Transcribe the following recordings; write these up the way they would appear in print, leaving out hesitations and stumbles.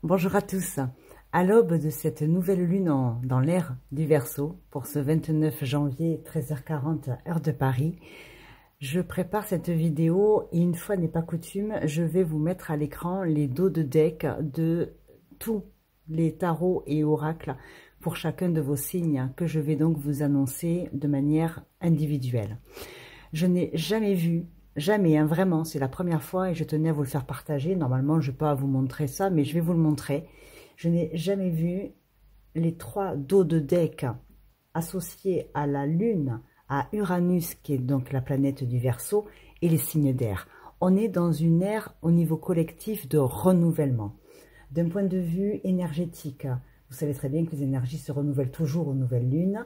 Bonjour à tous. À l'aube de cette nouvelle lune dans l'ère du Verseau, pour ce 29 janvier, 13h40, heure de Paris, je prépare cette vidéo et une fois n'est pas coutume, je vais vous mettre à l'écran les dos de deck de tous les tarots et oracles pour chacun de vos signes que je vais donc vous annoncer de manière individuelle. Je n'ai jamais vu, jamais, hein, vraiment, c'est la première fois et je tenais à vous le faire partager. Normalement, je ne vais pas vous montrer ça, mais je vais vous le montrer. Je n'ai jamais vu les trois dos de deck associés à la Lune, à Uranus, qui est donc la planète du Verseau, et les signes d'air. On est dans une ère au niveau collectif de renouvellement. D'un point de vue énergétique, vous savez très bien que les énergies se renouvellent toujours aux nouvelles lunes,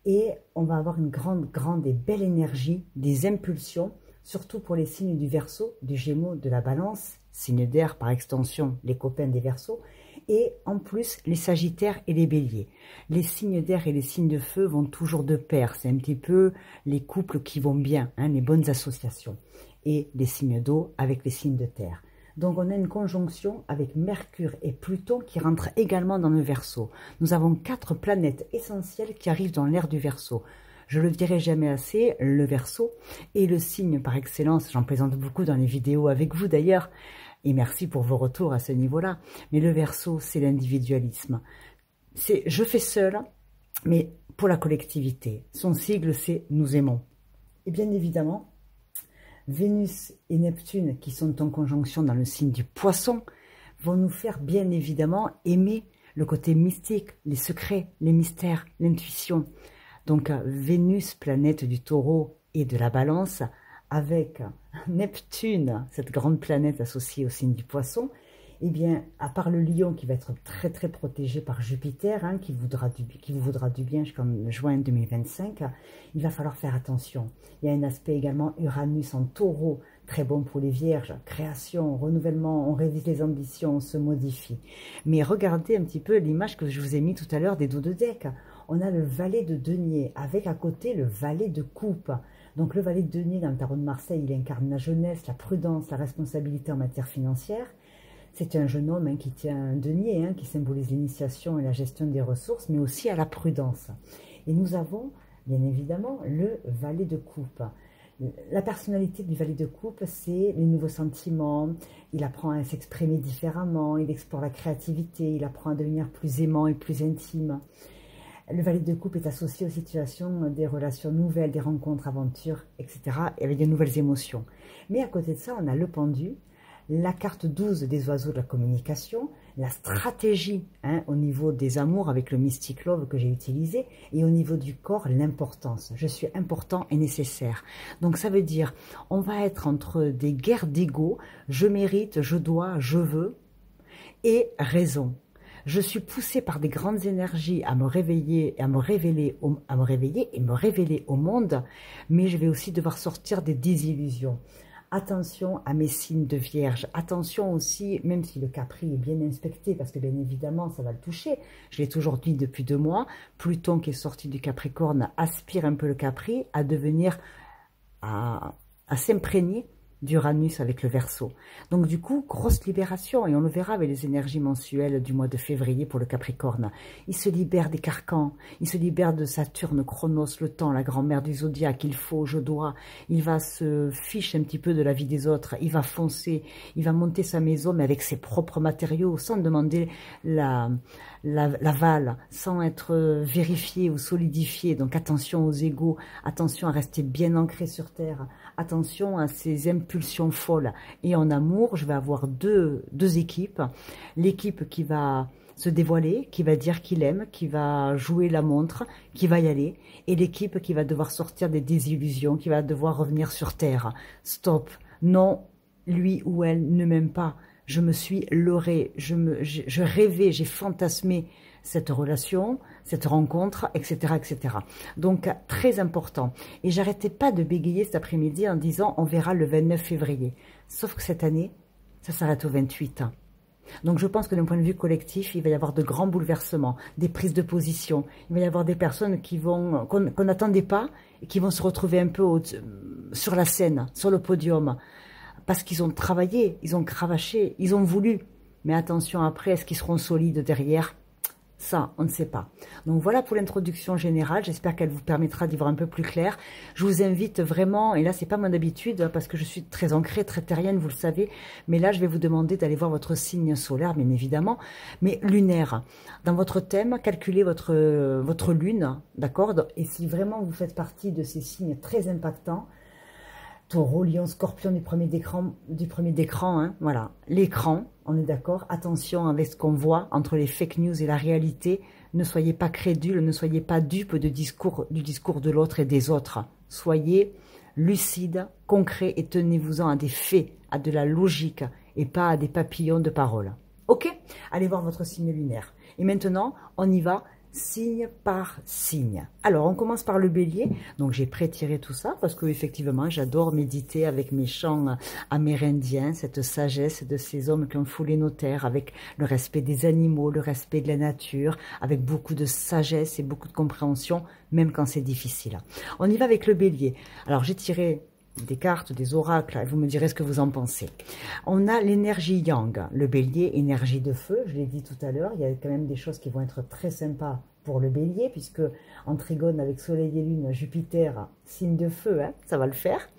et on va avoir une grande et belle énergie, des impulsions, surtout pour les signes du Verseau, du Gémeaux, de la Balance, signes d'air par extension, les copains des Verseaux, et en plus les Sagittaires et les Béliers. Les signes d'air et les signes de feu vont toujours de pair, c'est un petit peu les couples qui vont bien, hein, les bonnes associations, et les signes d'eau avec les signes de terre. Donc on a une conjonction avec Mercure et Pluton qui rentrent également dans le Verseau. Nous avons 4 planètes essentielles qui arrivent dans l'ère du Verseau. Je le dirai jamais assez, le Verseau est le signe par excellence, j'en présente beaucoup dans les vidéos avec vous d'ailleurs, et merci pour vos retours à ce niveau-là. Mais le Verseau, c'est l'individualisme. C'est je fais seul, mais pour la collectivité. Son sigle, c'est nous aimons. Et bien évidemment, Vénus et Neptune, qui sont en conjonction dans le signe du Poisson, vont nous faire bien évidemment aimer le côté mystique, les secrets, les mystères, l'intuition. Donc Vénus, planète du Taureau et de la Balance, avec Neptune, cette grande planète associée au signe du Poisson, eh bien, à part le Lion qui va être très protégé par Jupiter, hein, qui vous voudra du bien jusqu'en juin 2025, il va falloir faire attention. Il y a un aspect également Uranus en Taureau, très bon pour les Vierges, création, renouvellement, on révise les ambitions, on se modifie. Mais regardez un petit peu l'image que je vous ai mis tout à l'heure des dos de deck. On a le valet de denier, avec à côté le valet de coupe. Donc le valet de denier dans le tarot de Marseille, il incarne la jeunesse, la prudence, la responsabilité en matière financière. C'est un jeune homme, hein, qui tient un denier, hein, qui symbolise l'initiation et la gestion des ressources, mais aussi à la prudence. Et nous avons, bien évidemment, le valet de coupe. La personnalité du valet de coupe, c'est les nouveaux sentiments, il apprend à s'exprimer différemment, il explore la créativité, il apprend à devenir plus aimant et plus intime. Le valet de coupe est associé aux situations des relations nouvelles, des rencontres, aventures, etc. et avec des nouvelles émotions. Mais à côté de ça, on a le pendu, la carte 12 des oiseaux de la communication, la stratégie, hein, au niveau des amours avec le Mystic Love que j'ai utilisé, et au niveau du corps, l'importance. Je suis important et nécessaire. Donc ça veut dire, on va être entre des guerres d'ego, je mérite, je dois, je veux, et raison. Je suis poussée par des grandes énergies à me réveiller, et à me révéler au monde, mais je vais aussi devoir sortir des désillusions. Attention à mes signes de Vierge, attention aussi, même si le Capri est bien inspecté, parce que bien évidemment ça va le toucher, je l'ai toujours dit depuis 2 mois, Pluton qui est sorti du Capricorne aspire un peu le Capri à devenir, à s'imprégner d'Uranus avec le Verseau. Donc du coup, grosse libération, et on le verra avec les énergies mensuelles du mois de février pour le Capricorne. Il se libère des carcans, il se libère de Saturne, Chronos, le temps, la grand-mère du zodiaque, il faut, je dois, il va se fiche un petit peu de la vie des autres, il va foncer, il va monter sa maison, mais avec ses propres matériaux, sans demander l'aval, sans être vérifié ou solidifié. Donc attention aux égos, attention à rester bien ancré sur terre, attention à ces impulsions folles. Et en amour, je vais avoir deux équipes. L'équipe qui va se dévoiler, qui va dire qu'il aime, qui va jouer la montre, qui va y aller. Et l'équipe qui va devoir sortir des désillusions, qui va devoir revenir sur terre. Stop. Non, lui ou elle ne m'aime pas. Je me suis leurrée, je rêvais, j'ai fantasmé cette relation, cette rencontre, etc., etc. Donc, très important. Et j'arrêtais pas de bégayer cet après-midi en disant, on verra le 29 février. Sauf que cette année, ça s'arrête au 28. Donc, je pense que d'un point de vue collectif, il va y avoir de grands bouleversements, des prises de position. Il va y avoir des personnes qui vont qu'on n'attendait pas et qui vont se retrouver un peu sur la scène, sur le podium. Parce qu'ils ont travaillé, ils ont cravaché, ils ont voulu. mais attention après, est-ce qu'ils seront solides derrière? Ça, on ne sait pas. Donc voilà pour l'introduction générale. J'espère qu'elle vous permettra d'y voir un peu plus clair. Je vous invite vraiment, et là c'est pas mon habitude, parce que je suis très ancrée, très terrienne, vous le savez, mais là je vais vous demander d'aller voir votre signe solaire, bien évidemment, mais lunaire. Dans votre thème, calculez votre lune, d'accord? Et si vraiment vous faites partie de ces signes très impactants, Taureau, Lion, Scorpion du premier d'écran, hein, voilà. L'écran, on est d'accord. Attention avec ce qu'on voit entre les fake news et la réalité. Ne soyez pas crédules, ne soyez pas dupes du discours de l'autre et des autres. Soyez lucides, concrets et tenez-vous-en à des faits, à de la logique et pas à des papillons de parole. Ok? Allez voir votre signe lunaire. Et maintenant, on y va. Signe par signe. Alors, on commence par le bélier. Donc, j'ai pré-tiré tout ça parce que effectivement, j'adore méditer avec mes chants amérindiens, cette sagesse de ces hommes qui ont foulé nos terres, avec le respect des animaux, le respect de la nature, avec beaucoup de sagesse et beaucoup de compréhension, même quand c'est difficile. On y va avec le bélier. Alors, j'ai tiré des cartes, des oracles, et vous me direz ce que vous en pensez. On a l'énergie yang, le bélier, énergie de feu, je l'ai dit tout à l'heure, il y a quand même des choses qui vont être très sympas pour le bélier, puisque en trigone avec soleil et lune, Jupiter, signe de feu, hein, ça va le faire.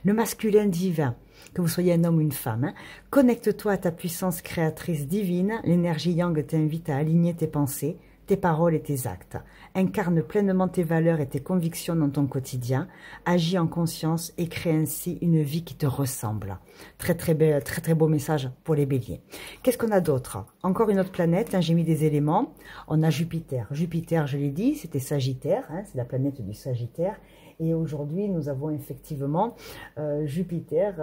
Le masculin divin, que vous soyez un homme ou une femme, hein, connecte-toi à ta puissance créatrice divine, l'énergie yang t'invite à aligner tes pensées, tes paroles et tes actes. Incarne pleinement tes valeurs et tes convictions dans ton quotidien. Agis en conscience et crée ainsi une vie qui te ressemble. Très beau message pour les béliers. Qu'est-ce qu'on a d'autre? Encore une autre planète, hein, j'ai mis des éléments. On a Jupiter. Jupiter, je l'ai dit, c'était Sagittaire, hein, c'est la planète du Sagittaire. Et aujourd'hui, nous avons effectivement Jupiter,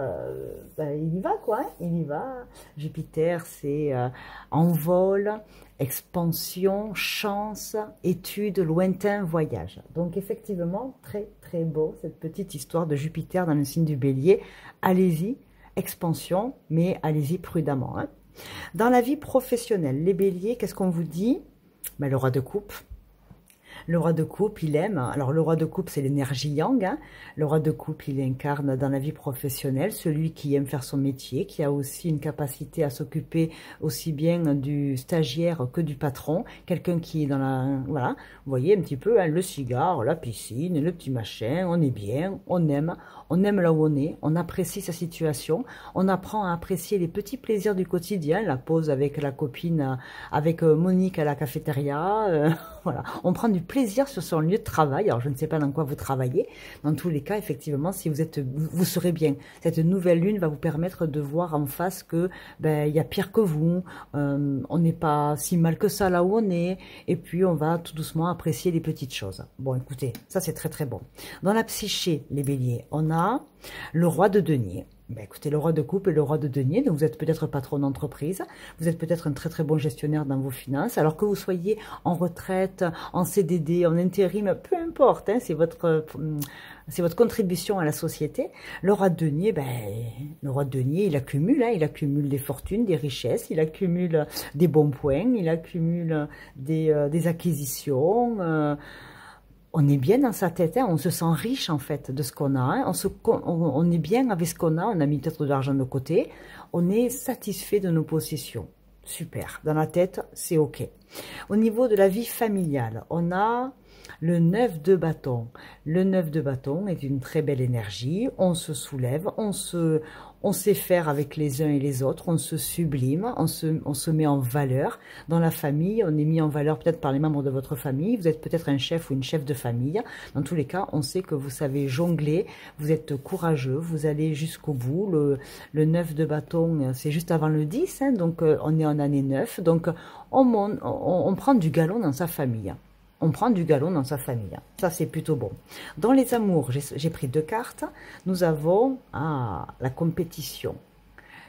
il y va quoi, hein, il y va. Jupiter, c'est envol, expansion, chance, étude, lointain, voyage. Donc effectivement, très beau cette petite histoire de Jupiter dans le signe du Bélier. Allez-y, expansion, mais allez-y prudemment. Hein. Dans la vie professionnelle, les Béliers, qu'est-ce qu'on vous dit? Ben, le roi de coupe. Le roi de coupe, il aime, alors le roi de coupe, c'est l'énergie yang, hein. Le roi de coupe, il incarne dans la vie professionnelle celui qui aime faire son métier, qui a aussi une capacité à s'occuper aussi bien du stagiaire que du patron, quelqu'un qui est dans la, voilà, vous voyez un petit peu, hein, le cigare, la piscine, le petit machin, on est bien, on aime là où on apprécie sa situation, on apprend à apprécier les petits plaisirs du quotidien, la pause avec la copine, avec Monique à la cafétéria, voilà, on prend du plaisir sur son lieu de travail. Alors, je ne sais pas dans quoi vous travaillez. Dans tous les cas, effectivement, si vous serez bien. Cette nouvelle lune va vous permettre de voir en face que ben, y a pire que vous. On n'est pas si mal que ça là où on est. Et puis, on va tout doucement apprécier les petites choses. Bon, écoutez, ça, c'est très bon. Dans la psyché, les béliers, on a le roi de denier. Ben écoutez, le roi de coupe et le roi de denier, donc vous êtes peut-être patron d'entreprise, vous êtes peut-être un très bon gestionnaire dans vos finances, alors que vous soyez en retraite, en CDD, en intérim, peu importe, hein, c'est votre contribution à la société. Le roi de denier, ben, le roi de denier, il accumule, hein, il accumule des fortunes, des richesses, il accumule des bons points, il accumule des acquisitions, on est bien dans sa tête, hein, on se sent riche en fait de ce qu'on a, hein, on est bien avec ce qu'on a mis peut-être de l'argent de côté, on est satisfait de nos possessions. Super, dans la tête, c'est ok. Au niveau de la vie familiale, on a le 9 de bâton. Le 9 de bâton est une très belle énergie, on se soulève, on sait faire avec les uns et les autres, on se sublime, on se met en valeur. Dans la famille, on est mis en valeur peut-être par les membres de votre famille, vous êtes peut-être un chef ou une chef de famille. Dans tous les cas, on sait que vous savez jongler, vous êtes courageux, vous allez jusqu'au bout. Le 9 de bâton, c'est juste avant le 10, hein, donc on est en année 9, donc on prend du galon dans sa famille. On prend du galon dans sa famille. Ça, c'est plutôt bon. Dans les amours, j'ai pris 2 cartes. Nous avons la compétition.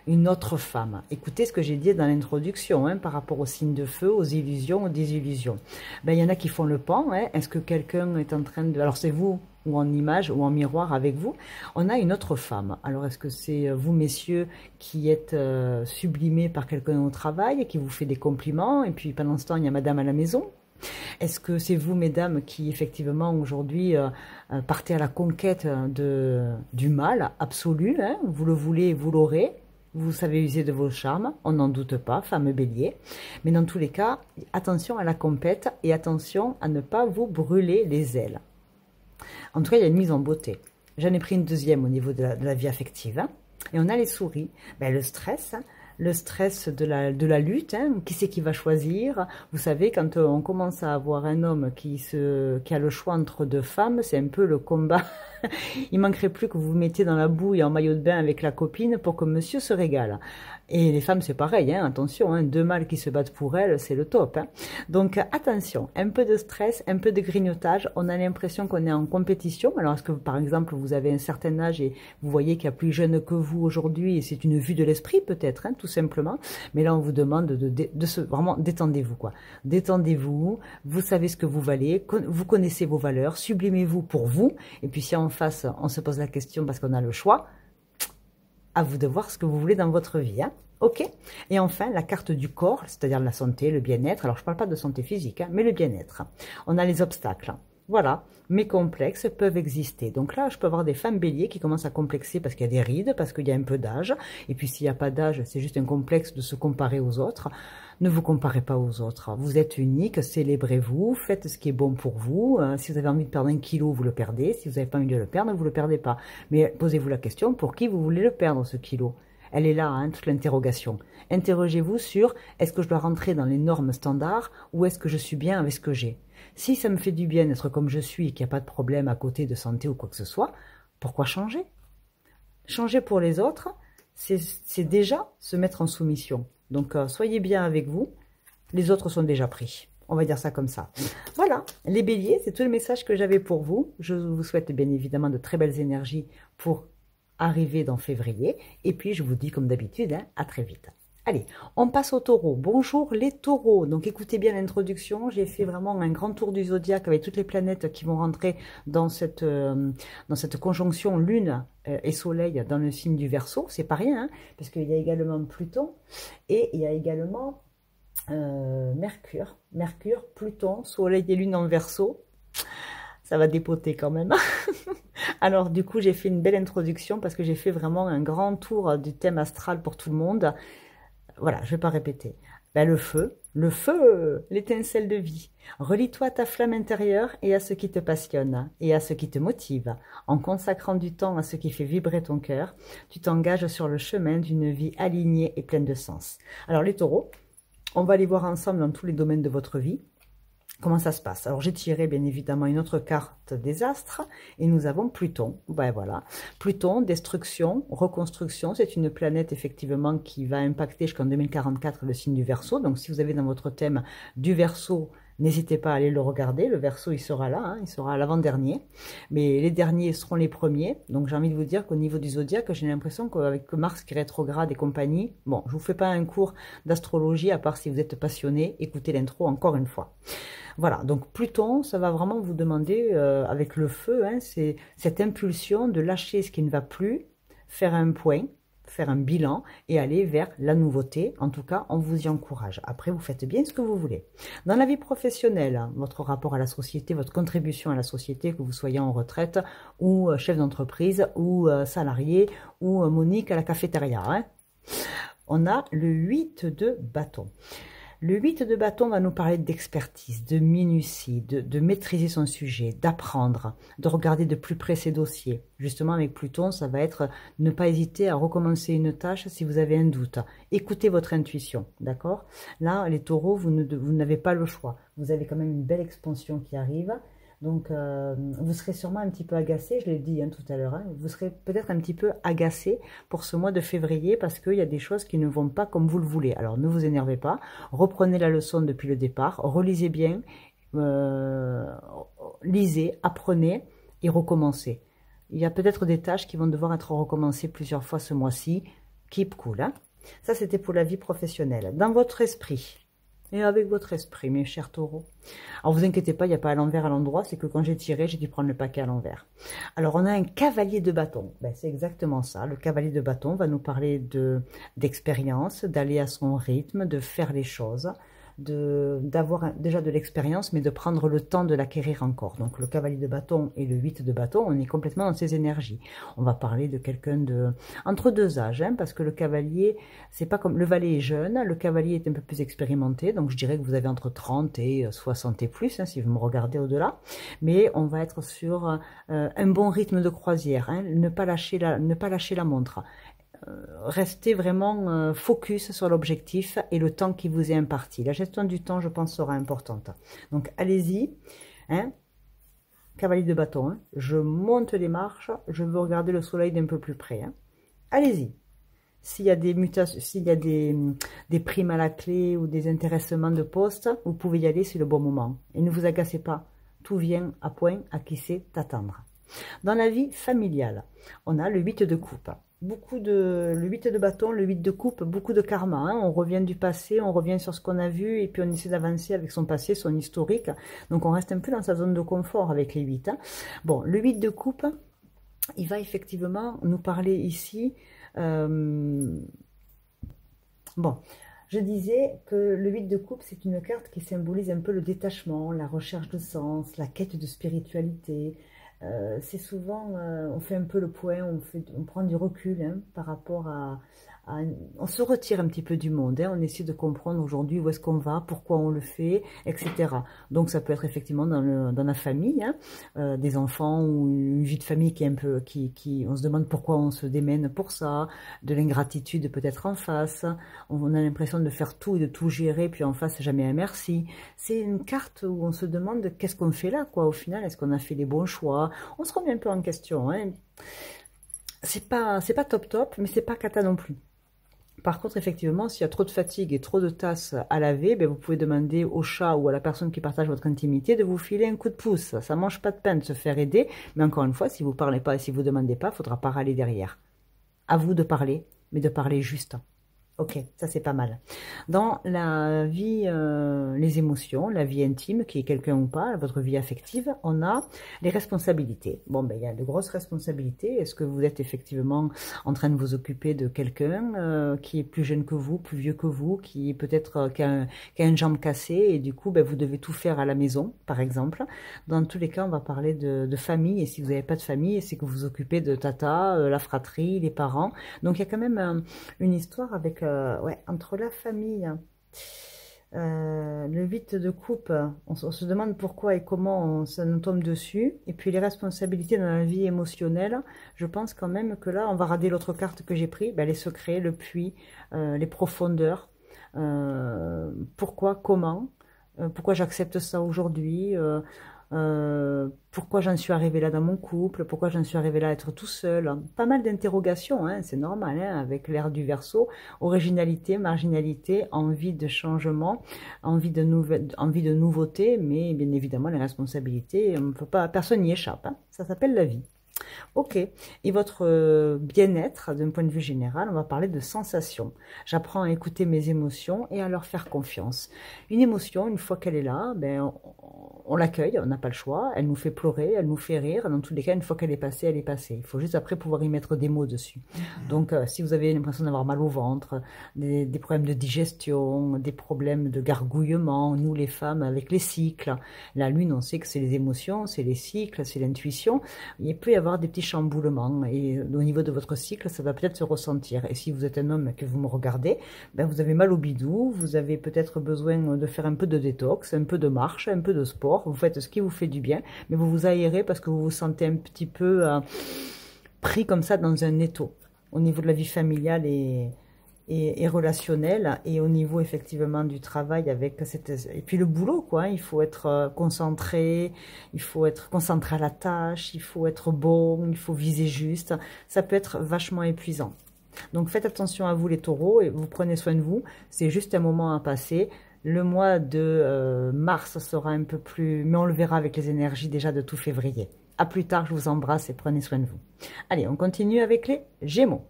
Une autre femme. Écoutez ce que j'ai dit dans l'introduction, hein, par rapport aux signes de feu, aux illusions, aux désillusions. Ben, il y en a qui font le pan. Hein. Est-ce que quelqu'un est en train de... Alors, c'est vous, ou en image, ou en miroir avec vous. On a une autre femme. Alors, est-ce que c'est vous, messieurs, qui êtes sublimés par quelqu'un au travail, et qui vous fait des compliments, et puis pendant ce temps, il y a madame à la maison? Est-ce que c'est vous, mesdames, qui effectivement aujourd'hui partez à la conquête du mal absolu, hein, vous le voulez, vous l'aurez, vous savez user de vos charmes, on n'en doute pas, fameux bélier. Mais dans tous les cas, attention à la compète et attention à ne pas vous brûler les ailes. En tout cas, il y a une mise en beauté. J'en ai pris une deuxième au niveau de la vie affective. Hein. Et on a les souris. Ben, le stress, hein. Le stress de la lutte, hein. Qui c'est qui va choisir? Vous savez, quand on commence à avoir un homme qui a le choix entre deux femmes, c'est un peu le combat. Il manquerait plus que vous vous mettiez dans la boue et en maillot de bain avec la copine pour que monsieur se régale. Et les femmes, c'est pareil, hein, attention, hein, deux mâles qui se battent pour elles, c'est le top. Hein. Donc attention, un peu de stress, un peu de grignotage, on a l'impression qu'on est en compétition. Alors est-ce que par exemple vous avez un certain âge et vous voyez qu'il y a plus jeune que vous aujourd'hui et c'est une vue de l'esprit peut-être, hein, tout simplement. Mais là on vous demande vraiment détendez-vous quoi. Détendez-vous, vous savez ce que vous valez, vous connaissez vos valeurs, sublimez-vous pour vous. Et puis si en face on se pose la question parce qu'on a le choix, à vous de voir ce que vous voulez dans votre vie. Hein. Ok. Et enfin, la carte du corps, c'est-à-dire la santé, le bien-être. Alors, je ne parle pas de santé physique, hein, mais le bien-être. On a les obstacles. Voilà. Mes complexes peuvent exister. Donc là, je peux avoir des femmes béliers qui commencent à complexer parce qu'il y a des rides, parce qu'il y a un peu d'âge. Et puis, s'il n'y a pas d'âge, c'est juste un complexe de se comparer aux autres. Ne vous comparez pas aux autres. Vous êtes unique, célébrez-vous, faites ce qui est bon pour vous. Si vous avez envie de perdre 1 kilo, vous le perdez. Si vous n'avez pas envie de le perdre, vous ne le perdez pas. Mais posez-vous la question, pour qui vous voulez le perdre, ce kilo? Elle est là, hein, toute l'interrogation. Interrogez-vous sur, est-ce que je dois rentrer dans les normes standards ou est-ce que je suis bien avec ce que j'ai? Si ça me fait du bien d'être comme je suis et qu'il n'y a pas de problème à côté de santé ou quoi que ce soit, pourquoi changer? Changer pour les autres, c'est déjà se mettre en soumission. Donc, soyez bien avec vous. Les autres sont déjà pris. On va dire ça comme ça. Voilà, les béliers, c'est tout le message que j'avais pour vous. Je vous souhaite bien évidemment de très belles énergies pour arriver dans février. Et puis, je vous dis comme d'habitude, hein, à très vite. Allez, on passe aux taureaux. Bonjour les taureaux. Donc, écoutez bien l'introduction. J'ai fait vraiment un grand tour du zodiaque avec toutes les planètes qui vont rentrer dans cette conjonction Lune et Soleil dans le signe du Verseau. C'est pas rien, hein, parce qu'il y a également Pluton et il y a également Mercure. Mercure, Pluton, Soleil et Lune en Verseau. Ça va dépoter quand même. Alors, du coup, j'ai fait une belle introduction parce que j'ai fait vraiment un grand tour du thème astral pour tout le monde. Voilà, je ne vais pas répéter. Ben, le feu, l'étincelle de vie. Relie-toi à ta flamme intérieure et à ce qui te passionne et à ce qui te motive. En consacrant du temps à ce qui fait vibrer ton cœur, tu t'engages sur le chemin d'une vie alignée et pleine de sens. Alors, les taureaux, on va aller voir ensemble dans tous les domaines de votre vie. Comment ça se passe? Alors, j'ai tiré bien évidemment une autre carte des astres et nous avons Pluton. Ben voilà, Pluton, destruction, reconstruction. C'est une planète effectivement qui va impacter jusqu'en 2044 le signe du Verseau. Donc, si vous avez dans votre thème du Verseau, n'hésitez pas à aller le regarder. Le Verseau, il sera là, hein, il sera à l'avant-dernier. Mais les derniers seront les premiers. Donc, j'ai envie de vous dire qu'au niveau du zodiaque, j'ai l'impression qu'avec Mars qui est rétrograde et compagnie, bon, je ne vous fais pas un cours d'astrologie, à part si vous êtes passionné, écoutez l'intro encore une fois. Voilà, donc Pluton, ça va vraiment vous demander, avec le feu, hein, c'est cette impulsion de lâcher ce qui ne va plus, faire un point, faire un bilan et aller vers la nouveauté. En tout cas, on vous y encourage. Après, vous faites bien ce que vous voulez. Dans la vie professionnelle, hein, votre rapport à la société, votre contribution à la société, que vous soyez en retraite ou chef d'entreprise ou salarié ou Monique à la cafétéria. Hein. On a le 8 de bâton. Le 8 de bâton va nous parler d'expertise, de minutie, de maîtriser son sujet, d'apprendre, de regarder de plus près ses dossiers. Justement, avec Pluton, ça va être ne pas hésiter à recommencer une tâche si vous avez un doute. Écoutez votre intuition, d'accord? Là, les taureaux, vous n'avez pas le choix. Vous avez quand même une belle expansion qui arrive. Donc, vous serez sûrement un petit peu agacé, je l'ai dit hein, tout à l'heure, hein, vous serez peut-être un petit peu agacé pour ce mois de février parce qu'il y a des choses qui ne vont pas comme vous le voulez. Alors, ne vous énervez pas, reprenez la leçon depuis le départ, relisez bien, lisez, apprenez et recommencez. Il y a peut-être des tâches qui vont devoir être recommencées plusieurs fois ce mois-ci. Keep cool, hein. Ça, c'était pour la vie professionnelle. Dans votre esprit... Et avec votre esprit, mes chers taureaux. Alors, vous inquiétez pas, il n'y a pas à l'envers à l'endroit, c'est que quand j'ai tiré, j'ai dû prendre le paquet à l'envers. Alors, on a un cavalier de bâton. Ben, c'est exactement ça. Le cavalier de bâton va nous parler d'expérience, d'aller à son rythme, de faire les choses, d'avoir déjà de l'expérience, mais de prendre le temps de l'acquérir encore. Donc le cavalier de bâton et le 8 de bâton, on est complètement dans ces énergies. On va parler de quelqu'un entre deux âges, hein, parce que le cavalier, c'est pas comme le valet est jeune, le cavalier est un peu plus expérimenté, donc je dirais que vous avez entre 30 et 60 et plus, hein, si vous me regardez au-delà, mais on va être sur un bon rythme de croisière, hein, ne pas lâcher la montre. Restez vraiment focus sur l'objectif et le temps qui vous est imparti. La gestion du temps, je pense, sera importante. Donc, allez-y. Hein, cavalier de bâton. Hein, je monte les marches. Je veux regarder le soleil d'un peu plus près. Hein. Allez-y. S'il y a des mutations, s'il y a des primes à la clé ou des intéressements de poste, vous pouvez y aller, c'est le bon moment. Et ne vous agacez pas. Tout vient à point à qui sait t'attendre. Dans la vie familiale, on a le 8 de coupe. Le 8 de bâton, le 8 de coupe, beaucoup de karma. Hein. On revient du passé, on revient sur ce qu'on a vu et puis on essaie d'avancer avec son passé, son historique. Donc on reste un peu dans sa zone de confort avec les 8. Hein. Bon, le 8 de coupe, il va effectivement nous parler ici. Bon, je disais que le 8 de coupe, c'est une carte qui symbolise un peu le détachement, la recherche de sens, la quête de spiritualité. C'est souvent, on fait un peu le point, on prend du recul hein, par rapport on se retire un petit peu du monde, hein, on essaie de comprendre aujourd'hui où est-ce qu'on va, pourquoi on le fait, etc. Donc ça peut être effectivement dans la famille, hein, des enfants ou une vie de famille qui est un peu, on se demande pourquoi on se démène pour ça, de l'ingratitude peut-être en face, on a l'impression de faire tout et de tout gérer, puis en face jamais un merci. C'est une carte où on se demande qu'est-ce qu'on fait là, quoi. Au final, est-ce qu'on a fait les bons choix? On se remet un peu en question. Hein. C'est pas top, mais c'est pas cata non plus. Par contre, effectivement, s'il y a trop de fatigue et trop de tasses à laver, ben vous pouvez demander au chat ou à la personne qui partage votre intimité de vous filer un coup de pouce. Ça ne mange pas de peine de se faire aider, mais encore une fois, si vous ne parlez pas et si vous ne demandez pas, il ne faudra pas râler derrière. À vous de parler, mais de parler juste. Ok, ça c'est pas mal. Dans la vie, les émotions, la vie intime, qui est quelqu'un ou pas, votre vie affective, on a les responsabilités. Bon, ben il y a de grosses responsabilités. Est-ce que vous êtes effectivement en train de vous occuper de quelqu'un qui est plus jeune que vous, plus vieux que vous, qui peut-être qui a une jambe cassée et du coup, ben, vous devez tout faire à la maison, par exemple. Dans tous les cas, on va parler de famille. Et si vous n'avez pas de famille, c'est que vous vous occupez de tata, la fratrie, les parents. Donc il y a quand même une histoire avec ouais, entre la famille, le 8 de coupe, on se demande pourquoi et comment ça nous tombe dessus. Et puis les responsabilités dans la vie émotionnelle, je pense quand même que là, on va rader l'autre carte que j'ai pris, ben, les secrets, le puits, les profondeurs. Pourquoi, comment, pourquoi j'accepte ça aujourd'hui, pourquoi j'en suis arrivée là dans mon couple, pourquoi j'en suis arrivée là à être tout seul. Pas mal d'interrogations, hein, c'est normal, hein, avec l'ère du Verseau. Originalité, marginalité, envie de changement, envie de nouveauté, mais bien évidemment les responsabilités, on peut pas, personne n'y échappe. Hein, ça s'appelle la vie. Ok, et votre bien-être, d'un point de vue général, on va parler de sensations. J'apprends à écouter mes émotions et à leur faire confiance. Une émotion, une fois qu'elle est là, ben, on l'accueille, on n'a pas le choix, elle nous fait pleurer, elle nous fait rire, dans tous les cas, une fois qu'elle est passée, elle est passée. Il faut juste après pouvoir y mettre des mots dessus. Donc, si vous avez l'impression d'avoir mal au ventre, des problèmes de digestion, des problèmes de gargouillement, nous les femmes avec les cycles, la lune, on sait que c'est les émotions, c'est les cycles, c'est l'intuition, il peut y avoir des petits chamboulements et au niveau de votre cycle, ça va peut-être se ressentir. Et si vous êtes un homme et que vous me regardez, ben vous avez mal au bidou, vous avez peut-être besoin de faire un peu de détox, un peu de marche, un peu de sport, vous faites ce qui vous fait du bien, mais vous vous aérez parce que vous vous sentez un petit peu pris comme ça dans un étau au niveau de la vie familiale et relationnel, et au niveau effectivement du travail avec cette... Et puis le boulot, quoi, hein, il faut être concentré, il faut être concentré à la tâche, il faut être bon, il faut viser juste. Ça peut être vachement épuisant. Donc faites attention à vous les taureaux, et vous prenez soin de vous. C'est juste un moment à passer. Le mois de mars sera un peu plus... Mais on le verra avec les énergies déjà de tout février. À plus tard, je vous embrasse et prenez soin de vous. Allez, on continue avec les Gémeaux.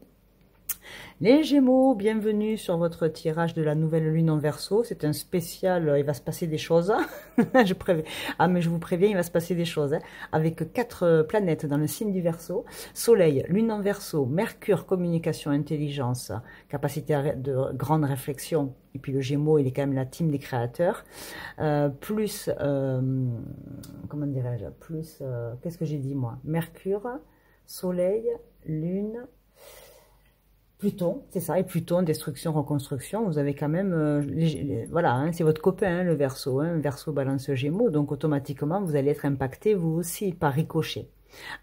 Les Gémeaux, bienvenue sur votre tirage de la nouvelle lune en Verseau. C'est un spécial, il va se passer des choses. Mais je vous préviens, il va se passer des choses. Avec 4 planètes dans le signe du Verseau. Soleil, lune en Verseau, Mercure, communication, intelligence, capacité de grande réflexion. Et puis le Gémeaux, il est quand même la team des créateurs. Plus, comment dirais-je, plus, qu'est-ce que j'ai dit moi? Mercure, Soleil, Lune, Pluton, c'est ça, et Pluton, destruction, reconstruction, vous avez quand même, voilà, hein, c'est votre copain, hein, le Verseau, hein, Verseau, Balance, Gémeaux, donc automatiquement, vous allez être impacté, vous aussi, par ricochet.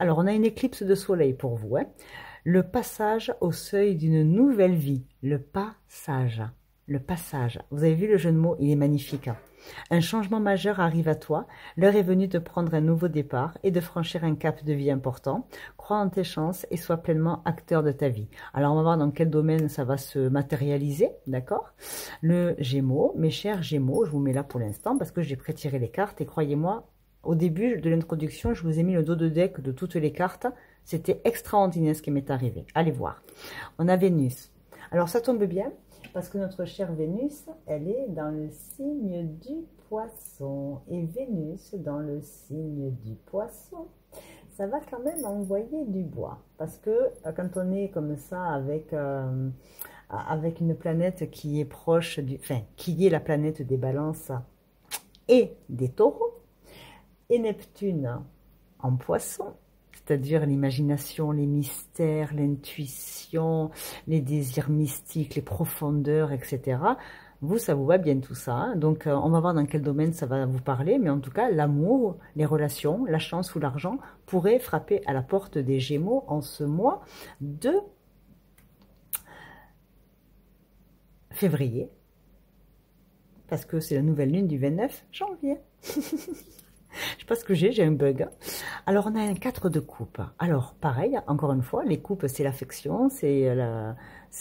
Alors, on a une éclipse de soleil pour vous, hein. Le passage au seuil d'une nouvelle vie, le passage, vous avez vu le jeu de mots, il est magnifique, hein. Un changement majeur arrive à toi, l'heure est venue de prendre un nouveau départ et de franchir un cap de vie important. Crois en tes chances et sois pleinement acteur de ta vie. Alors on va voir dans quel domaine ça va se matérialiser, d'accord? Le Gémeaux, mes chers Gémeaux, je vous mets là pour l'instant parce que j'ai pré-tiré les cartes et croyez-moi, au début de l'introduction, je vous ai mis le dos de deck de toutes les cartes. C'était extraordinaire ce qui m'est arrivé. Allez voir. On a Vénus. Alors ça tombe bien. Parce que notre chère Vénus, elle est dans le signe du Poisson. Et Vénus, dans le signe du Poisson, ça va quand même envoyer du bois. Parce que quand on est comme ça avec une planète qui est proche qui est la planète des balances et des taureaux, et Neptune en Poisson, c'est-à-dire l'imagination, les mystères, l'intuition, les désirs mystiques, les profondeurs, etc. Vous, ça vous va bien tout ça, hein. Donc, on va voir dans quel domaine ça va vous parler, mais en tout cas, l'amour, les relations, la chance ou l'argent pourraient frapper à la porte des Gémeaux en ce mois de février, parce que c'est la nouvelle lune du 29 janvier. Je sais pas ce que j'ai un bug. Alors, on a un 4 de coupe. Alors, pareil, encore une fois, les coupes, c'est l'affection, c'est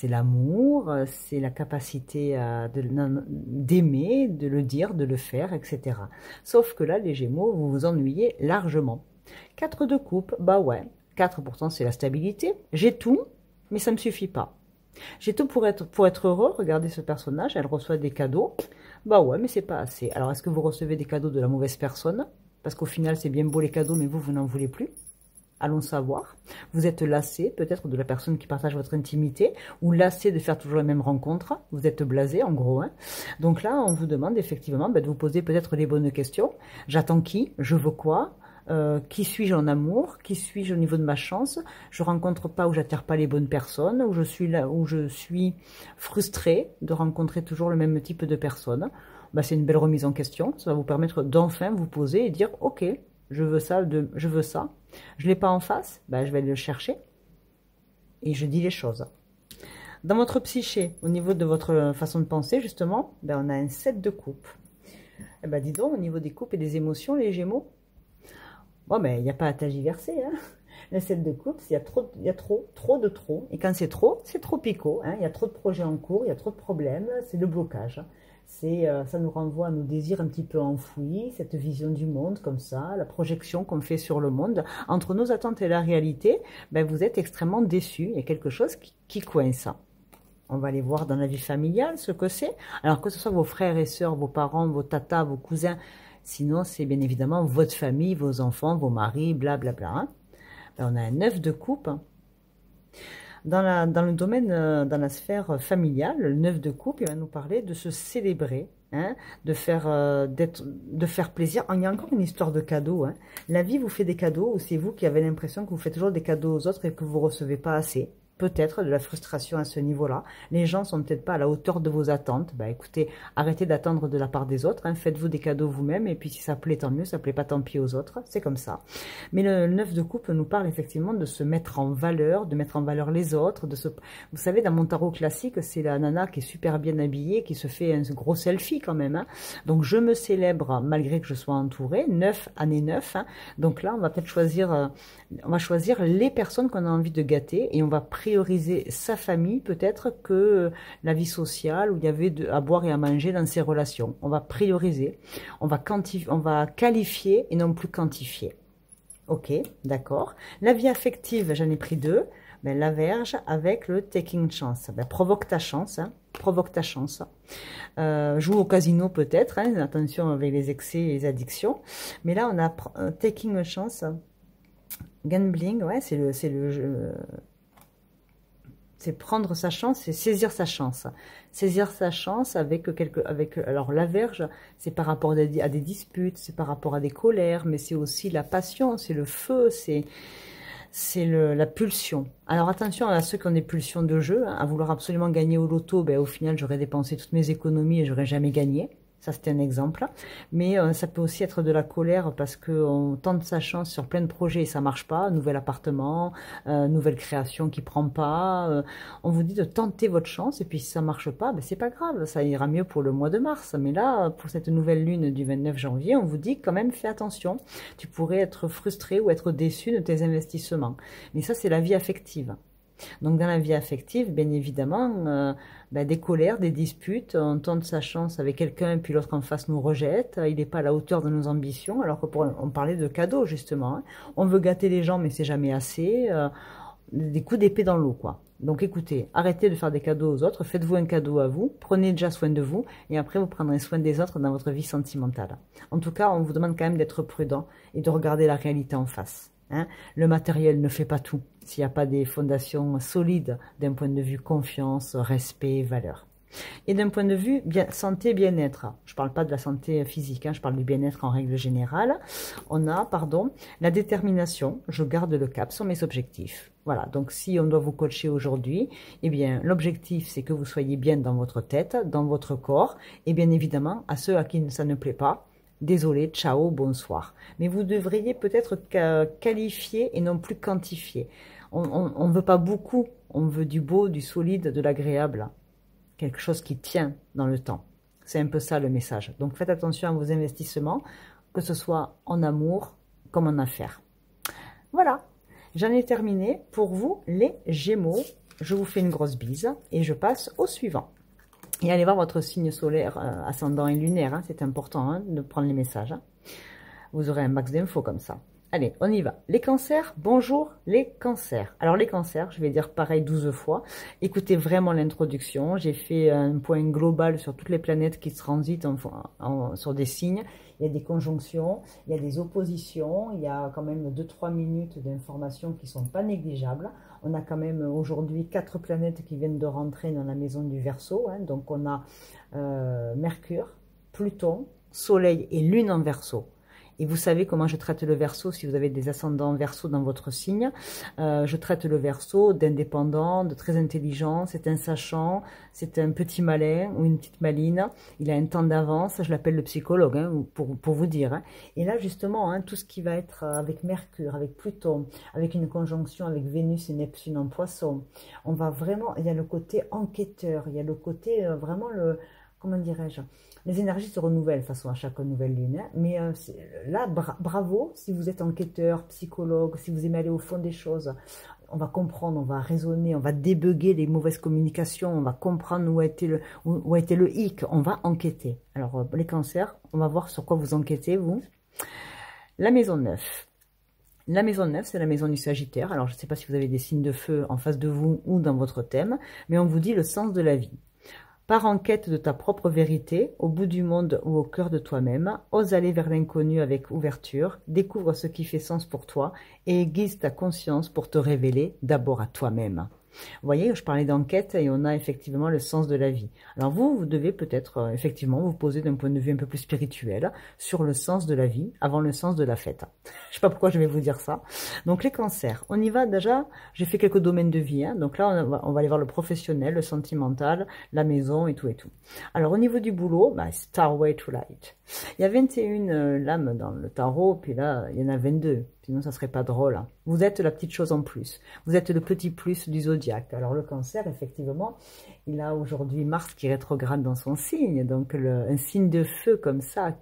l'amour, c'est la capacité d'aimer, de le dire, de le faire, etc. Sauf que là, les Gémeaux, vous vous ennuyez largement. 4 de coupe, bah ouais. 4, pourtant, c'est la stabilité. J'ai tout, mais ça ne me suffit pas. J'ai tout pour être heureux. Regardez ce personnage, elle reçoit des cadeaux. Bah ouais, mais c'est pas assez. Alors, est-ce que vous recevez des cadeaux de la mauvaise personne? Parce qu'au final, c'est bien beau les cadeaux, mais vous n'en voulez plus. Allons savoir. Vous êtes lassé, peut-être, de la personne qui partage votre intimité, ou lassé de faire toujours la même rencontre. Vous êtes blasé, en gros, hein. Donc là, on vous demande effectivement de vous poser peut-être les bonnes questions. J'attends qui? Je veux quoi? Qui suis-je en amour? Qui suis-je au niveau de ma chance? Je rencontre pas ou j'attire pas les bonnes personnes, où je suis là, où je suis frustrée de rencontrer toujours le même type de personnes. Bah, c'est une belle remise en question. Ça va vous permettre d'enfin vous poser et dire ok, je veux ça, je veux ça. Je l'ai pas en face, bah, je vais le chercher et je dis les choses. Dans votre psyché, au niveau de votre façon de penser, justement, ben, on a un 7 de coupe. Et ben, dis donc, au niveau des coupes et des émotions, les Gémeaux, bon, mais il n'y a pas à tergiverser, hein. Le 7 de coupe, il y a trop de trop. Et quand c'est trop picot, hein. Il y a trop de projets en cours, il y a trop de problèmes, c'est le blocage. Ça nous renvoie à nos désirs un petit peu enfouis, cette vision du monde comme ça, la projection qu'on fait sur le monde. Entre nos attentes et la réalité, ben, vous êtes extrêmement déçus. Il y a quelque chose qui coince. On va aller voir dans la vie familiale ce que c'est. Alors que ce soit vos frères et sœurs, vos parents, vos tatas, vos cousins, sinon c'est bien évidemment votre famille, vos enfants, vos maris, blablabla. Hein. Ben, on a un 9 de coupe. Dans le domaine, dans la sphère familiale, le 9 de coupe, il va nous parler de se célébrer, hein, de faire plaisir. Il y a encore une histoire de cadeaux. Hein. La vie vous fait des cadeaux ou c'est vous qui avez l'impression que vous faites toujours des cadeaux aux autres et que vous ne recevez pas assez. Peut-être de la frustration à ce niveau-là. Les gens sont peut-être pas à la hauteur de vos attentes. Bah, écoutez, arrêtez d'attendre de la part des autres. Hein. Faites-vous des cadeaux vous-même. Et puis si ça plaît, tant mieux. Ça plaît pas, tant pis aux autres. C'est comme ça. Mais le 9 de coupe nous parle effectivement de se mettre en valeur, de mettre en valeur les autres. Vous savez, dans mon tarot classique, c'est la nana qui est super bien habillée, qui se fait un gros selfie quand même. Hein. Donc je me célèbre malgré que je sois entourée. 9, année 9. Hein. Donc là, on va peut-être choisir les personnes qu'on a envie de gâter et on va prioriser sa famille peut-être que la vie sociale où il y avait à boire et à manger dans ses relations. On va prioriser, on va qualifier et non plus quantifier. Ok, d'accord. La vie affective, j'en ai pris 2. Ben, la Vierge avec le taking chance. Ben, provoque ta chance, hein, provoque ta chance. Joue au casino peut-être, hein, attention avec les excès et les addictions. Mais là, on a taking a chance, gambling, ouais, c'est le jeu. C'est prendre sa chance, c'est saisir sa chance. Saisir sa chance avec alors la Vierge, c'est par rapport à des disputes, c'est par rapport à des colères, mais c'est aussi la passion, c'est le feu, c'est la pulsion. Alors attention à ceux qui ont des pulsions de jeu, hein, à vouloir absolument gagner au loto, ben, au final j'aurais dépensé toutes mes économies et j'aurais jamais gagné. Ça, c'était un exemple. Mais ça peut aussi être de la colère parce qu'on tente sa chance sur plein de projets et ça marche pas. Nouvel appartement, nouvelle création qui prend pas. On vous dit de tenter votre chance et puis si ça marche pas, ben, c'est pas grave. Ça ira mieux pour le mois de mars. Mais là, pour cette nouvelle lune du 29 janvier, on vous dit quand même fais attention. Tu pourrais être frustré ou être déçu de tes investissements. Mais ça, c'est la vie affective. Donc dans la vie affective, bien évidemment, des colères, des disputes, on tente sa chance avec quelqu'un, puis l'autre en face nous rejette, il n'est pas à la hauteur de nos ambitions, alors on parlait de cadeaux justement. Hein. On veut gâter les gens, mais c'est jamais assez. Des coups d'épée dans l'eau, quoi. Donc écoutez, arrêtez de faire des cadeaux aux autres, faites-vous un cadeau à vous, prenez déjà soin de vous, et après vous prendrez soin des autres dans votre vie sentimentale. En tout cas, on vous demande quand même d'être prudent et de regarder la réalité en face. Hein. Le matériel ne fait pas tout s'il n'y a pas des fondations solides d'un point de vue confiance, respect, valeur. Et d'un point de vue santé, bien-être, je ne parle pas de la santé physique, hein, je parle du bien-être en règle générale, on a, la détermination, je garde le cap sur mes objectifs. Voilà, donc si on doit vous coacher aujourd'hui, eh bien l'objectif c'est que vous soyez bien dans votre tête, dans votre corps, et bien évidemment à ceux à qui ça ne plaît pas, désolé, ciao, bonsoir. Mais vous devriez peut-être qualifier et non plus quantifier. On ne veut pas beaucoup, on veut du beau, du solide, de l'agréable. Quelque chose qui tient dans le temps. C'est un peu ça le message. Donc faites attention à vos investissements, que ce soit en amour comme en affaires. Voilà, j'en ai terminé pour vous les Gémeaux. Je vous fais une grosse bise et je passe au suivant. Et allez voir votre signe solaire, ascendant et lunaire, hein, c'est important hein, de prendre les messages. Hein. Vous aurez un max d'infos comme ça. Allez, on y va. Les cancers, bonjour les cancers. Alors les cancers, je vais dire pareil 12 fois. Écoutez vraiment l'introduction. J'ai fait un point global sur toutes les planètes qui transitent sur des signes. Il y a des conjonctions, il y a des oppositions, il y a quand même 2-3 minutes d'informations qui ne sont pas négligeables. On a quand même aujourd'hui 4 planètes qui viennent de rentrer dans la maison du Verseau. Hein. Donc on a Mercure, Pluton, Soleil et Lune en Verseau. Et vous savez comment je traite le Verseau si vous avez des ascendants Verseau dans votre signe. Je traite le Verseau d'indépendant, de très intelligent. C'est un sachant, c'est un petit malin ou une petite maline. Il a un temps d'avance. Je l'appelle le psychologue, hein, pour vous dire. Hein. Et là, justement, hein, tout ce qui va être avec Mercure, avec Pluton, avec une conjonction avec Vénus et Neptune en Poisson, on va vraiment... Il y a le côté enquêteur, il y a le côté vraiment le... Comment dirais-je? Les énergies se renouvellent de façon à chaque nouvelle lune. Hein. Mais là, bravo si vous êtes enquêteur, psychologue, si vous aimez aller au fond des choses. On va comprendre, on va raisonner, on va débugger les mauvaises communications, on va comprendre où a été le hic, on va enquêter. Alors, les cancers, on va voir sur quoi vous enquêtez, vous. La maison 9. La maison 9, c'est la maison du Sagittaire. Alors, je ne sais pas si vous avez des signes de feu en face de vous ou dans votre thème, mais on vous dit le sens de la vie. Pars en quête de ta propre vérité, au bout du monde ou au cœur de toi-même, ose aller vers l'inconnu avec ouverture, découvre ce qui fait sens pour toi et aiguise ta conscience pour te révéler d'abord à toi-même. Vous voyez, je parlais d'enquête et on a effectivement le sens de la vie. Alors vous devez peut-être effectivement vous poser d'un point de vue un peu plus spirituel sur le sens de la vie avant le sens de la fête. Je ne sais pas pourquoi je vais vous dire ça. Donc les cancers, on y va déjà. J'ai fait quelques domaines de vie. Hein. Donc là, on va aller voir le professionnel, le sentimental, la maison et tout et tout. Alors au niveau du boulot, Starway to Light. Il y a 21 lames dans le tarot, puis là, il y en a 22. Sinon, ça serait pas drôle. Hein. Vous êtes la petite chose en plus. Vous êtes le petit plus du zodiaque. Alors, le cancer, effectivement, il a aujourd'hui Mars qui rétrograde dans son signe. Donc, un signe de feu comme ça.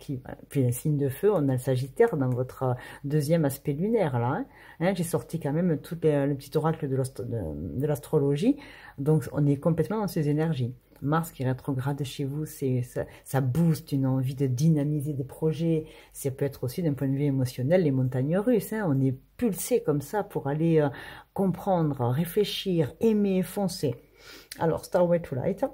Puis, un signe de feu, on a le Sagittaire dans votre deuxième aspect lunaire, là. Hein, j'ai sorti quand même tout le petit oracle de l'astrologie. Donc, on est complètement dans ces énergies. Mars qui rétrograde chez vous, ça booste une envie de dynamiser des projets. Ça peut être aussi d'un point de vue émotionnel les montagnes russes. Hein. On est pulsé comme ça pour aller comprendre, réfléchir, aimer, foncer. Alors, Starway to Light,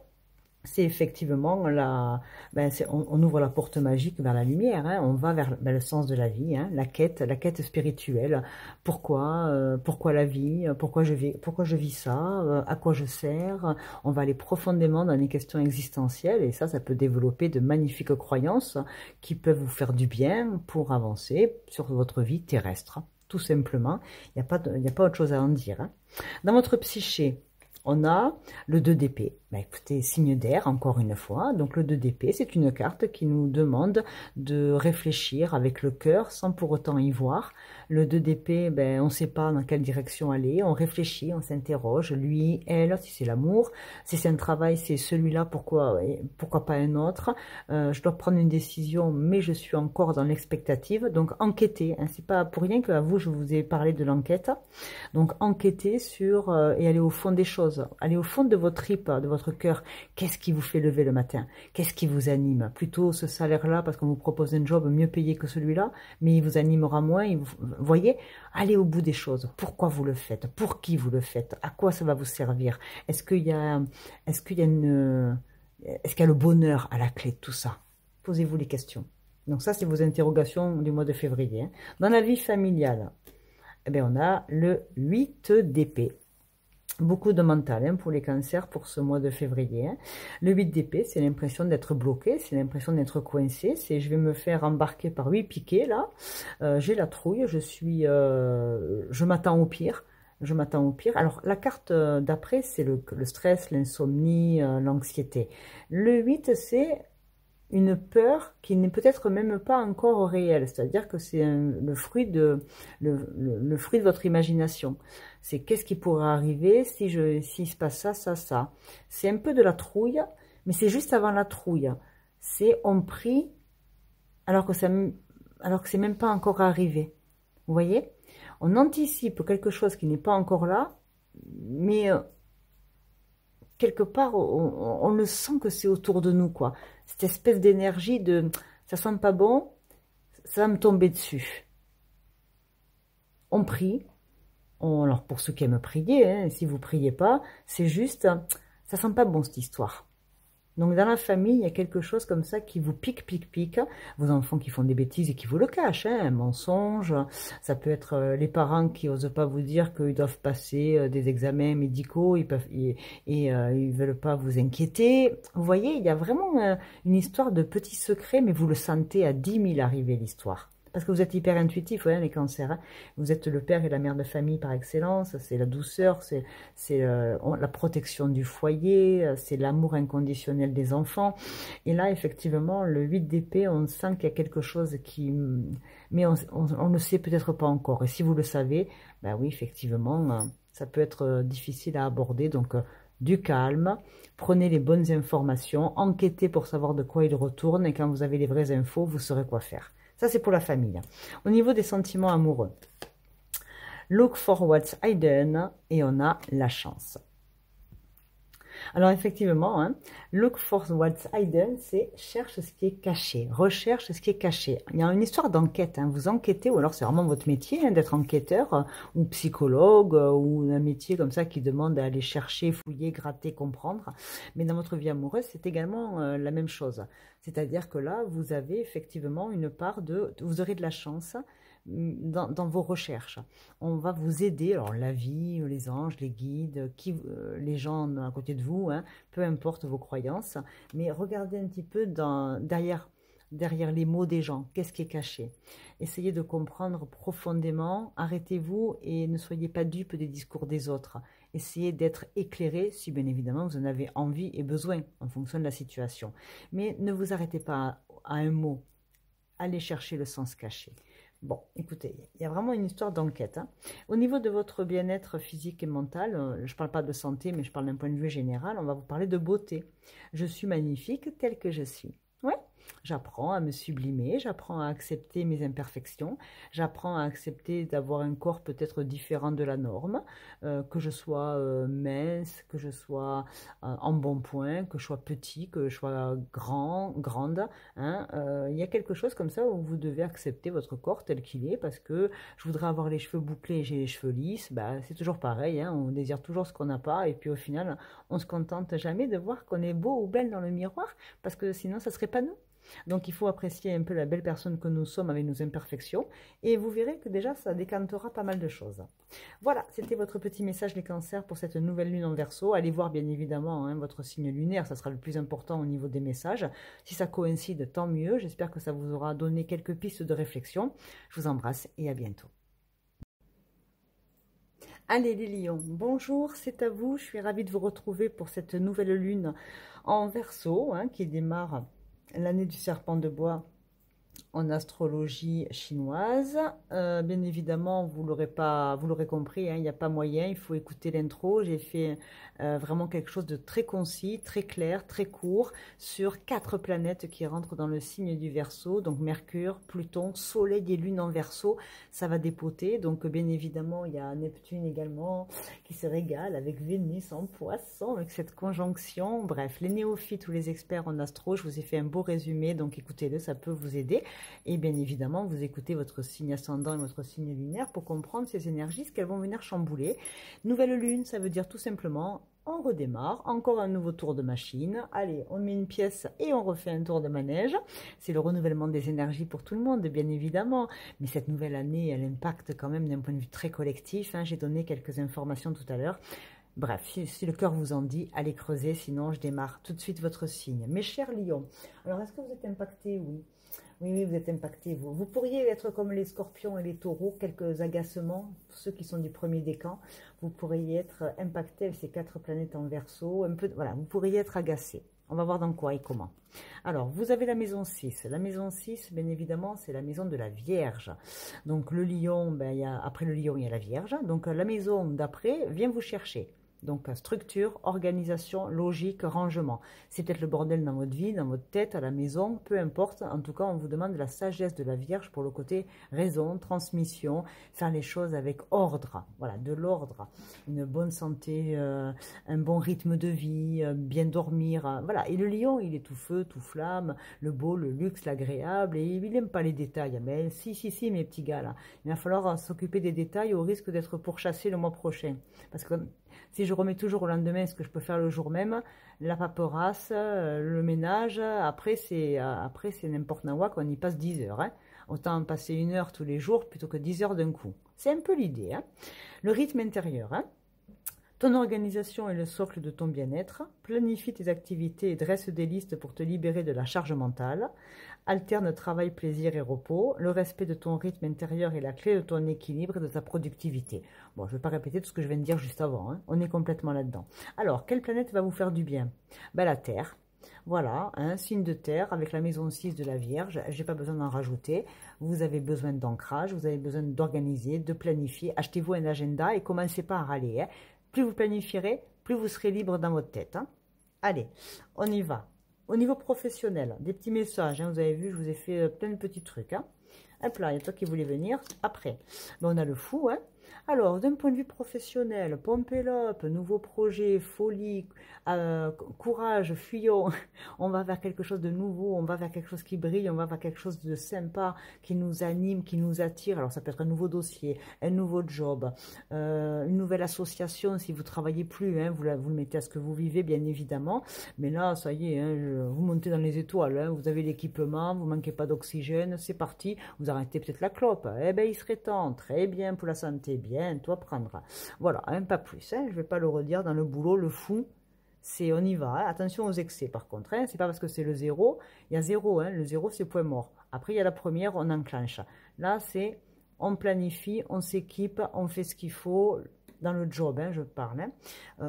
c'est effectivement on ouvre la porte magique vers la lumière, hein, on va vers le sens de la vie, hein, la quête spirituelle. Pourquoi la vie, pourquoi je vis ça, à quoi je sers. On va aller profondément dans les questions existentielles et ça peut développer de magnifiques croyances qui peuvent vous faire du bien pour avancer sur votre vie terrestre. Tout simplement, il n'y a pas autre chose à en dire. Hein. Dans votre psyché, on a le 2 d'épée. Ben écoutez, signe d'air, encore une fois. Donc le 2 d'épée, c'est une carte qui nous demande de réfléchir avec le cœur sans pour autant y voir. Le 2 d'épée, ben, on ne sait pas dans quelle direction aller. On réfléchit, on s'interroge. Lui, elle, si c'est l'amour. Si c'est un travail, c'est celui-là, pourquoi pas un autre. Je dois prendre une décision, mais je suis encore dans l'expectative. Donc enquêter. Hein, c'est pas pour rien qu'à vous, je vous ai parlé de l'enquête. Donc enquêter sur et aller au fond des choses. Aller au fond de votre tripes, de votre cœur. Qu'est-ce qui vous fait lever le matin? Qu'est-ce qui vous anime? Plutôt ce salaire-là, parce qu'on vous propose un job mieux payé que celui-là, mais il vous animera moins. Vous voyez, allez au bout des choses. Pourquoi vous le faites? Pour qui vous le faites? À quoi ça va vous servir? Est-ce qu'il y a le bonheur à la clé de tout ça? Posez-vous les questions. Donc ça, c'est vos interrogations du mois de février. Hein. Dans la vie familiale, eh bien, on a le 8 d'épée. Beaucoup de mental hein, pour les cancers pour ce mois de février. Hein. Le 8 d'épée, c'est l'impression d'être bloqué, c'est l'impression d'être coincé. C'est je vais me faire embarquer par 8 piquets là. J'ai la trouille, je m'attends au pire. Je m'attends au pire. Alors, la carte d'après, c'est le stress, l'insomnie, l'anxiété. Le 8, c'est une peur qui n'est peut-être même pas encore réelle. C'est-à-dire que c'est le fruit de votre imagination. C'est qu'est-ce qui pourrait arriver s'il se passe ça, ça, ça. C'est un peu de la trouille, mais c'est juste avant la trouille. C'est on prie alors que c'est même pas encore arrivé. Vous voyez? On anticipe quelque chose qui n'est pas encore là, mais quelque part, on le sent que c'est autour de nous, quoi. Cette espèce d'énergie de « ça sent pas bon, ça va me tomber dessus ». On prie. Alors, pour ceux qui aiment prier, hein, si vous ne priez pas, c'est juste « ça sent pas bon, cette histoire ». Donc, dans la famille, il y a quelque chose comme ça qui vous pique. Vos enfants qui font des bêtises et qui vous le cachent, hein, un mensonge. Ça peut être les parents qui n'osent pas vous dire qu'ils doivent passer des examens médicaux ils veulent pas vous inquiéter. Vous voyez, il y a vraiment une histoire de petits secrets, mais vous le sentez à 10 000 arriver, l'histoire. Parce que vous êtes hyper intuitif, hein, les cancers. Hein. Vous êtes le père et la mère de famille par excellence. C'est la douceur, c'est la protection du foyer, c'est l'amour inconditionnel des enfants. Et là, effectivement, le 8 d'épée, on sent qu'il y a quelque chose qui... Mais on ne sait peut-être pas encore. Et si vous le savez, ben oui, effectivement, ça peut être difficile à aborder. Donc, du calme, prenez les bonnes informations, enquêtez pour savoir de quoi il retourne. Et quand vous avez les vraies infos, vous saurez quoi faire. Ça, c'est pour la famille. Au niveau des sentiments amoureux, look for what's hidden et on a la chance. Alors, effectivement, hein, look for what's hidden, c'est cherche ce qui est caché, recherche ce qui est caché. Il y a une histoire d'enquête, hein, vous enquêtez, ou alors c'est vraiment votre métier hein, d'être enquêteur ou psychologue ou un métier comme ça qui demande à aller chercher, fouiller, gratter, comprendre. Mais dans votre vie amoureuse, c'est également la même chose. C'est-à-dire que là, vous avez effectivement une part vous aurez de la chance dans vos recherches. On va vous aider, alors la vie, les anges, les guides, les gens à côté de vous, hein, peu importe vos croyances, mais regardez un petit peu derrière les mots des gens, qu'est-ce qui est caché. Essayez de comprendre profondément, arrêtez-vous et ne soyez pas dupes des discours des autres. Essayez d'être éclairé, si bien évidemment vous en avez envie et besoin, en fonction de la situation. Mais ne vous arrêtez pas à un mot, allez chercher le sens caché. Bon, écoutez, il y a vraiment une histoire d'enquête. Hein. Au niveau de votre bien-être physique et mental, je ne parle pas de santé, mais je parle d'un point de vue général, on va vous parler de beauté. Je suis magnifique telle que je suis. Ouais. J'apprends à me sublimer, j'apprends à accepter mes imperfections, j'apprends à accepter d'avoir un corps peut-être différent de la norme, que je sois mince, que je sois en bon point, que je sois petit, que je sois grand, grande. Hein. Il y a quelque chose comme ça où vous devez accepter votre corps tel qu'il est, parce que je voudrais avoir les cheveux bouclés et j'ai les cheveux lisses, bah, c'est toujours pareil, hein, on désire toujours ce qu'on n'a pas, et puis au final, on se contente jamais de voir qu'on est beau ou belle dans le miroir, parce que sinon, ça serait pas nous. Donc il faut apprécier un peu la belle personne que nous sommes avec nos imperfections, et vous verrez que déjà ça décantera pas mal de choses. Voilà, c'était votre petit message les cancers pour cette nouvelle lune en Verseau. Allez voir bien évidemment hein, votre signe lunaire, ça sera le plus important au niveau des messages. Si ça coïncide, tant mieux. J'espère que ça vous aura donné quelques pistes de réflexion. Je vous embrasse et à bientôt. Allez les lions, bonjour, c'est à vous. Je suis ravie de vous retrouver pour cette nouvelle lune en Verseau hein, qui démarre l'année du serpent de bois en astrologie chinoise. Bien évidemment, vous l'aurez compris, hein, il n'y a pas moyen, il faut écouter l'intro. J'ai fait vraiment quelque chose de très concis, très clair, très court, sur 4 planètes qui rentrent dans le signe du Verseau, donc Mercure, Pluton, Soleil et Lune en Verseau, ça va dépoter. Donc bien évidemment, il y a Neptune également qui se régale avec Vénus en Poisson, avec cette conjonction. Bref, les néophytes ou les experts en astro, je vous ai fait un beau résumé, donc écoutez-le, ça peut vous aider. Et bien évidemment, vous écoutez votre signe ascendant et votre signe lunaire pour comprendre ces énergies, ce qu'elles vont venir chambouler. Nouvelle lune, ça veut dire tout simplement, on redémarre, encore un nouveau tour de machine. Allez, on met une pièce et on refait un tour de manège. C'est le renouvellement des énergies pour tout le monde, bien évidemment. Mais cette nouvelle année, elle impacte quand même d'un point de vue très collectif. Hein. J'ai donné quelques informations tout à l'heure. Bref, si le cœur vous en dit, allez creuser, sinon je démarre tout de suite votre signe. Mes chers lions, alors est-ce que vous êtes impactés? Oui. Oui, vous êtes impactés. Vous pourriez être comme les scorpions et les taureaux, quelques agacements, pour ceux qui sont du premier décan. Vous pourriez être impactés avec ces 4 planètes en Verseau. Un peu, voilà, vous pourriez être agacés. On va voir dans quoi et comment. Alors, vous avez la maison 6. La maison 6, bien évidemment, c'est la maison de la Vierge. Donc, le lion, ben, après le lion, il y a la Vierge. Donc, la maison d'après vient vous chercher. Donc, structure, organisation, logique, rangement. C'est peut-être le bordel dans votre vie, dans votre tête, à la maison, peu importe. En tout cas, on vous demande la sagesse de la Vierge pour le côté raison, transmission, faire les choses avec ordre. Voilà, de l'ordre. Une bonne santé, un bon rythme de vie, bien dormir. Voilà. Et le lion, il est tout feu, tout flamme, le beau, le luxe, l'agréable. Et il n'aime pas les détails. Mais si, mes petits gars, là. Il va falloir s'occuper des détails au risque d'être pourchassé le mois prochain. Parce que si je remets toujours au lendemain ce que je peux faire le jour même, la paperasse, le ménage, après c'est n'importe quoi qu'on y passe 10 heures. Hein. Autant en passer 1 heure tous les jours plutôt que 10 heures d'un coup. C'est un peu l'idée. Hein. Le rythme intérieur. Hein. Ton organisation est le socle de ton bien-être. Planifie tes activités et dresse des listes pour te libérer de la charge mentale. Alterne travail, plaisir et repos. Le respect de ton rythme intérieur est la clé de ton équilibre et de ta productivité. Bon, je ne vais pas répéter tout ce que je viens de dire juste avant. Hein. On est complètement là-dedans. Alors, quelle planète va vous faire du bien? Ben, la Terre. Voilà, un signe de terre avec la maison 6 de la Vierge. Je n'ai pas besoin d'en rajouter. Vous avez besoin d'ancrage, vous avez besoin d'organiser, de planifier. Achetez-vous un agenda et commencez pas à râler. Hein. Plus vous planifierez, plus vous serez libre dans votre tête. Hein. Allez, on y va. Au niveau professionnel, des petits messages. Hein, vous avez vu, je vous ai fait plein de petits trucs. Hein. Hop là, il y a toi qui voulais venir. Après, ben, on a le fou. Hein. Alors, d'un point de vue professionnel, pompélope, nouveau projet, folie, courage, fuyons. On va vers quelque chose de nouveau, on va vers quelque chose qui brille, on va vers quelque chose de sympa, qui nous anime, qui nous attire. Alors, ça peut être un nouveau dossier, un nouveau job, une nouvelle association si vous travaillez plus. Hein, vous le mettez à ce que vous vivez, bien évidemment. Mais là, ça y est, hein, vous montez dans les étoiles. Hein, vous avez l'équipement, vous manquez pas d'oxygène, c'est parti. Vous arrêtez peut-être la clope. Eh ben, il serait temps. Très bien pour la santé. Bien, toi prendras. Voilà, hein, pas plus. Hein, je vais pas le redire dans le boulot, le fou. C'est on y va. Hein. Attention aux excès par contre. Hein, c'est pas parce que c'est le 0. Il y a 0. Hein, le 0, c'est point mort. Après, il y a la première, on enclenche. Là, c'est on planifie, on s'équipe, on fait ce qu'il faut. Dans le job, hein, je parle. Hein.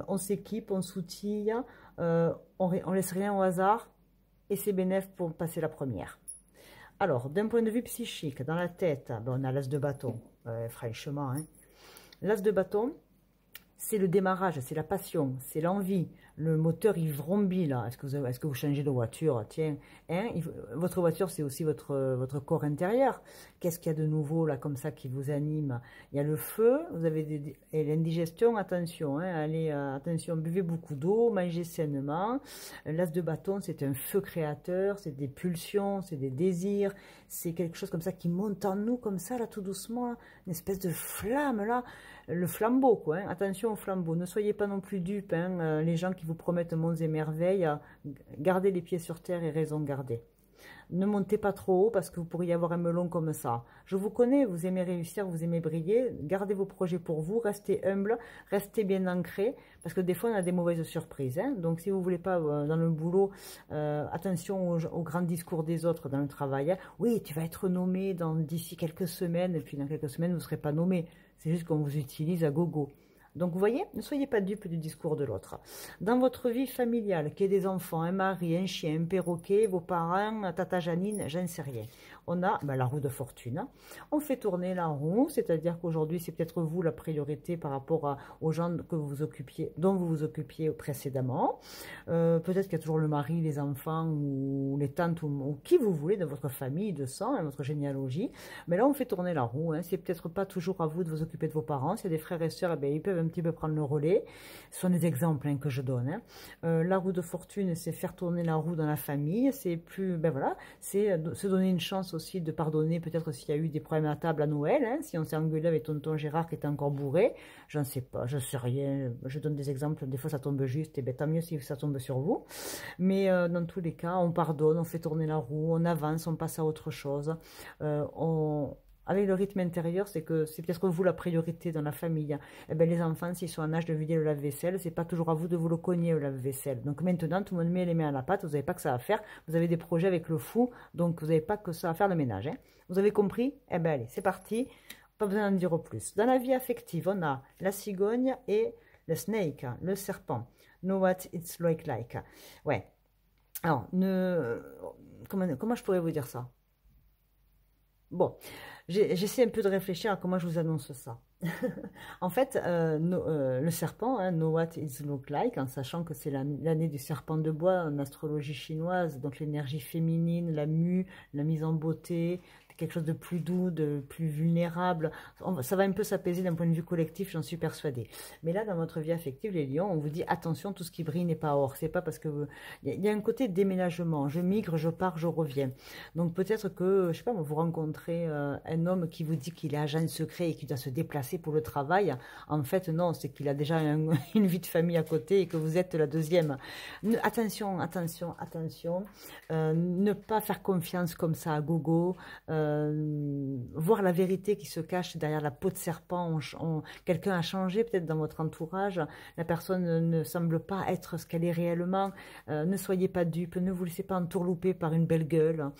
On s'équipe, on s'outille. On laisse rien au hasard. Et c'est bénéf pour passer la première. Alors, d'un point de vue psychique, dans la tête, ben, on a l'as de bâton. Franchement, hein. L'as de bâton, c'est le démarrage, c'est la passion, c'est l'envie. Le moteur, il vrombit là. Est-ce que vous changez de voiture? Tiens, hein, votre voiture, c'est aussi votre corps intérieur. Qu'est-ce qu'il y a de nouveau là, comme ça, qui vous anime? Il y a le feu, vous avez et l'indigestion, attention, hein, allez, attention, buvez beaucoup d'eau, mangez sainement. L'as de bâton, c'est un feu créateur, c'est des pulsions, c'est des désirs, c'est quelque chose comme ça qui monte en nous, comme ça, là, tout doucement, une espèce de flamme, là, le flambeau, quoi, hein. Attention au flambeau, ne soyez pas non plus dupes, hein, les gens qui vous promettent monts et merveilles, gardez les pieds sur terre et raison garder. Ne montez pas trop haut parce que vous pourriez avoir un melon comme ça. Je vous connais, vous aimez réussir, vous aimez briller. Gardez vos projets pour vous, restez humble, restez bien ancré parce que des fois on a des mauvaises surprises. Hein. Donc si vous voulez pas dans le boulot, attention aux grands discours des autres dans le travail. Hein. Oui, tu vas être nommé d'ici quelques semaines et puis dans quelques semaines vous ne serez pas nommé. C'est juste qu'on vous utilise à gogo. Donc vous voyez, ne soyez pas dupes du discours de l'autre. Dans votre vie familiale, qu'il y ait des enfants, un mari, un chien, un perroquet, vos parents, tata Janine, j'en sais rien. On a la roue de fortune. On fait tourner la roue, c'est-à-dire qu'aujourd'hui c'est peut-être vous la priorité par rapport aux gens que dont vous vous occupiez précédemment. Peut-être qu'il y a toujours le mari, les enfants ou les tantes ou qui vous voulez de votre famille, de sang, hein, votre généalogie. Mais là on fait tourner la roue. Hein. C'est peut-être pas toujours à vous de vous occuper de vos parents. S'il y a des frères et sœurs, eh bien, ils peuvent un petit peu prendre le relais. Ce sont des exemples que je donne. Hein. La roue de fortune, c'est faire tourner la roue dans la famille. C'est plus, ben voilà, c'est se donner une chance aussi de pardonner peut-être s'il y a eu des problèmes à table à Noël. Hein, si on s'est engueulé avec tonton Gérard qui était encore bourré, j'en sais pas, je sais rien. Je donne des exemples. Des fois ça tombe juste, et ben tant mieux si ça tombe sur vous. Mais dans tous les cas, on pardonne, on fait tourner la roue, on avance, on passe à autre chose. Avec le rythme intérieur, c'est que c'est peut-être vous la priorité dans la famille. Eh ben, les enfants, s'ils sont en âge de vider le lave-vaisselle, c'est pas toujours à vous de vous le cogner le lave-vaisselle. Donc maintenant, tout le monde met les mains à la pâte, vous n'avez pas que ça à faire, vous avez des projets avec le fou, donc vous n'avez pas que ça à faire le ménage. Hein. Vous avez compris? Eh ben allez, c'est parti, pas besoin d'en dire plus. Dans la vie affective, on a la cigogne et le snake, le serpent. Know what it's like. Ouais. Alors, comment je pourrais vous dire ça? Bon, j'essaie un peu de réfléchir à comment je vous annonce ça. En fait, le serpent, hein, know what it look like, en sachant que c'est l'année du serpent de bois en astrologie chinoise, donc l'énergie féminine, la mue, la mise en beauté, quelque chose de plus doux, de plus vulnérable. Ça va un peu s'apaiser d'un point de vue collectif, j'en suis persuadée. Mais là, dans votre vie affective, les lions, on vous dit attention, tout ce qui brille n'est pas or. C'est pas parce que il y a un côté déménagement. Je migre, je pars, je reviens. Donc peut-être que, je sais pas, vous rencontrez un homme qui vous dit qu'il est agent secret et qu'il doit se déplacer pour le travail. En fait, non, c'est qu'il a déjà une vie de famille à côté et que vous êtes la deuxième. Attention, attention, attention. Ne pas faire confiance comme ça à gogo. Voir la vérité qui se cache derrière la peau de serpent. Quelqu'un a changé peut-être dans votre entourage. La personne ne semble pas être ce qu'elle est réellement. Ne soyez pas dupes. Ne vous laissez pas entourlouper par une belle gueule.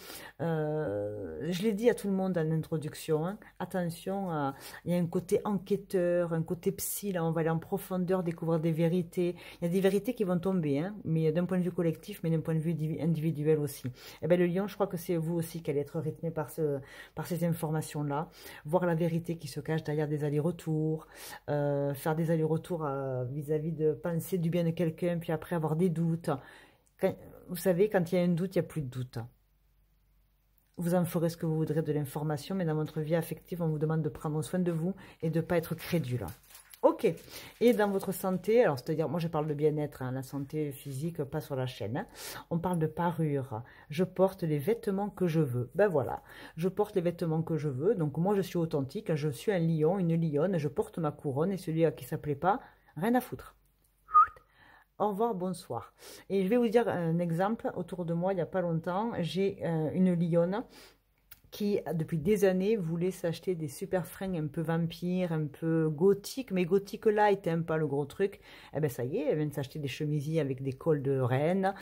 Je l'ai dit à tout le monde en introduction. Hein. Attention, il y a un côté enquêteur, un côté psy. Là, on va aller en profondeur, découvrir des vérités. Il y a des vérités qui vont tomber, hein, mais d'un point de vue collectif, mais d'un point de vue individuel aussi. Et ben, le lion, je crois que c'est vous aussi qui allez être rythmé par ces informations-là, voir la vérité qui se cache derrière des allers-retours, faire des allers-retours vis-à-vis de penser du bien de quelqu'un, puis après avoir des doutes. Vous savez, quand il y a un doute, il n'y a plus de doute. Vous en ferez ce que vous voudrez de l'information, mais dans votre vie affective, on vous demande de prendre soin de vous et de ne pas être crédule. Ok. Et dans votre santé, alors c'est-à-dire, moi je parle de bien-être, hein, la santé physique, pas sur la chaîne. Hein. On parle de parure. Je porte les vêtements que je veux. Ben voilà, je porte les vêtements que je veux. Donc moi je suis authentique, je suis un lion, une lionne, je porte ma couronne et celui à qui ça plaît pas, rien à foutre. Au revoir, bonsoir. Et je vais vous dire un exemple. Autour de moi, il n'y a pas longtemps, j'ai une lionne qui, depuis des années, voulait s'acheter des super fringues un peu vampires, un peu gothiques, mais gothique light, hein, pas le gros truc. Eh ben ça y est, elle vient de s'acheter des chemisiers avec des cols de reine.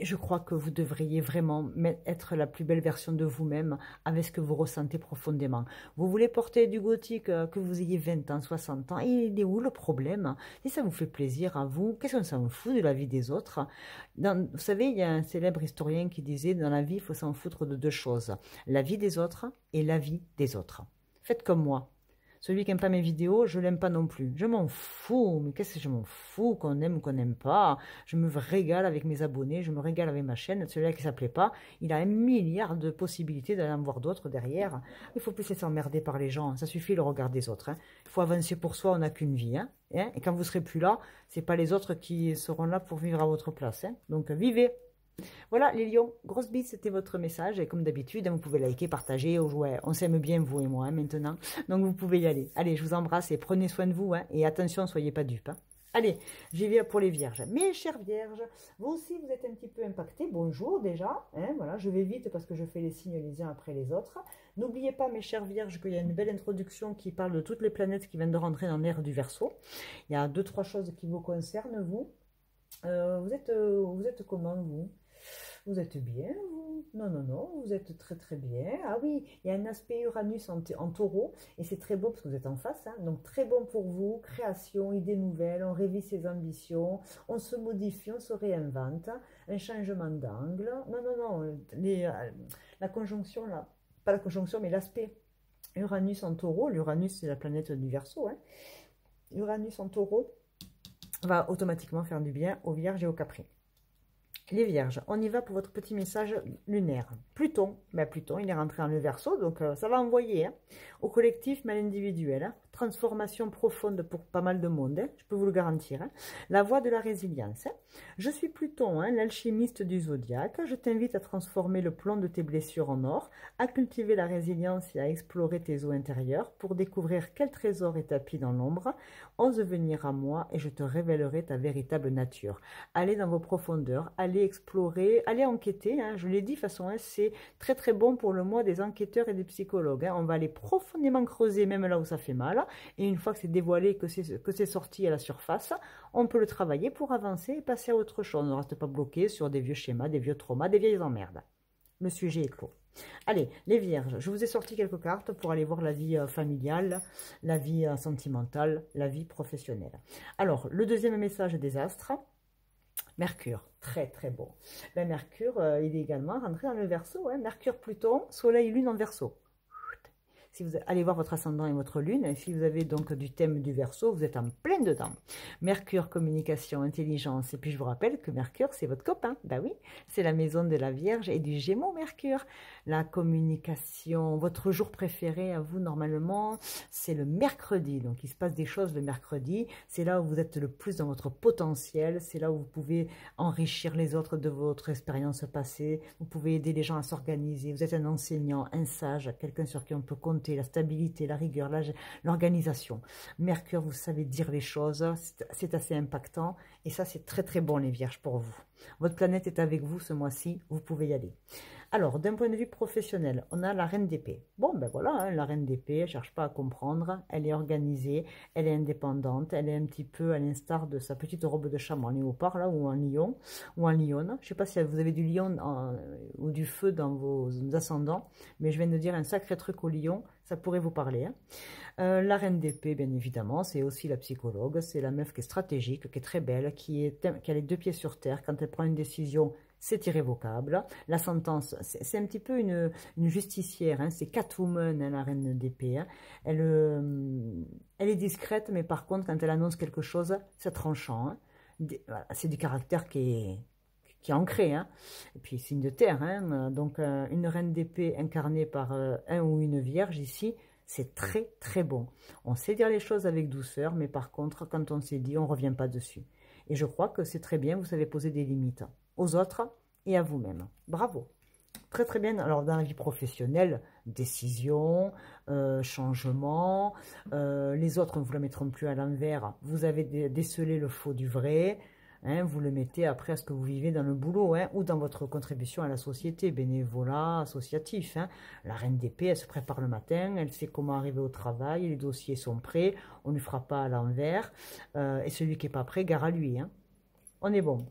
Je crois que vous devriez vraiment être la plus belle version de vous-même avec ce que vous ressentez profondément. Vous voulez porter du gothique, que vous ayez 20 ans, 60 ans, il est où le problème? Si ça vous fait plaisir à vous, qu'est-ce que ça vous fout de la vie des autres? Vous savez, il y a un célèbre historien qui disait, dans la vie, il faut s'en foutre de deux choses. La vie des autres et la vie des autres. Faites comme moi. Celui qui n'aime pas mes vidéos, je l'aime pas non plus. Je m'en fous, mais qu'est-ce que je m'en fous, qu'on aime ou qu'on n'aime pas. Je me régale avec mes abonnés, je me régale avec ma chaîne. Celui-là qui ne s'appelait pas, il a 1 milliard de possibilités d'aller en voir d'autres derrière. Il faut plus s'emmerder par les gens, ça suffit le regard des autres. Hein. Il faut avancer pour soi, on n'a qu'une vie. Hein. Et quand vous serez plus là, c'est pas les autres qui seront là pour vivre à votre place. Hein. Donc vivez. Voilà les lions, grosse bise, c'était votre message et comme d'habitude, vous pouvez liker, partager, jouer. On s'aime bien vous et moi maintenant, donc vous pouvez y aller. Allez, je vous embrasse et prenez soin de vous et attention, soyez pas dupes. Allez, j'y vais pour les vierges. Mes chères vierges, vous aussi vous êtes un petit peu impactés. Bonjour déjà, voilà, je vais vite parce que je fais les signes les uns après les autres. N'oubliez pas mes chères vierges qu'il y a une belle introduction qui parle de toutes les planètes qui viennent de rentrer dans l'ère du Verseau. Il y a 2-3 choses qui vous concernent vous. Vous êtes comment vous? Vous êtes bien, vous? Non, non, non, vous êtes très très bien. Ah oui, il y a un aspect Uranus en taureau, et c'est très beau parce que vous êtes en face, hein, donc très bon pour vous, création, idées nouvelles, on révise ses ambitions, on se modifie, on se réinvente, un changement d'angle. Non, non, non, la conjonction, là, pas la conjonction, mais l'aspect Uranus en taureau, l'Uranus c'est la planète du Verseau, hein. Uranus en taureau va automatiquement faire du bien aux Vierges et aux Capris. Les Vierges, on y va pour votre petit message lunaire. Pluton, Pluton, il est rentré dans le Verseau, donc ça va envoyer au collectif, mais à l'individuel. Hein. Transformation profonde pour pas mal de monde, je peux vous le garantir. Hein. La voie de la résilience. Hein. Je suis Pluton, l'alchimiste du zodiaque. Je t'invite à transformer le plomb de tes blessures en or, à cultiver la résilience et à explorer tes eaux intérieures pour découvrir quel trésor est tapis dans l'ombre. Ose venir à moi et je te révélerai ta véritable nature. Allez dans vos profondeurs, allez explorer, allez enquêter, je l'ai dit de toute façon, c'est très très bon pour le mois des enquêteurs et des psychologues, on va aller profondément creuser même là où ça fait mal, et une fois que c'est dévoilé, que c'est sorti à la surface, on peut le travailler pour avancer et passer à autre chose, on ne reste pas bloqué sur des vieux schémas, des vieux traumas, des vieilles emmerdes. Le sujet est clos. Allez, les Vierges, je vous ai sorti quelques cartes pour aller voir la vie familiale, la vie sentimentale, la vie professionnelle. Alors, le deuxième message des astres, Mercure, très très beau. Ben, Mercure, il est également rentré dans le Verseau. Mercure, Pluton, Soleil, Lune en Verseau. Si vous allez voir votre ascendant et votre lune, et si vous avez donc du thème du Verseau, vous êtes en plein dedans. Mercure, communication, intelligence. Et puis je vous rappelle que Mercure, c'est votre copain. Ben oui, c'est la maison de la Vierge et du Gémeaux, Mercure. La communication, votre jour préféré à vous, normalement, c'est le mercredi. Donc il se passe des choses le mercredi. C'est là où vous êtes le plus dans votre potentiel. C'est là où vous pouvez enrichir les autres de votre expérience passée. Vous pouvez aider les gens à s'organiser. Vous êtes un enseignant, un sage, quelqu'un sur qui on peut compter. La stabilité, la rigueur, l'organisation. Mercure, vous savez dire les choses, c'est assez impactant et ça c'est très très bon les Vierges pour vous. Votre planète est avec vous ce mois-ci, vous pouvez y aller. Alors, d'un point de vue professionnel, on a la Reine d'épée. Bon, ben voilà, la Reine d'épée, elle ne cherche pas à comprendre, elle est organisée, elle est indépendante, elle est un petit peu à l'instar de sa petite robe de chambre en léopard, là, ou en lion, ou en lionne. Je ne sais pas si vous avez du lion ou du feu dans vos ascendants, mais je viens de dire un sacré truc au lion, ça pourrait vous parler. La Reine d'épée, bien évidemment, c'est aussi la psychologue, c'est la meuf qui est stratégique, qui est très belle, qui a les 2 pieds sur terre, quand elle prend une décision, c'est irrévocable. La sentence, c'est un petit peu une justicière, c'est Catwoman, la Reine d'épée. Elle est discrète, mais par contre, quand elle annonce quelque chose, c'est tranchant. C'est du caractère qui est ancré. Et puis, signe de terre. Donc, une Reine d'épée incarnée par un ou une Vierge, ici, c'est très, très bon. On sait dire les choses avec douceur, mais par contre, quand on s'est dit, on ne revient pas dessus. Et je crois que c'est très bien, vous savez poser des limites aux autres et à vous-même. Bravo. Très très bien. Alors dans la vie professionnelle, décision, changement, les autres ne vous la mettront plus à l'envers. Vous avez décelé le faux du vrai. Vous le mettez après à ce que vous vivez dans le boulot ou dans votre contribution à la société, bénévolat, associatif. La Reine d'épée, elle se prépare le matin, elle sait comment arriver au travail, les dossiers sont prêts, on ne lui fera pas à l'envers. Et celui qui n'est pas prêt, gare à lui. On est bon.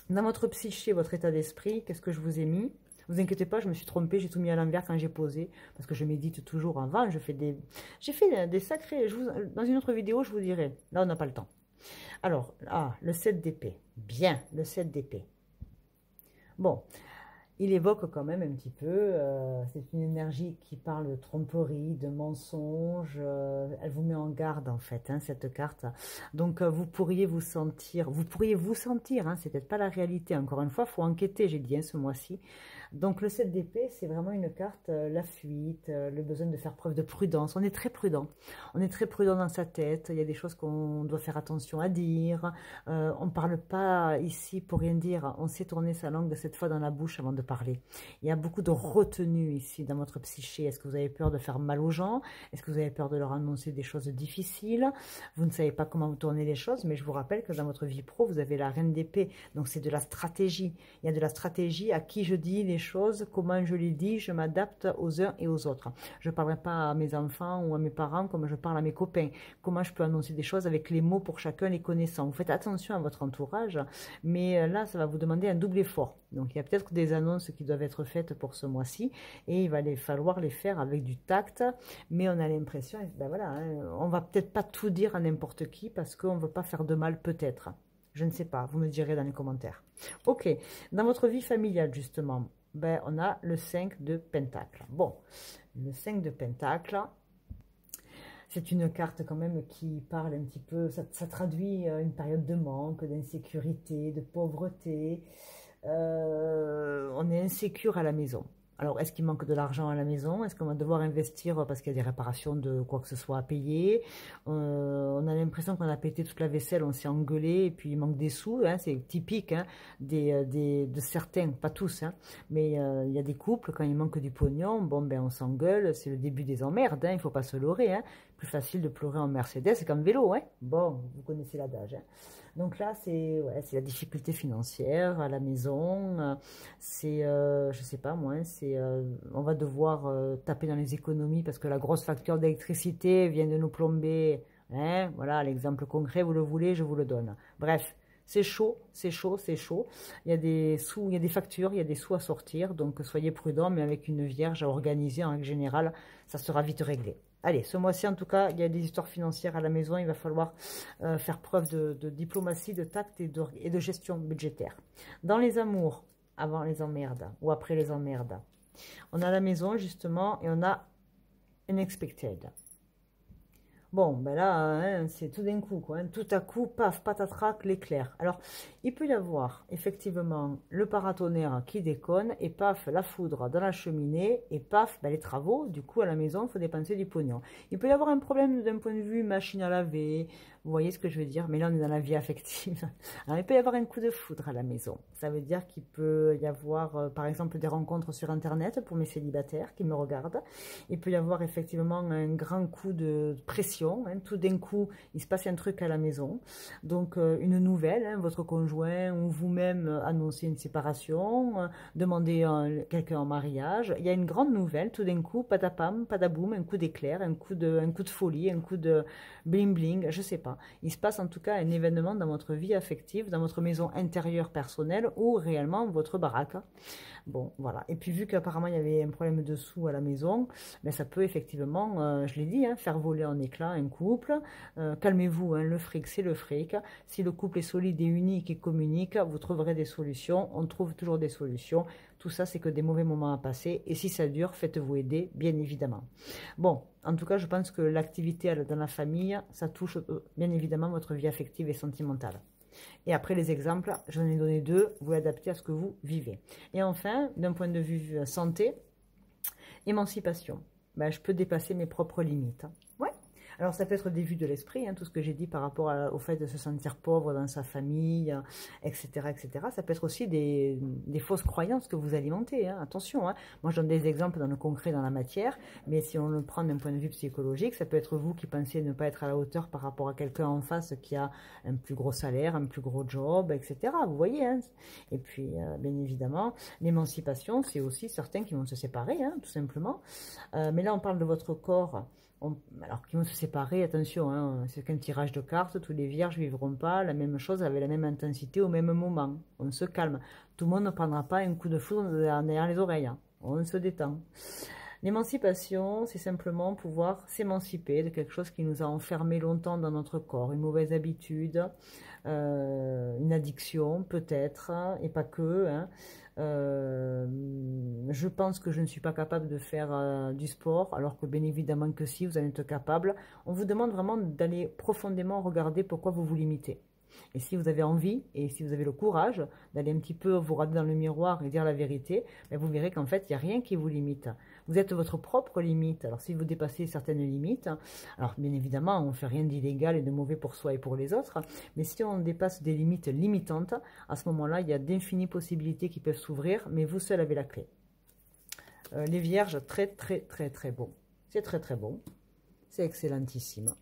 Dans votre psyché, votre état d'esprit, qu'est-ce que je vous ai mis? Ne vous inquiétez pas, je me suis trompée, j'ai tout mis à l'envers quand j'ai posé, parce que je médite toujours avant, j'ai fait des sacrés... dans une autre vidéo, je vous dirai. Là, on n'a pas le temps. Alors, le 7 d'épée. Bien, le 7 d'épée. Bon, il évoque quand même un petit peu, c'est une énergie qui parle de tromperie, de mensonge, elle vous met en garde en fait, hein, cette carte. Donc vous pourriez vous sentir, hein, c'est peut-être pas la réalité, encore une fois, il faut enquêter, j'ai dit, hein, ce mois-ci. Donc le 7 d'épée, c'est vraiment une carte, la fuite, le besoin de faire preuve de prudence, on est très prudent. On est très prudent dans sa tête, il y a des choses qu'on doit faire attention à dire, on ne parle pas ici pour rien dire, on sait tourner sa langue cette fois dans la bouche avant de parler. Il y a beaucoup de retenue ici dans votre psyché. Est-ce que vous avez peur de faire mal aux gens? Est-ce que vous avez peur de leur annoncer des choses difficiles? Vous ne savez pas comment vous tournez les choses, mais je vous rappelle que dans votre vie pro, vous avez la reine d'épée, donc c'est de la stratégie. Il y a de la stratégie à qui je dis les choses, comment je les dis, je m'adapte aux uns et aux autres. Je ne parlerai pas à mes enfants ou à mes parents comme je parle à mes copains. Comment je peux annoncer des choses avec les mots pour chacun, les connaissants. Vous faites attention à votre entourage, mais là, ça va vous demander un double effort. Donc, il y a peut-être des annonces qui doivent être faites pour ce mois-ci et il va falloir les faire avec du tact, mais on a l'impression, ben voilà, hein, on va peut-être pas tout dire à n'importe qui parce qu'on ne veut pas faire de mal peut-être. Je ne sais pas, vous me direz dans les commentaires. Ok, dans votre vie familiale justement, ben, on a le 5 de Pentacle. Bon, le 5 de Pentacle, c'est une carte quand même qui parle un petit peu, ça traduit une période de manque, d'insécurité, de pauvreté. On est insécure à la maison. Alors, est-ce qu'il manque de l'argent à la maison? Est-ce qu'on va devoir investir parce qu'il y a des réparations de quoi que ce soit à payer? On a l'impression qu'on a pété toute la vaisselle, on s'est engueulé et puis il manque des sous. Hein, c'est typique hein, de certains, pas tous, hein, mais il y a des couples, quand il manque du pognon, bon ben on s'engueule, c'est le début des emmerdes, hein, il ne faut pas se leurrer. Hein. Plus facile de pleurer en Mercedes qu'en vélo. Hein. Bon, vous connaissez l'adage. Hein. Donc là, c'est la difficulté financière à la maison. C'est, je sais pas moi, on va devoir taper dans les économies parce que la grosse facture d'électricité vient de nous plomber. Hein, voilà, l'exemple concret, vous le voulez, je vous le donne. Bref, c'est chaud, c'est chaud, c'est chaud. Il y a des sous, il y a des factures, il y a des sous à sortir. Donc soyez prudents, mais avec une vierge à organiser en règle générale, ça sera vite réglé. Allez, ce mois-ci, en tout cas, il y a des histoires financières à la maison. Il va falloir faire preuve de diplomatie, de tact et de gestion budgétaire. Dans les amours, avant les emmerdes ou après les emmerdes, on a la maison, justement, et on a unexpected. Bon, ben là, hein, c'est tout d'un coup, quoi. Hein. Tout à coup, paf, patatrac, l'éclair. Alors, il peut y avoir, effectivement, le paratonnerre qui déconne, et paf, la foudre dans la cheminée, et paf, ben, les travaux. Du coup, à la maison, il faut dépenser du pognon. Il peut y avoir un problème d'un point de vue machine à laver, vous voyez ce que je veux dire? Mais là, on est dans la vie affective. Alors, il peut y avoir un coup de foudre à la maison. Ça veut dire qu'il peut y avoir, par exemple, des rencontres sur Internet pour mes célibataires qui me regardent. Il peut y avoir, effectivement, un grand coup de pression. Hein. Tout d'un coup, il se passe un truc à la maison. Donc, une nouvelle, hein, votre conjoint ou vous-même annoncez une séparation, demandez quelqu'un en mariage. Il y a une grande nouvelle, tout d'un coup, patapam, padaboum, un coup d'éclair, un coup de folie, un coup de bling-bling, je sais pas. Il se passe en tout cas un événement dans votre vie affective, dans votre maison intérieure personnelle ou réellement votre baraque. Bon, voilà. Et puis vu qu'apparemment il y avait un problème de sous à la maison, ben, ça peut effectivement, je l'ai dit, hein, faire voler en éclats un couple. Calmez-vous, hein, le fric c'est le fric. Si le couple est solide et unique et communique, vous trouverez des solutions. On trouve toujours des solutions. Tout ça, c'est que des mauvais moments à passer. Et si ça dure, faites-vous aider, bien évidemment. Bon, en tout cas, je pense que l'activité dans la famille, ça touche bien évidemment votre vie affective et sentimentale. Et après les exemples, j'en ai donné deux, vous l'adaptez à ce que vous vivez. Et enfin, d'un point de vue santé, émancipation. Ben, je peux dépasser mes propres limites. Ouais. Alors ça peut être des vues de l'esprit, hein, tout ce que j'ai dit par rapport au fait de se sentir pauvre dans sa famille, etc., etc. Ça peut être aussi des fausses croyances que vous alimentez, hein, attention. Hein. Moi je donne des exemples dans le concret, dans la matière, mais si on le prend d'un point de vue psychologique, ça peut être vous qui pensez ne pas être à la hauteur par rapport à quelqu'un en face qui a un plus gros salaire, un plus gros job, etc. Vous voyez, hein. Et puis bien évidemment, l'émancipation, c'est aussi certains qui vont se séparer, hein, tout simplement. Mais là on parle de votre corps. Alors qui vont se séparer, attention, hein, c'est qu'un tirage de cartes, tous les vierges ne vivront pas la même chose avec la même intensité au même moment. On se calme. Tout le monde ne prendra pas un coup de foudre derrière les oreilles. Hein. On se détend. L'émancipation, c'est simplement pouvoir s'émanciper de quelque chose qui nous a enfermés longtemps dans notre corps, une mauvaise habitude, une addiction peut-être, et pas que, hein. Je pense que je ne suis pas capable de faire du sport, alors que bien évidemment que si, vous en êtes capable. On vous demande vraiment d'aller profondément regarder pourquoi vous vous limitez. Et si vous avez envie, et si vous avez le courage d'aller un petit peu vous regarder dans le miroir et dire la vérité, ben vous verrez qu'en fait, il n'y a rien qui vous limite. Vous êtes votre propre limite. Alors si vous dépassez certaines limites, alors bien évidemment, on ne fait rien d'illégal et de mauvais pour soi et pour les autres, mais si on dépasse des limites limitantes, à ce moment-là, il y a d'infinies possibilités qui peuvent s'ouvrir, mais vous seul avez la clé. Les vierges, très très très très bon. C'est très très bon. C'est excellentissime.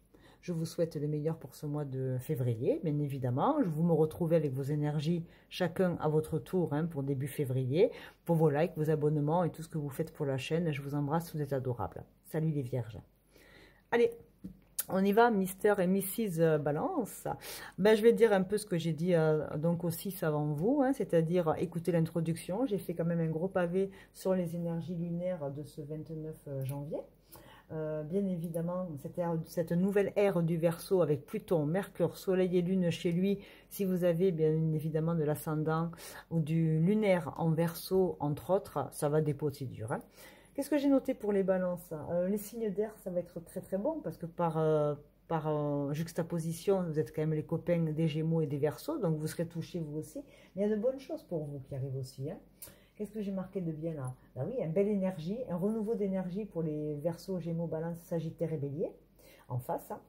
Je vous souhaite le meilleur pour ce mois de février, bien évidemment. Je vous me retrouve avec vos énergies, chacun à votre tour, hein, pour début février, pour vos likes, vos abonnements et tout ce que vous faites pour la chaîne. Je vous embrasse, vous êtes adorables. Salut les vierges. Allez, on y va, Mister et Mrs. Balance. Ben, je vais dire un peu ce que j'ai dit donc aussi avant vous, hein, c'est-à-dire écoutez l'introduction. J'ai fait quand même un gros pavé sur les énergies lunaires de ce 29 janvier. Bien évidemment, cette nouvelle ère du Verseau avec Pluton, Mercure, Soleil et Lune chez lui, si vous avez bien évidemment de l'ascendant ou du lunaire en Verseau, entre autres, ça va des procédures. Hein. Qu'est-ce que j'ai noté pour les balances? Les signes d'air, ça va être très très bon parce que par juxtaposition, vous êtes quand même les copains des Gémeaux et des Verseaux, donc vous serez touchés vous aussi. Mais il y a de bonnes choses pour vous qui arrivent aussi. Hein. Qu'est-ce que j'ai marqué de bien là? Ben oui, une belle énergie, un renouveau d'énergie pour les Verseaux, Gémeaux, Balance, Sagittaire et Bélier. En face, hein.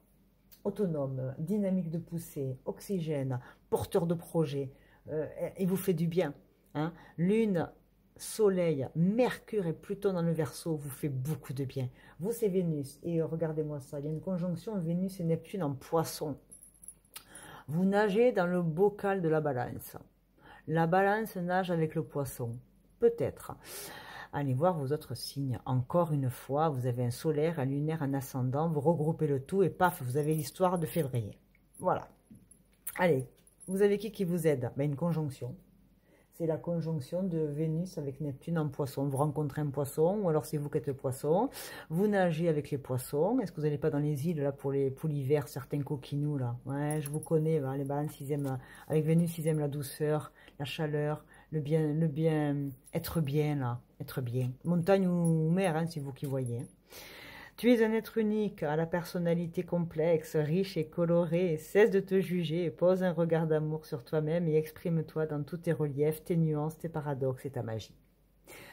Autonome, dynamique de poussée, oxygène, porteur de projet, il vous fait du bien. Hein. Lune, Soleil, Mercure et Pluton dans le Verseau vous fait beaucoup de bien. Vous, c'est Vénus. Et regardez-moi ça, il y a une conjonction Vénus et Neptune en Poisson. Vous nagez dans le bocal de la Balance. La Balance nage avec le Poisson. Peut-être. Allez voir vos autres signes. Encore une fois, vous avez un solaire, un lunaire, un ascendant. Vous regroupez le tout et paf, vous avez l'histoire de février. Voilà. Allez, vous avez qui vous aide? Ben, une conjonction. C'est la conjonction de Vénus avec Neptune en Poisson. Vous rencontrez un poisson, ou alors c'est vous qui êtes le poisson. Vous nagez avec les poissons. Est-ce que vous n'allez pas dans les îles là pour l'hiver, certains coquinous là? Ouais, je vous connais. Hein, les balances, ils aiment, avec Vénus, ils aiment la douceur, la chaleur, le bien, être bien là, être bien. Montagne ou mer, hein, c'est vous qui voyez. Hein. Tu es un être unique, à la personnalité complexe, riche et colorée. Cesse de te juger, pose un regard d'amour sur toi-même et exprime-toi dans tous tes reliefs, tes nuances, tes paradoxes et ta magie.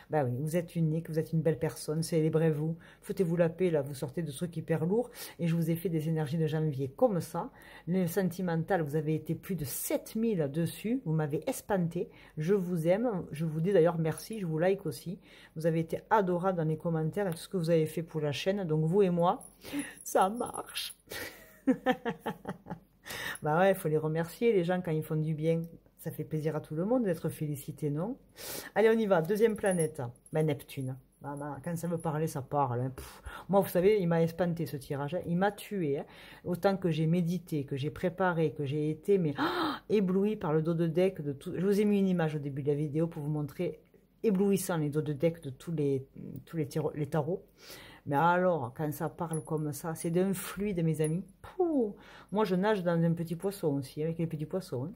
Ben oui, vous êtes unique, vous êtes une belle personne, célébrez-vous, foutez-vous la paix, là, vous sortez de trucs hyper lourds, et je vous ai fait des énergies de janvier comme ça. Le sentimental, vous avez été plus de 7000 dessus, vous m'avez espanté, je vous aime, je vous dis d'ailleurs merci, je vous like aussi, vous avez été adorable dans les commentaires et tout ce que vous avez fait pour la chaîne, donc vous et moi, ça marche. Bah ouais, il faut les remercier, les gens, quand ils font du bien. Ça fait plaisir à tout le monde d'être félicité, non? Allez, on y va. Deuxième planète. Ben, Neptune. Quand ça veut parler, ça parle. Hein. Moi, vous savez, il m'a espanté ce tirage. Hein. Il m'a tué. Hein. Autant que j'ai médité, que j'ai préparé, que j'ai été ébloui par le dos de deck de tout. Je vous ai mis une image au début de la vidéo pour vous montrer éblouissant les dos de deck de tous les tarots. Mais alors, quand ça parle comme ça, c'est d'un fluide, mes amis. Pouh. Moi, je nage dans un petit poisson aussi, avec les petits poissons. Hein.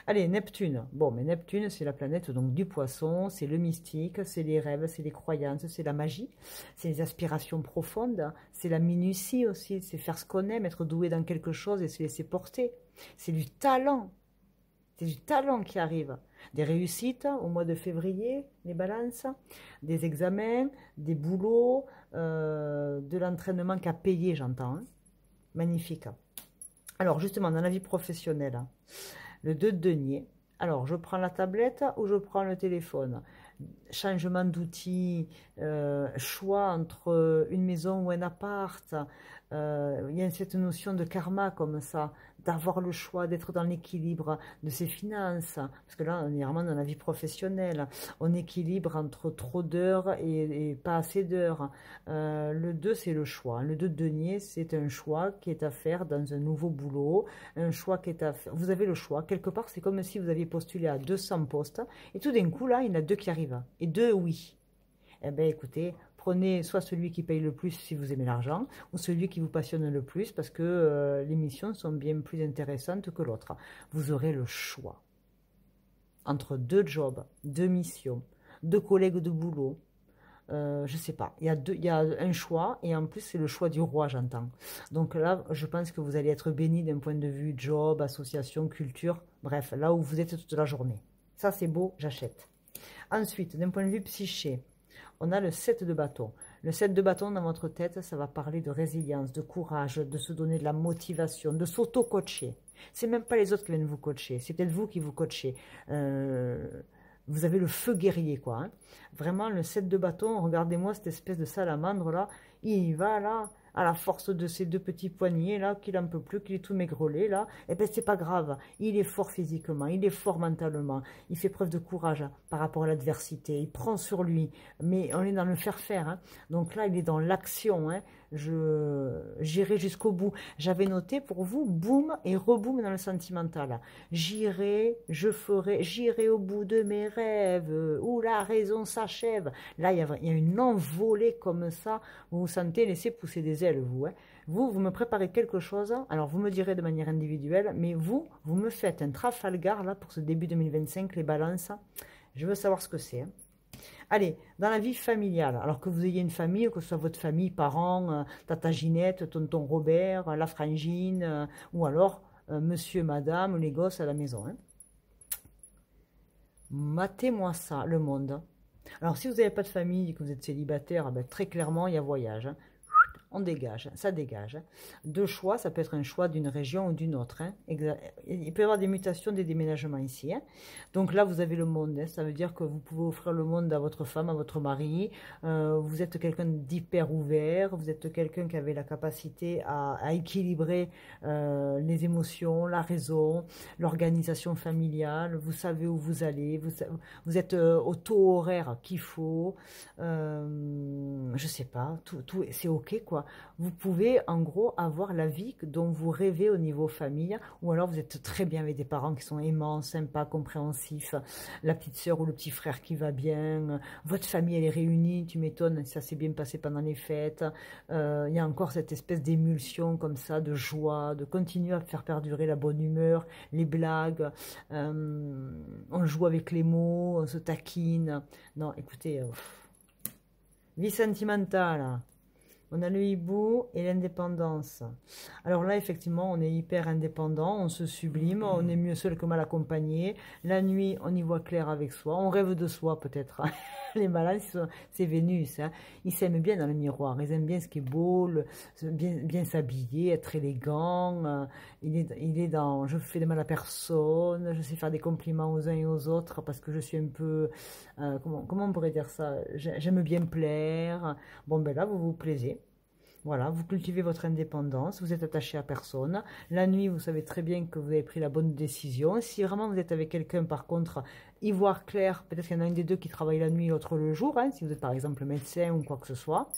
Allez, Neptune. Bon, mais Neptune, c'est la planète donc du poisson, c'est le mystique, c'est les rêves, c'est les croyances, c'est la magie, c'est les aspirations profondes, c'est la minutie aussi, c'est faire ce qu'on aime, être doué dans quelque chose et se laisser porter. C'est du talent. C'est du talent qui arrive. Des réussites au mois de février, les balances, des examens, des boulots, de l'entraînement qu'a payé, j'entends. Hein. Magnifique. Alors, justement, dans la vie professionnelle, le 2 de denier. Alors, je prends la tablette ou je prends le téléphone. Changement d'outil, choix entre une maison ou un appart. Il y a cette notion de karma comme ça, d'avoir le choix, d'être dans l'équilibre de ses finances. Parce que là, on est vraiment dans la vie professionnelle. On équilibre entre trop d'heures et pas assez d'heures. Le 2, c'est le choix. Le 2 de denier, c'est un choix qui est à faire dans un nouveau boulot. Un choix qui est à faire. Vous avez le choix. Quelque part, c'est comme si vous aviez postulé à 200 postes. Et tout d'un coup, là, il y en a 2 qui arrivent. Et 2, oui. Eh bien, écoutez, prenez soit celui qui paye le plus si vous aimez l'argent, ou celui qui vous passionne le plus parce que les missions sont bien plus intéressantes que l'autre. Vous aurez le choix. entre deux jobs, deux missions, deux collègues de boulot. Je sais pas, il y a un choix et en plus c'est le choix du roi, j'entends. Donc là, je pense que vous allez être béni d'un point de vue job, association, culture, bref, là où vous êtes toute la journée. Ça c'est beau, j'achète. Ensuite, d'un point de vue psyché, on a le 7 de bâton. Le 7 de bâton dans votre tête, ça va parler de résilience, de courage, de se donner de la motivation, de s'auto-coacher. C'est même pas les autres qui viennent vous coacher, c'est peut-être vous qui vous coachez. Vous avez le feu guerrier, quoi. Hein. Vraiment, le 7 de bâton, regardez-moi cette espèce de salamandre, là. Il va, là, à la force de ses deux petits poignets, là, qu'il en peut plus, qu'il est tout maigrelet, là. Eh ben, c'est pas grave. Il est fort physiquement, il est fort mentalement. Il fait preuve de courage par rapport à l'adversité. Il prend sur lui. Mais on est dans le faire-faire. Hein. Donc là, il est dans l'action. Hein. J'irai jusqu'au bout. J'avais noté pour vous, boum et reboum dans le sentimental. J'irai, je ferai, j'irai au bout de mes rêves, où la raison s'achève. Là, il y a une envolée comme ça. Vous vous sentez laisser pousser des ailes, vous. Hein. Vous me préparez quelque chose. Alors, vous me direz de manière individuelle, mais vous me faites un Trafalgar, là, pour ce début 2025, les balances. Je veux savoir ce que c'est. Hein. Allez, dans la vie familiale, alors que vous ayez une famille, que ce soit votre famille, parents, tata Ginette, tonton Robert, la frangine, ou alors monsieur, madame, les gosses à la maison. Hein. Matez-moi ça, le monde. Alors, si vous n'avez pas de famille et que vous êtes célibataire, ben, très clairement, il y a voyage. Hein. On dégage, ça dégage. Deux choix, ça peut être un choix d'une région ou d'une autre. Hein. Il peut y avoir des mutations, des déménagements ici. Hein. Donc là, vous avez le monde. Hein. Ça veut dire que vous pouvez offrir le monde à votre femme, à votre mari. Vous êtes quelqu'un d'hyper ouvert. Vous êtes quelqu'un qui avait la capacité à équilibrer les émotions, la raison, l'organisation familiale. Vous savez où vous allez. Vous êtes au taux horaire qu'il faut. Je sais pas, tout c'est ok quoi. Vous pouvez en gros avoir la vie dont vous rêvez au niveau famille, ou alors vous êtes très bien avec des parents qui sont aimants, sympas, compréhensifs, la petite sœur ou le petit frère qui va bien, votre famille elle est réunie, tu m'étonnes, ça s'est bien passé pendant les fêtes, il y a encore cette espèce d'émulsion comme ça, de joie, de continuer à faire perdurer la bonne humeur, les blagues, on joue avec les mots, on se taquine. Non, écoutez, vie sentimentale. On a le hibou et l'indépendance. Alors là, effectivement, on est hyper indépendant, on se sublime, on est mieux seul que mal accompagné. La nuit, on y voit clair avec soi, on rêve de soi peut-être. Les balances, c'est Vénus. Hein. Ils s'aiment bien dans le miroir, ils aiment bien ce qui est beau, bien s'habiller, être élégant. Il est dans, je fais de mal à personne, je sais faire des compliments aux uns et aux autres parce que je suis un peu, comment on pourrait dire ça, j'aime bien plaire. Bon, ben là, vous vous plaisez. Voilà, vous cultivez votre indépendance, vous êtes attaché à personne. La nuit, vous savez très bien que vous avez pris la bonne décision. Si vraiment vous êtes avec quelqu'un, par contre, y voir clair, peut-être qu'il y en a un des deux qui travaille la nuit, l'autre le jour, hein, si vous êtes par exemple médecin ou quoi que ce soit.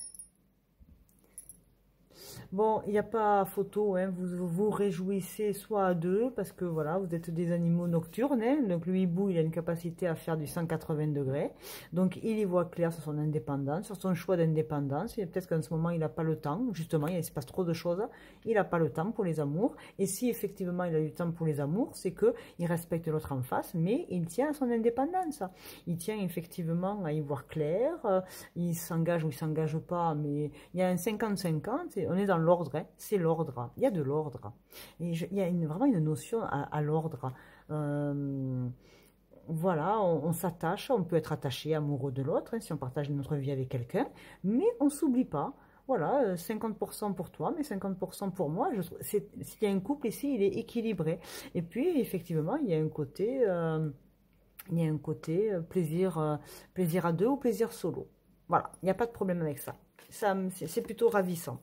Bon, il n'y a pas photo, hein, vous vous réjouissez soit à deux, parce que voilà, vous êtes des animaux nocturnes, hein, donc le hibou, il a une capacité à faire du 180 degrés, donc il y voit clair sur son indépendance, sur son choix d'indépendance, peut-être qu'en ce moment, il n'a pas le temps, justement, il se passe trop de choses, il n'a pas le temps pour les amours, et si effectivement il a du temps pour les amours, c'est que il respecte l'autre en face, mais il tient à son indépendance, il tient effectivement à y voir clair, il s'engage ou il s'engage pas, mais il y a un 50-50, on est dans l'ordre, hein, c'est l'ordre, il y a de l'ordre, et il y a vraiment une notion à l'ordre, voilà, on s'attache, on peut être attaché, amoureux de l'autre, hein, si on partage notre vie avec quelqu'un, mais on s'oublie pas, voilà, 50% pour toi, mais 50% pour moi, s'il y a un couple ici, il est équilibré, et puis effectivement, il y a un côté, plaisir, plaisir à deux ou plaisir solo, voilà, il n'y a pas de problème avec ça, c'est plutôt ravissant.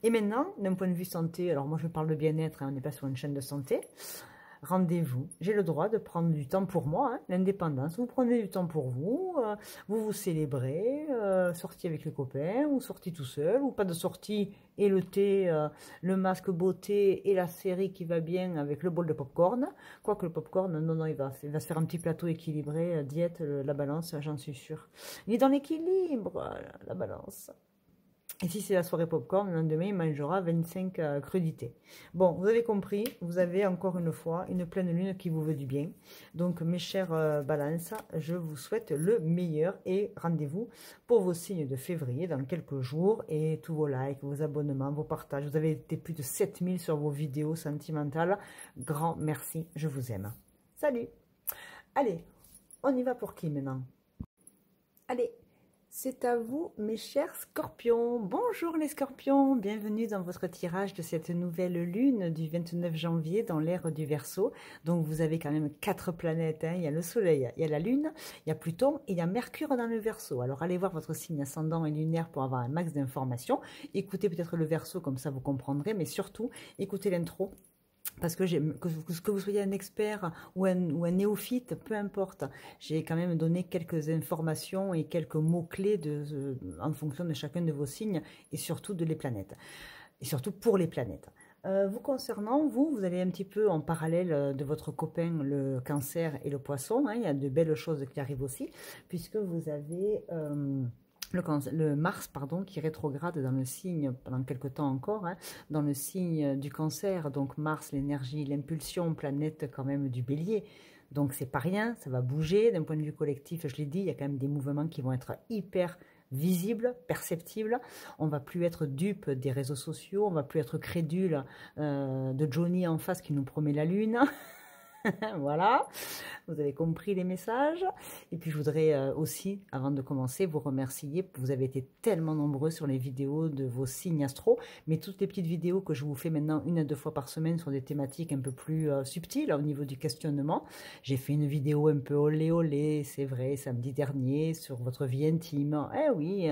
Et maintenant, d'un point de vue santé, alors moi je parle de bien-être, hein, on n'est pas sur une chaîne de santé, rendez-vous, j'ai le droit de prendre du temps pour moi, hein, l'indépendance, vous prenez du temps pour vous, vous vous célébrez, sortie avec les copains, ou sortie tout seul, ou pas de sortie, et le thé, le masque beauté, et la série qui va bien avec le bol de popcorn, quoique le popcorn, non, il va se faire un petit plateau équilibré, diète, la balance, j'en suis sûre. Il est dans l'équilibre, la balance. Et si c'est la soirée popcorn, le lendemain, il mangera 25 crudités. Bon, vous avez compris, vous avez encore une fois une pleine lune qui vous veut du bien. Donc, mes chers balances, je vous souhaite le meilleur et rendez-vous pour vos signes de février dans quelques jours. Et tous vos likes, vos abonnements, vos partages. Vous avez été plus de 7000 sur vos vidéos sentimentales. Grand merci, je vous aime. Salut! Allez, on y va pour qui maintenant? Allez! C'est à vous, mes chers scorpions. Bonjour les scorpions, bienvenue dans votre tirage de cette nouvelle lune du 29 janvier dans l'ère du Verseau. Donc vous avez quand même 4 planètes, hein. Il y a le soleil, il y a la lune, il y a Pluton et il y a Mercure dans le Verseau. Alors allez voir votre signe ascendant et lunaire pour avoir un max d'informations. Écoutez peut-être le Verseau, comme ça vous comprendrez, mais surtout écoutez l'intro. Parce que que vous soyez un expert ou un néophyte, peu importe, j'ai quand même donné quelques informations et quelques mots-clés en fonction de chacun de vos signes et surtout de les planètes. Et surtout pour les planètes. Vous concernant, vous allez un petit peu en parallèle de votre copain le Cancer et le Poisson. Hein, il y a de belles choses qui arrivent aussi, puisque vous avez... le Mars, pardon, qui rétrograde dans le signe, pendant quelque temps encore, hein, dans le signe du Cancer. Donc Mars, l'énergie, l'impulsion, planète quand même du Bélier. Donc c'est pas rien, ça va bouger. D'un point de vue collectif, je l'ai dit, il y a quand même des mouvements qui vont être hyper visibles, perceptibles. On va plus être dupe des réseaux sociaux, on va plus être crédule de Johnny en face qui nous promet la lune. Voilà, vous avez compris les messages. Et puis je voudrais aussi, avant de commencer, vous remercier. Vous avez été tellement nombreux sur les vidéos de vos signes astro, mais toutes les petites vidéos que je vous fais maintenant 1 à 2 fois par semaine sur des thématiques un peu plus subtiles au niveau du questionnement. J'ai fait une vidéo un peu olé olé, c'est vrai, samedi dernier, sur votre vie intime. Eh oui,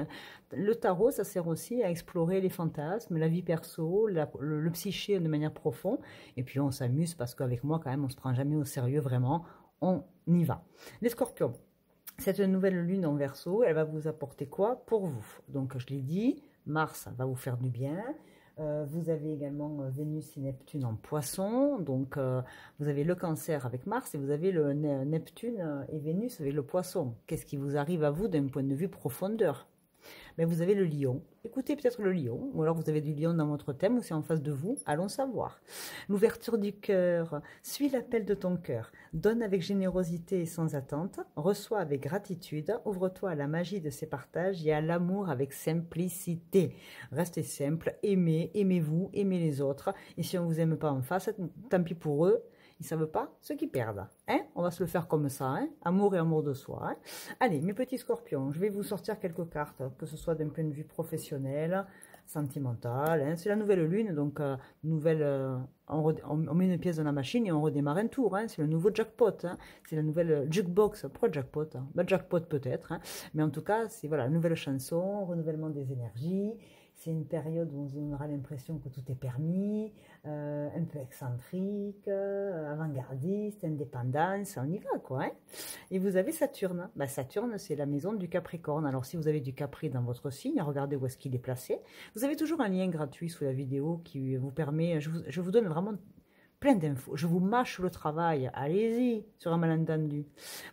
le tarot, ça sert aussi à explorer les fantasmes, la vie perso, le psyché de manière profonde. Et puis on s'amuse parce qu'avec moi, quand même, on se prend jamais au sérieux, vraiment, on y va. Les scorpions, cette nouvelle lune en Verseau, elle va vous apporter quoi pour vous? Donc je l'ai dit, Mars va vous faire du bien. Vous avez également Vénus et Neptune en Poisson, donc vous avez le Cancer avec Mars et vous avez le Neptune et Vénus avec le Poisson. Qu'est-ce qui vous arrive à vous d'un point de vue profondeur? Mais vous avez le lion. Écoutez peut-être le lion, ou alors vous avez du lion dans votre thème, ou c'est en face de vous, allons savoir. L'ouverture du cœur, suis l'appel de ton cœur, donne avec générosité et sans attente, reçois avec gratitude, ouvre-toi à la magie de ces partages et à l'amour avec simplicité. Restez simple, aimez, aimez-vous, aimez les autres, et si on vous aime pas en face, tant pis pour eux, ils ne savent pas ce qu'ils perdent. Hein, on va se le faire comme ça. Hein, amour et amour de soi. Hein. Allez, mes petits scorpions, je vais vous sortir quelques cartes, que ce soit d'un point de vue professionnel, sentimental. Hein. C'est la nouvelle lune, donc on met une pièce dans la machine et on redémarre un tour. Hein. C'est le nouveau jackpot. Hein. C'est la nouvelle jukebox. Pourquoi jackpot? Hein, bah, jackpot peut-être. Hein. Mais en tout cas, c'est voilà, nouvelle chanson, renouvellement des énergies. C'est une période où on aura l'impression que tout est permis, un peu excentrique, avant-gardiste, indépendance, on y va quoi. Hein, et vous avez Saturne. Bah, Saturne, c'est la maison du Capricorne. Alors si vous avez du Capri dans votre signe, regardez où est-ce qu'il est placé. Vous avez toujours un lien gratuit sous la vidéo qui vous permet, je vous donne vraiment plein d'infos. Je vous mâche le travail. Allez-y, sur un malentendu.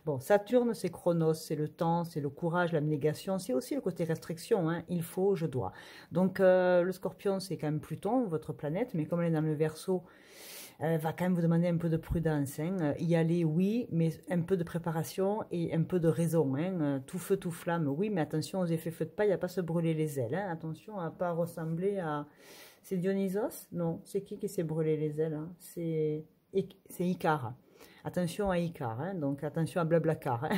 Bon, Saturne, c'est Chronos, c'est le temps, c'est le courage, l'abnégation. C'est aussi le côté restriction. Hein. Il faut, je dois. Donc, le Scorpion, c'est quand même Pluton, votre planète. Mais comme elle est dans le Verseau, elle va quand même vous demander un peu de prudence. Hein. Y aller, oui, mais un peu de préparation et un peu de raison. Hein. Tout feu, tout flamme, oui, mais attention aux effets feu de paille, à pas se brûler les ailes. Hein. Attention à pas ressembler à... C'est Dionysos? Non, c'est qui s'est brûlé les ailes? Hein? C'est Icare. Attention à Icare, hein? Donc attention à Blablacar. Hein.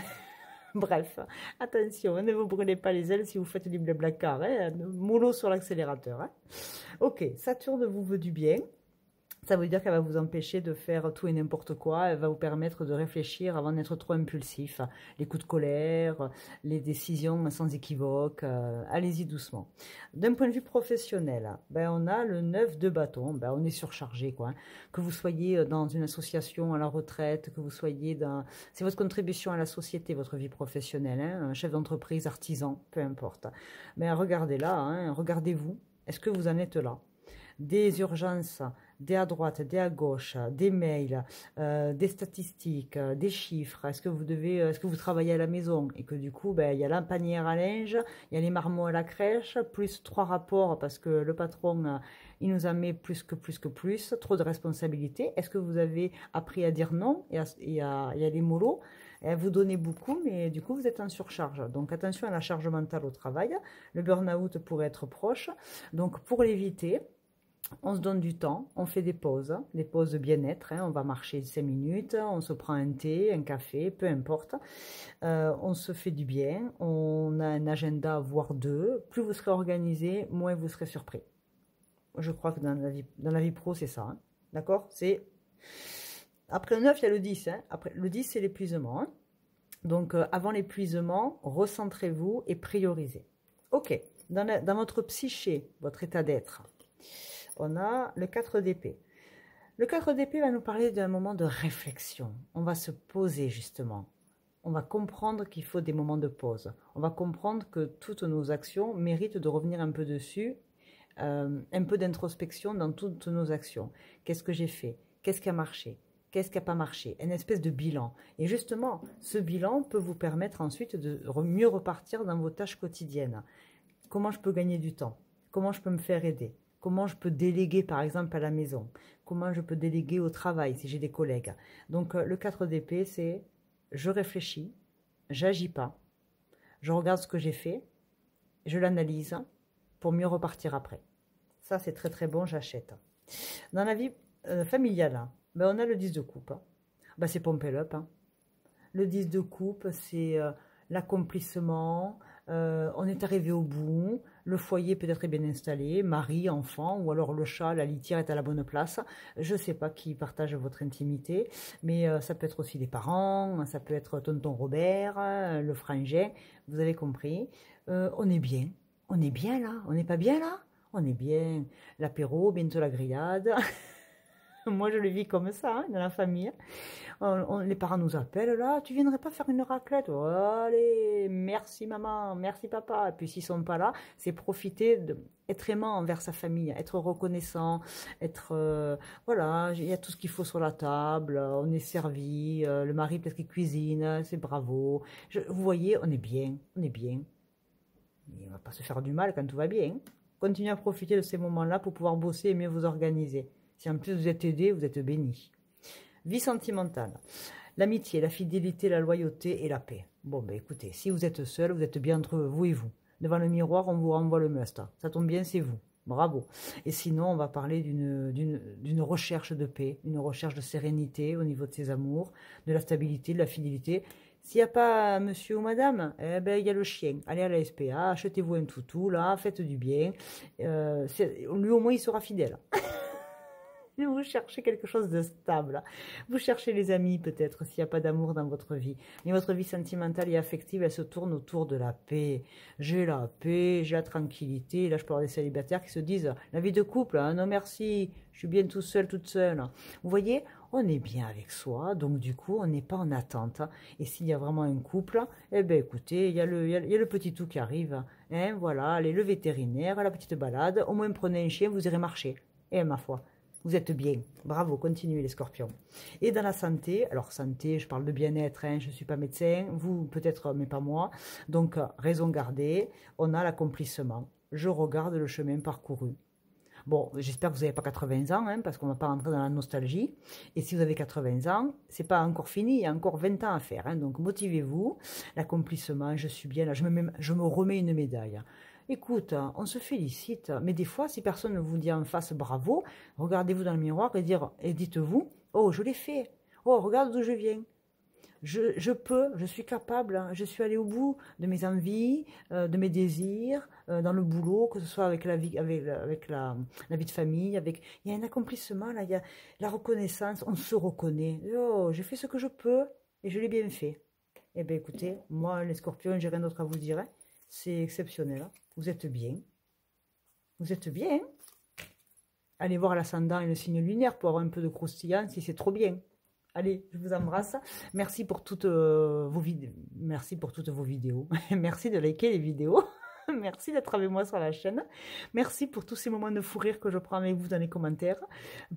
Bref, attention, ne vous brûlez pas les ailes si vous faites du Blablacar. Hein? Mollo sur l'accélérateur. Hein. Ok, Saturne vous veut du bien. Ça veut dire qu'elle va vous empêcher de faire tout et n'importe quoi. Elle va vous permettre de réfléchir avant d'être trop impulsif. Les coups de colère, les décisions sans équivoque. Allez-y doucement. D'un point de vue professionnel, ben on a le 9 de bâton. Ben on est surchargé, quoi. Hein. Que vous soyez dans une association à la retraite, que vous soyez dans... C'est votre contribution à la société, votre vie professionnelle. Hein. Un chef d'entreprise, artisan, peu importe. Mais regardez là, hein, regardez-vous. Est-ce que vous en êtes là? Des urgences des à droite, des à gauche, des mails, des statistiques, des chiffres. Est-ce que vous travaillez à la maison et que du coup, ben, il y a la panière à linge, il y a les marmots à la crèche, plus 3 rapports parce que le patron, il nous en met plus, trop de responsabilités. Est-ce que vous avez appris à dire non et à les mollo? Vous donnez beaucoup, mais du coup, vous êtes en surcharge. Donc, attention à la charge mentale au travail. Le burn-out pourrait être proche. Donc, pour l'éviter, on se donne du temps, on fait des pauses de bien-être. On va marcher 5 minutes, on se prend un thé, un café, peu importe. On se fait du bien, on a un agenda, voire deux. Plus vous serez organisé, moins vous serez surpris. Je crois que dans la vie pro, c'est ça. Hein. D'accord? C'est... Après le 9, il y a le 10. Hein. Après, le 10, c'est l'épuisement. Hein. Donc, avant l'épuisement, recentrez-vous et priorisez. Ok, dans votre psyché, votre état d'être, on a le 4 d'épée. Le 4 d'épée va nous parler d'un moment de réflexion. On va se poser, justement. On va comprendre qu'il faut des moments de pause. On va comprendre que toutes nos actions méritent de revenir un peu dessus, un peu d'introspection dans toutes nos actions. Qu'est-ce que j'ai fait? Qu'est-ce qui a marché? Qu'est-ce qui n'a pas marché? Une espèce de bilan. Et justement, ce bilan peut vous permettre ensuite de mieux repartir dans vos tâches quotidiennes. Comment je peux gagner du temps? Comment je peux me faire aider? Comment je peux déléguer, par exemple, à la maison? Comment je peux déléguer au travail, si j'ai des collègues? Donc, le 4 d'épée, c'est je réfléchis, j'agis pas, je regarde ce que j'ai fait, je l'analyse pour mieux repartir après. Ça, c'est très, très bon, j'achète. Dans la vie familiale, ben, on a le 10 de coupe. Ben, c'est pomper up. Hein. Le 10 de coupe, c'est l'accomplissement. On est arrivé au bout. Le foyer peut-être est bien installé. Mari, enfant, ou alors le chat, la litière est à la bonne place. Je ne sais pas qui partage votre intimité, mais ça peut être aussi des parents, ça peut être tonton Robert, le frangin. Vous avez compris. On est bien. On est bien là. On n'est pas bien là. On est bien. L'apéro, bientôt la grillade. Moi, je le vis comme ça, hein, dans la famille. Les parents nous appellent, là, tu viendrais pas faire une raclette? Oh, allez, merci maman, merci papa. Et puis s'ils sont pas là, c'est profiter être aimant envers sa famille, être reconnaissant, être... voilà, il y a tout ce qu'il faut sur la table, on est servi, le mari peut-être qu'il cuisine, c'est bravo. Vous voyez, on est bien, on est bien. Et on va pas se faire du mal quand tout va bien. Continuez à profiter de ces moments-là pour pouvoir bosser et mieux vous organiser. Si en plus vous êtes aidé, vous êtes béni. Vie sentimentale. L'amitié, la fidélité, la loyauté et la paix. Bon, ben écoutez, si vous êtes seul, vous êtes bien entre vous et vous. Devant le miroir, on vous renvoie le must. Ça tombe bien, c'est vous. Bravo. Et sinon, on va parler d'une recherche de paix, une recherche de sérénité au niveau de ses amours, de la stabilité, de la fidélité. S'il n'y a pas monsieur ou madame, eh ben, il y a le chien. Allez à la SPA, achetez-vous un toutou, là, faites du bien. Lui, au moins, il sera fidèle. Vous cherchez quelque chose de stable. Vous cherchez les amis peut-être s'il n'y a pas d'amour dans votre vie. Mais votre vie sentimentale et affective, elle se tourne autour de la paix. J'ai la paix, j'ai la tranquillité. Là, je parle des célibataires qui se disent, la vie de couple, hein, non merci, je suis bien tout seul, toute seule. Vous voyez, on est bien avec soi, donc du coup, on n'est pas en attente. Et s'il y a vraiment un couple, eh ben écoutez, il y a le petit tout qui arrive. Hein, voilà, allez, le vétérinaire, la petite balade. Au moins, prenez un chien, vous irez marcher. Et ma foi. Vous êtes bien. Bravo, continuez les scorpions. Et dans la santé, alors santé, je parle de bien-être, hein, je ne suis pas médecin, vous peut-être, mais pas moi. Donc, raison gardée, on a l'accomplissement. Je regarde le chemin parcouru. Bon, j'espère que vous n'avez pas 80 ans, hein, parce qu'on ne va pas rentrer dans la nostalgie. Et si vous avez 80 ans, c'est pas encore fini, il y a encore 20 ans à faire. Hein, donc, motivez-vous. L'accomplissement, je suis bien là, je me remets une médaille. Écoute, on se félicite, mais des fois, si personne ne vous dit en face bravo, regardez-vous dans le miroir et dites-vous, oh, je l'ai fait, oh, regarde d'où je viens. Je peux, je suis capable, hein, je suis allé au bout de mes envies, de mes désirs, dans le boulot, que ce soit avec la vie de famille, il y a un accomplissement, là, il y a la reconnaissance, on se reconnaît. Oh, j'ai fait ce que je peux et je l'ai bien fait. Eh bien, écoutez, moi, les scorpions, j'ai rien d'autre à vous dire, hein. C'est exceptionnel. Hein. Vous êtes bien. Vous êtes bien. Allez voir l'ascendant et le signe lunaire pour avoir un peu de croustillant si c'est trop bien. Allez, je vous embrasse. Merci pour toutes vos vidéos. Merci pour toutes vos vidéos. Merci de liker les vidéos. Merci d'être avec moi sur la chaîne. Merci pour tous ces moments de fou rire que je prends avec vous dans les commentaires,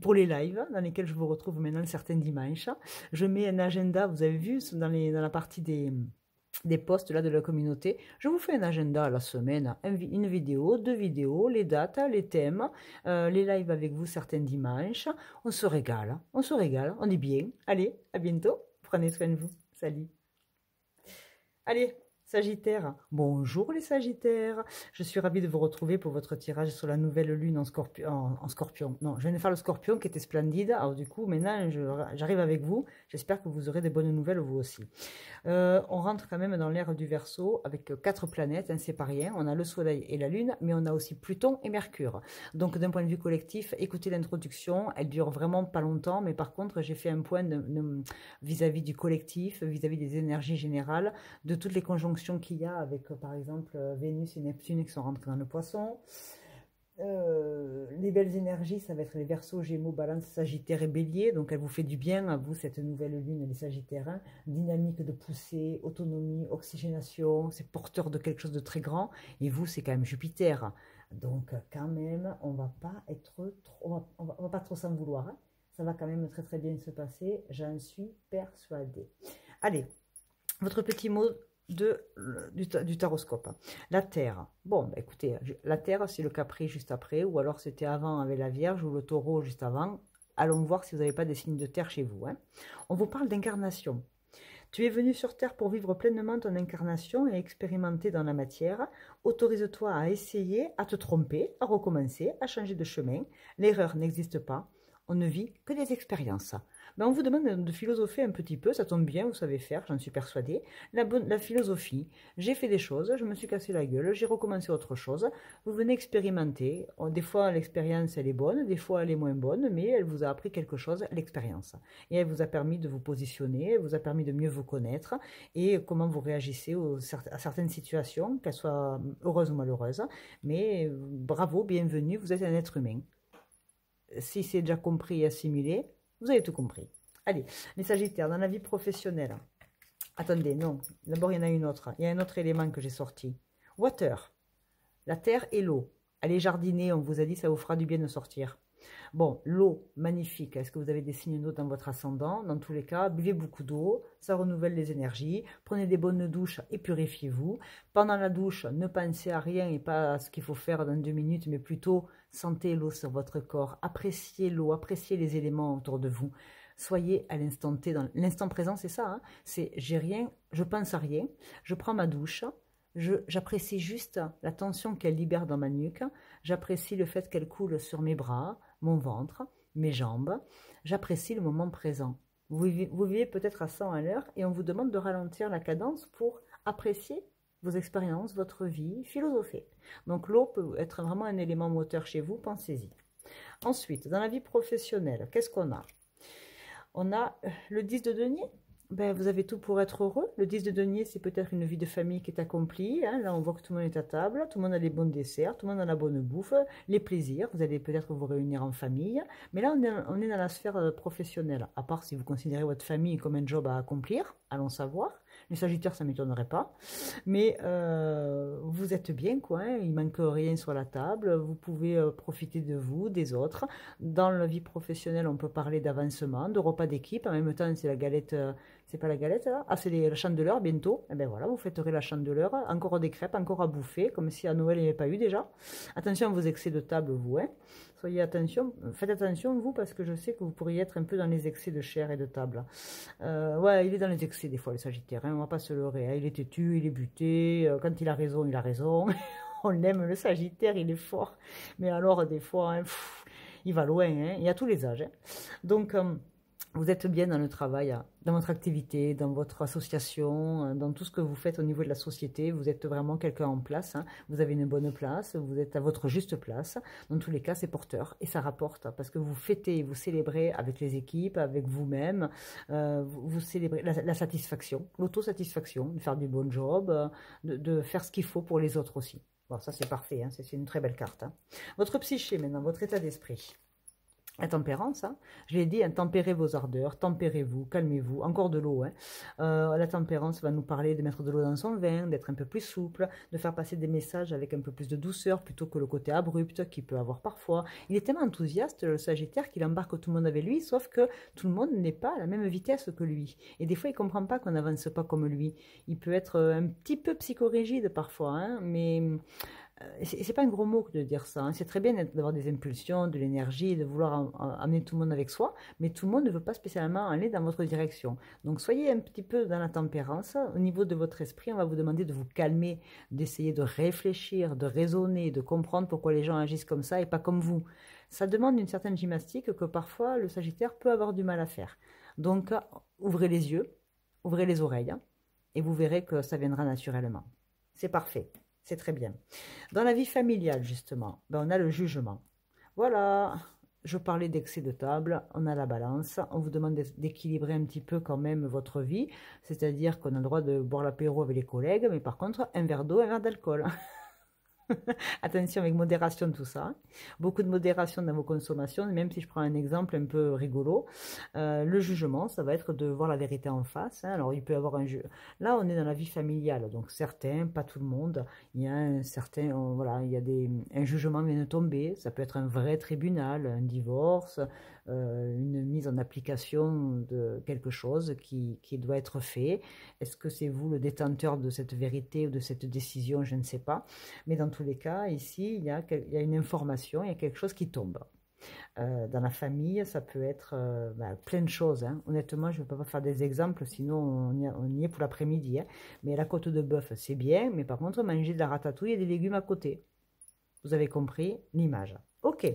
pour les lives dans lesquels je vous retrouve maintenant certains dimanches. Je mets un agenda, vous avez vu, dans la partie des posts là de la communauté. Je vous fais un agenda à la semaine, une vidéo, 2 vidéos, les dates, les thèmes, les lives avec vous certains dimanches. On se régale, on est bien. Allez, à bientôt. Prenez soin de vous. Salut. Allez, Sagittaire. Bonjour les Sagittaires. Je suis ravie de vous retrouver pour votre tirage sur la nouvelle lune en Scorpion. Non, je viens de faire le Scorpion qui était splendide. Alors du coup, maintenant, j'arrive avec vous. J'espère que vous aurez des bonnes nouvelles vous aussi. On rentre quand même dans l'ère du Verseau avec 4 planètes, hein, c'est pas rien. On a le Soleil et la Lune, mais on a aussi Pluton et Mercure. Donc d'un point de vue collectif, écoutez l'introduction. Elle dure vraiment pas longtemps, mais par contre, j'ai fait un point vis-à-vis du collectif, vis-à-vis des énergies générales, de toutes les conjonctions qu'il y a avec, par exemple, Vénus et Neptune qui sont rentrés dans le Poisson. Les belles énergies, ça va être les Verseaux, Gémeaux, Balance, Sagittaire et Bélier. Donc elle vous fait du bien à vous, cette nouvelle lune, les Sagittaires. Hein. Dynamique de poussée, autonomie, oxygénation, c'est porteur de quelque chose de très grand. Et vous, c'est quand même Jupiter. Donc quand même, on va pas être trop, on va pas trop s'en vouloir. Hein. Ça va quand même très très bien se passer, j'en suis persuadée. Allez, votre petit mot du taroscope. La Terre. Bon, bah écoutez, la Terre, c'est le Capri juste après, ou alors c'était avant avec la Vierge, ou le Taureau juste avant. Allons voir si vous n'avez pas des signes de terre chez vous. Hein. On vous parle d'incarnation. Tu es venu sur Terre pour vivre pleinement ton incarnation et expérimenter dans la matière. Autorise-toi à essayer, à te tromper, à recommencer, à changer de chemin. L'erreur n'existe pas. On ne vit que des expériences. Ben on vous demande de philosopher un petit peu, ça tombe bien, vous savez faire, j'en suis persuadée. La philosophie, j'ai fait des choses, je me suis cassé la gueule, j'ai recommencé autre chose. Vous venez expérimenter. Des fois, l'expérience, elle est bonne, des fois, elle est moins bonne, mais elle vous a appris quelque chose, l'expérience. Et elle vous a permis de vous positionner, elle vous a permis de mieux vous connaître et comment vous réagissez à certaines situations, qu'elles soient heureuses ou malheureuses. Mais bravo, bienvenue, vous êtes un être humain. Si c'est déjà compris et assimilé, vous avez tout compris. Allez, les Sagittaires, dans la vie professionnelle. Attendez, non. D'abord, il y en a une autre. Il y a un autre élément que j'ai sorti. Water. La terre et l'eau. Allez jardiner, on vous a dit, ça vous fera du bien de sortir. Bon, l'eau, magnifique. Est-ce que vous avez des signes d'eau dans votre ascendant? Dans tous les cas, buvez beaucoup d'eau, ça renouvelle les énergies. Prenez des bonnes douches et purifiez-vous. Pendant la douche, ne pensez à rien et pas à ce qu'il faut faire dans 2 minutes, mais plutôt sentez l'eau sur votre corps. Appréciez l'eau, appréciez les éléments autour de vous. Soyez à l'instant T, dans l'instant présent, c'est ça. Hein, c'est j'ai rien, je pense à rien, je prends ma douche. J'apprécie juste la tension qu'elle libère dans ma nuque. J'apprécie le fait qu'elle coule sur mes bras, mon ventre, mes jambes. J'apprécie le moment présent. Vous vivez peut-être à 100 à l'heure et on vous demande de ralentir la cadence pour apprécier vos expériences, votre vie, philosopher. Donc l'eau peut être vraiment un élément moteur chez vous, pensez-y. Ensuite, dans la vie professionnelle, qu'est-ce qu'on a? On a le 10 de denier. Ben, vous avez tout pour être heureux. Le 10 de denier, c'est peut-être une vie de famille qui est accomplie. Hein. Là, on voit que tout le monde est à table, tout le monde a les bons desserts, tout le monde a la bonne bouffe, les plaisirs. Vous allez peut-être vous réunir en famille. Mais là, on est dans la sphère professionnelle. À part si vous considérez votre famille comme un job à accomplir, allons savoir. Les Sagittaires, ça ne m'étonnerait pas. Mais vous êtes bien, quoi. Hein. Il ne manque rien sur la table. Vous pouvez profiter de vous, des autres. Dans la vie professionnelle, on peut parler d'avancement, de repas d'équipe. En même temps, c'est la galette... c'est pas la galette, là? Ah, c'est la chandeleur, bientôt. Et ben voilà, vous fêterez la chandeleur. Encore des crêpes, encore à bouffer, comme si à Noël, il n'y avait pas eu déjà. Attention à vos excès de table, vous, hein. Soyez attention, faites attention, vous, parce que je sais que vous pourriez être un peu dans les excès de chair et de table. Ouais, il est dans les excès, des fois, le Sagittaire, hein, on va pas se leurrer. Hein. Il est têtu, il est buté. Quand il a raison, il a raison. On l'aime, le Sagittaire, il est fort. Mais alors, des fois, hein, il va loin. Hein. Il y a tous les âges. Hein. Donc... vous êtes bien dans le travail, dans votre activité, dans votre association, dans tout ce que vous faites au niveau de la société. Vous êtes vraiment quelqu'un en place. Hein. Vous avez une bonne place, vous êtes à votre juste place. Dans tous les cas, c'est porteur et ça rapporte parce que vous fêtez, vous célébrez avec les équipes, avec vous-même. Vous célébrez la satisfaction, l'autosatisfaction, de faire du bon job, de faire ce qu'il faut pour les autres aussi. Bon, ça c'est parfait, hein. C'est une très belle carte. Hein. Votre psyché maintenant, votre état d'esprit. La tempérance, hein. Je l'ai dit, hein, tempérez vos ardeurs, tempérez-vous, calmez-vous, encore de l'eau. Hein. La tempérance va nous parler de mettre de l'eau dans son vin, d'être un peu plus souple, de faire passer des messages avec un peu plus de douceur plutôt que le côté abrupt qu'il peut avoir parfois. Il est tellement enthousiaste, le Sagittaire, qu'il embarque tout le monde avec lui, sauf que tout le monde n'est pas à la même vitesse que lui. Et des fois, il ne comprend pas qu'on n'avance pas comme lui. Il peut être un petit peu psychorigide parfois, hein, mais c'est pas un gros mot de dire ça, hein. C'est très bien d'avoir des impulsions, de l'énergie, de vouloir amener tout le monde avec soi, mais tout le monde ne veut pas spécialement aller dans votre direction. Donc soyez un petit peu dans la tempérance. Au niveau de votre esprit, on va vous demander de vous calmer, d'essayer de réfléchir, de raisonner, de comprendre pourquoi les gens agissent comme ça et pas comme vous. Ça demande une certaine gymnastique que parfois le Sagittaire peut avoir du mal à faire. Donc ouvrez les yeux, ouvrez les oreilles, hein, et vous verrez que ça viendra naturellement. C'est parfait. C'est très bien. Dans la vie familiale, justement, ben on a le jugement. Voilà, je parlais d'excès de table, on a la balance, on vous demande d'équilibrer un petit peu quand même votre vie, c'est-à-dire qu'on a le droit de boire l'apéro avec les collègues, mais par contre, un verre d'eau, un verre d'alcool. Attention avec modération tout ça. Beaucoup de modération dans vos consommations, même si je prends un exemple un peu rigolo. Le jugement, ça va être de voir la vérité en face. Hein. Alors il peut y avoir un jeu. Là, on est dans la vie familiale, donc certains, pas tout le monde. Il y a un certain, voilà, il y a un jugement vient de tomber. Ça peut être un vrai tribunal, un divorce, une mise en application de quelque chose qui doit être fait. Est-ce que c'est vous le détenteur de cette vérité ou de cette décision? Je ne sais pas. Mais dans tous les cas, ici, il y a une information, il y a quelque chose qui tombe. Dans la famille, ça peut être plein de choses. Hein. Honnêtement, je ne peux pas faire des exemples, sinon on y est pour l'après-midi. Hein. Mais la côte de bœuf, c'est bien, mais par contre, manger de la ratatouille et des légumes à côté. Vous avez compris l'image. Ok.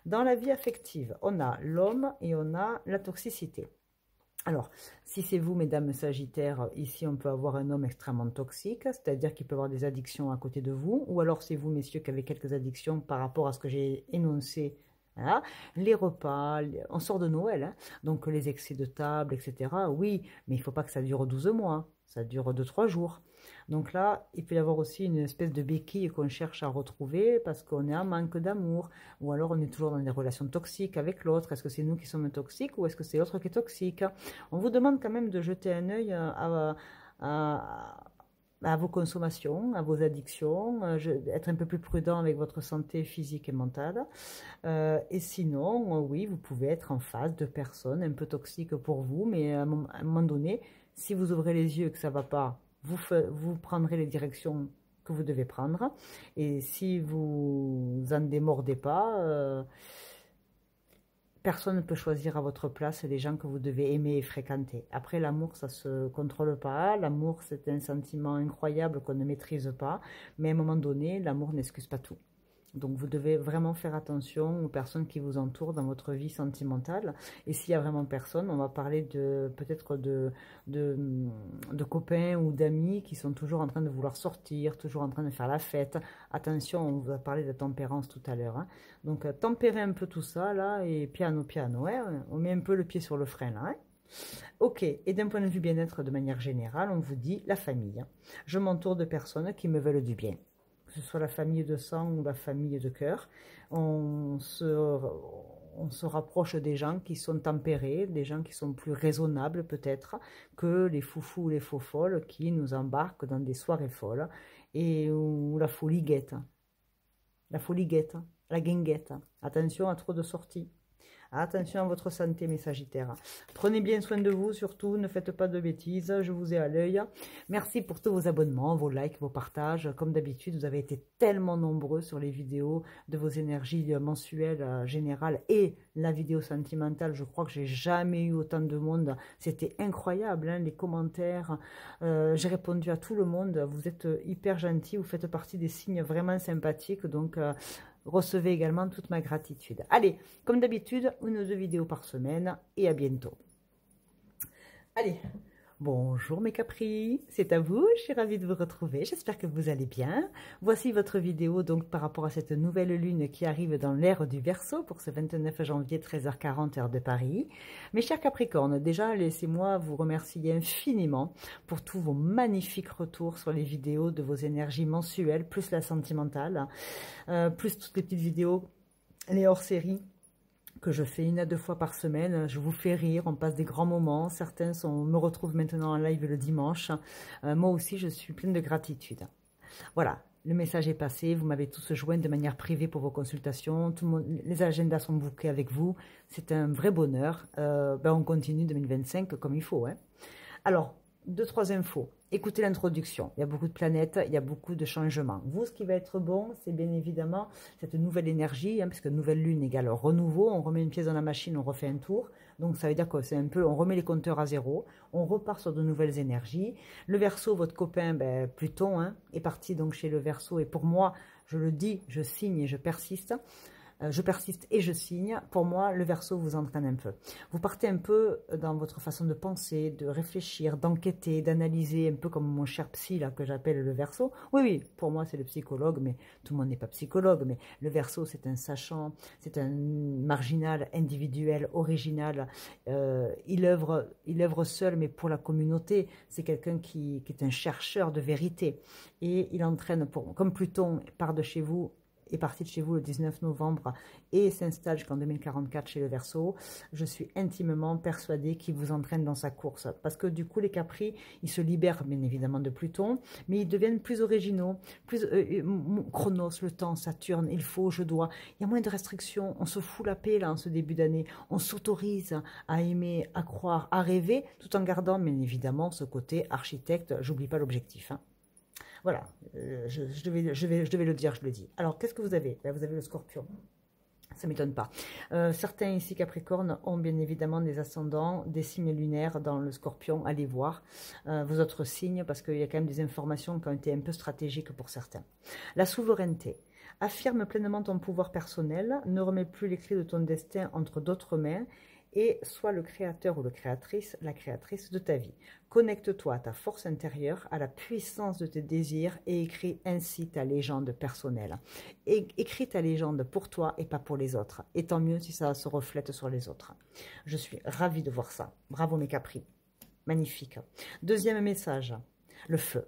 Dans la vie affective, on a l'homme et on a la toxicité. Alors, si c'est vous, mesdames Sagittaires, ici on peut avoir un homme extrêmement toxique, c'est-à-dire qu'il peut avoir des addictions à côté de vous, ou alors c'est vous, messieurs, qui avez quelques addictions par rapport à ce que j'ai énoncé. Voilà. Les repas, on sort de Noël, hein, donc les excès de table, etc. Oui, mais il ne faut pas que ça dure 12 mois, ça dure 2-3 jours. Donc là, il peut y avoir aussi une espèce de béquille qu'on cherche à retrouver parce qu'on est en manque d'amour, ou alors on est toujours dans des relations toxiques avec l'autre. Est-ce que c'est nous qui sommes toxiques ou est-ce que c'est l'autre qui est toxique? On vous demande quand même de jeter un œil à vos consommations, à vos addictions, être un peu plus prudent avec votre santé physique et mentale. Et sinon, oui, vous pouvez être en face de personnes un peu toxiques pour vous, mais à un moment donné, si vous ouvrez les yeux et que ça ne va pas, vous prendrez les directions que vous devez prendre. Et si vous en démordez pas, personne ne peut choisir à votre place les gens que vous devez aimer et fréquenter. Après, l'amour, ça ne se contrôle pas. L'amour, c'est un sentiment incroyable qu'on ne maîtrise pas. Mais à un moment donné, l'amour n'excuse pas tout. Donc vous devez vraiment faire attention aux personnes qui vous entourent dans votre vie sentimentale. Et s'il y a vraiment personne, on va parler peut-être de copains ou d'amis qui sont toujours en train de vouloir sortir, toujours en train de faire la fête. Attention, on vous a parlé de tempérance tout à l'heure. Hein. Donc tempérez un peu tout ça là et piano piano. Hein. On met un peu le pied sur le frein là. Hein. Ok, et d'un point de vue bien-être de manière générale, on vous dit la famille. Je m'entoure de personnes qui me veulent du bien. Que ce soit la famille de sang ou la famille de cœur, on se rapproche des gens qui sont tempérés, des gens qui sont plus raisonnables peut-être que les foufous ou les faux folles qui nous embarquent dans des soirées folles et où la folie guette, la guinguette. Attention à trop de sorties. Attention à votre santé, mes Sagittaires. Prenez bien soin de vous, surtout, ne faites pas de bêtises, je vous ai à l'œil. Merci pour tous vos abonnements, vos likes, vos partages. Comme d'habitude, vous avez été tellement nombreux sur les vidéos de vos énergies mensuelles générales et la vidéo sentimentale. Je crois que j'ai jamais eu autant de monde. C'était incroyable, hein, les commentaires. J'ai répondu à tout le monde. Vous êtes hyper gentils, vous faites partie des signes vraiment sympathiques, donc... recevez également toute ma gratitude. Allez, comme d'habitude, 1 ou 2 vidéos par semaine et à bientôt. Allez, bonjour mes capris, c'est à vous, je suis ravie de vous retrouver, j'espère que vous allez bien. Voici votre vidéo donc par rapport à cette nouvelle lune qui arrive dans l'ère du Verseau pour ce 29 janvier 13h40 heure de Paris. Mes chers Capricornes, déjà laissez-moi vous remercier infiniment pour tous vos magnifiques retours sur les vidéos de vos énergies mensuelles, plus la sentimentale, plus toutes les petites vidéos, les hors-séries, que je fais 1 à 2 fois par semaine. Je vous fais rire, on passe des grands moments. Certains me retrouvent maintenant en live le dimanche. Moi aussi, je suis pleine de gratitude. Voilà, le message est passé. Vous m'avez tous joint de manière privée pour vos consultations. Les agendas sont bookés avec vous. C'est un vrai bonheur. On continue 2025 comme il faut. Hein. Alors, 2-3 infos. Écoutez l'introduction. Il y a beaucoup de planètes, il y a beaucoup de changements. Vous, ce qui va être bon, c'est bien évidemment cette nouvelle énergie, hein, parce que nouvelle lune égale renouveau. On remet une pièce dans la machine, on refait un tour. Donc, ça veut dire que c'est un peu, on remet les compteurs à zéro. On repart sur de nouvelles énergies. Le Verseau, votre copain, Pluton, hein, est parti donc chez le Verseau. Et pour moi, je le dis, je signe et je persiste. Je persiste et je signe. Pour moi, le Verseau vous entraîne un peu. Vous partez un peu dans votre façon de penser, de réfléchir, d'enquêter, d'analyser, un peu comme mon cher psy là que j'appelle le Verseau. Oui, oui, pour moi c'est le psychologue, mais tout le monde n'est pas psychologue. Mais le Verseau, c'est un sachant, c'est un marginal, individuel, original. Il œuvre seul, mais pour la communauté. C'est quelqu'un qui est un chercheur de vérité. Et il entraîne, comme Pluton part de chez vous, est parti de chez vous le 19 novembre et s'installe jusqu'en 2044 chez le Verseau, je suis intimement persuadée qu'il vous entraîne dans sa course. Parce que du coup, les Capris, ils se libèrent bien évidemment de Pluton, mais ils deviennent plus originaux, plus Chronos, le temps, Saturne, il faut, je dois. Il y a moins de restrictions, on se fout la paix là en ce début d'année, on s'autorise à aimer, à croire, à rêver, tout en gardant bien évidemment ce côté architecte, j'oublie pas l'objectif. Hein. Voilà, je devais le dire, je le dis. Alors, qu'est-ce que vous avez? Vous avez le Scorpion. Ça ne m'étonne pas. Certains ici, Capricorne, ont bien évidemment des ascendants, des signes lunaires dans le Scorpion. Allez voir vos autres signes, parce qu'il y a quand même des informations qui ont été un peu stratégiques pour certains. La souveraineté. Affirme pleinement ton pouvoir personnel, ne remets plus les clés de ton destin entre d'autres mains, et sois le créateur ou la créatrice de ta vie. Connecte-toi à ta force intérieure, à la puissance de tes désirs et écris ainsi ta légende personnelle. Écris ta légende pour toi et pas pour les autres. Et tant mieux si ça se reflète sur les autres. Je suis ravie de voir ça. Bravo mes Capris. Magnifique. Deuxième message, le feu.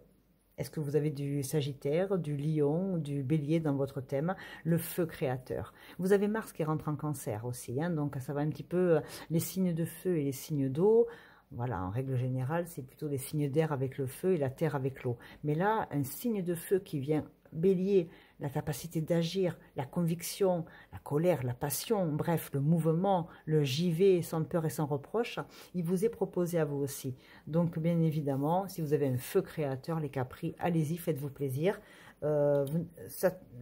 Est-ce que vous avez du Sagittaire, du Lion, du Bélier dans votre thème? Le feu créateur. Vous avez Mars qui rentre en Cancer aussi, hein, donc ça va un petit peu les signes de feu et les signes d'eau. Voilà, en règle générale, c'est plutôt les signes d'air avec le feu et la terre avec l'eau. Mais là, un signe de feu qui vient Bélier, la capacité d'agir, la conviction, la colère, la passion, bref, le mouvement, le j'y vais sans peur et sans reproche, il vous est proposé à vous aussi. Donc, bien évidemment, si vous avez un feu créateur, les Capris, allez-y, faites-vous plaisir. La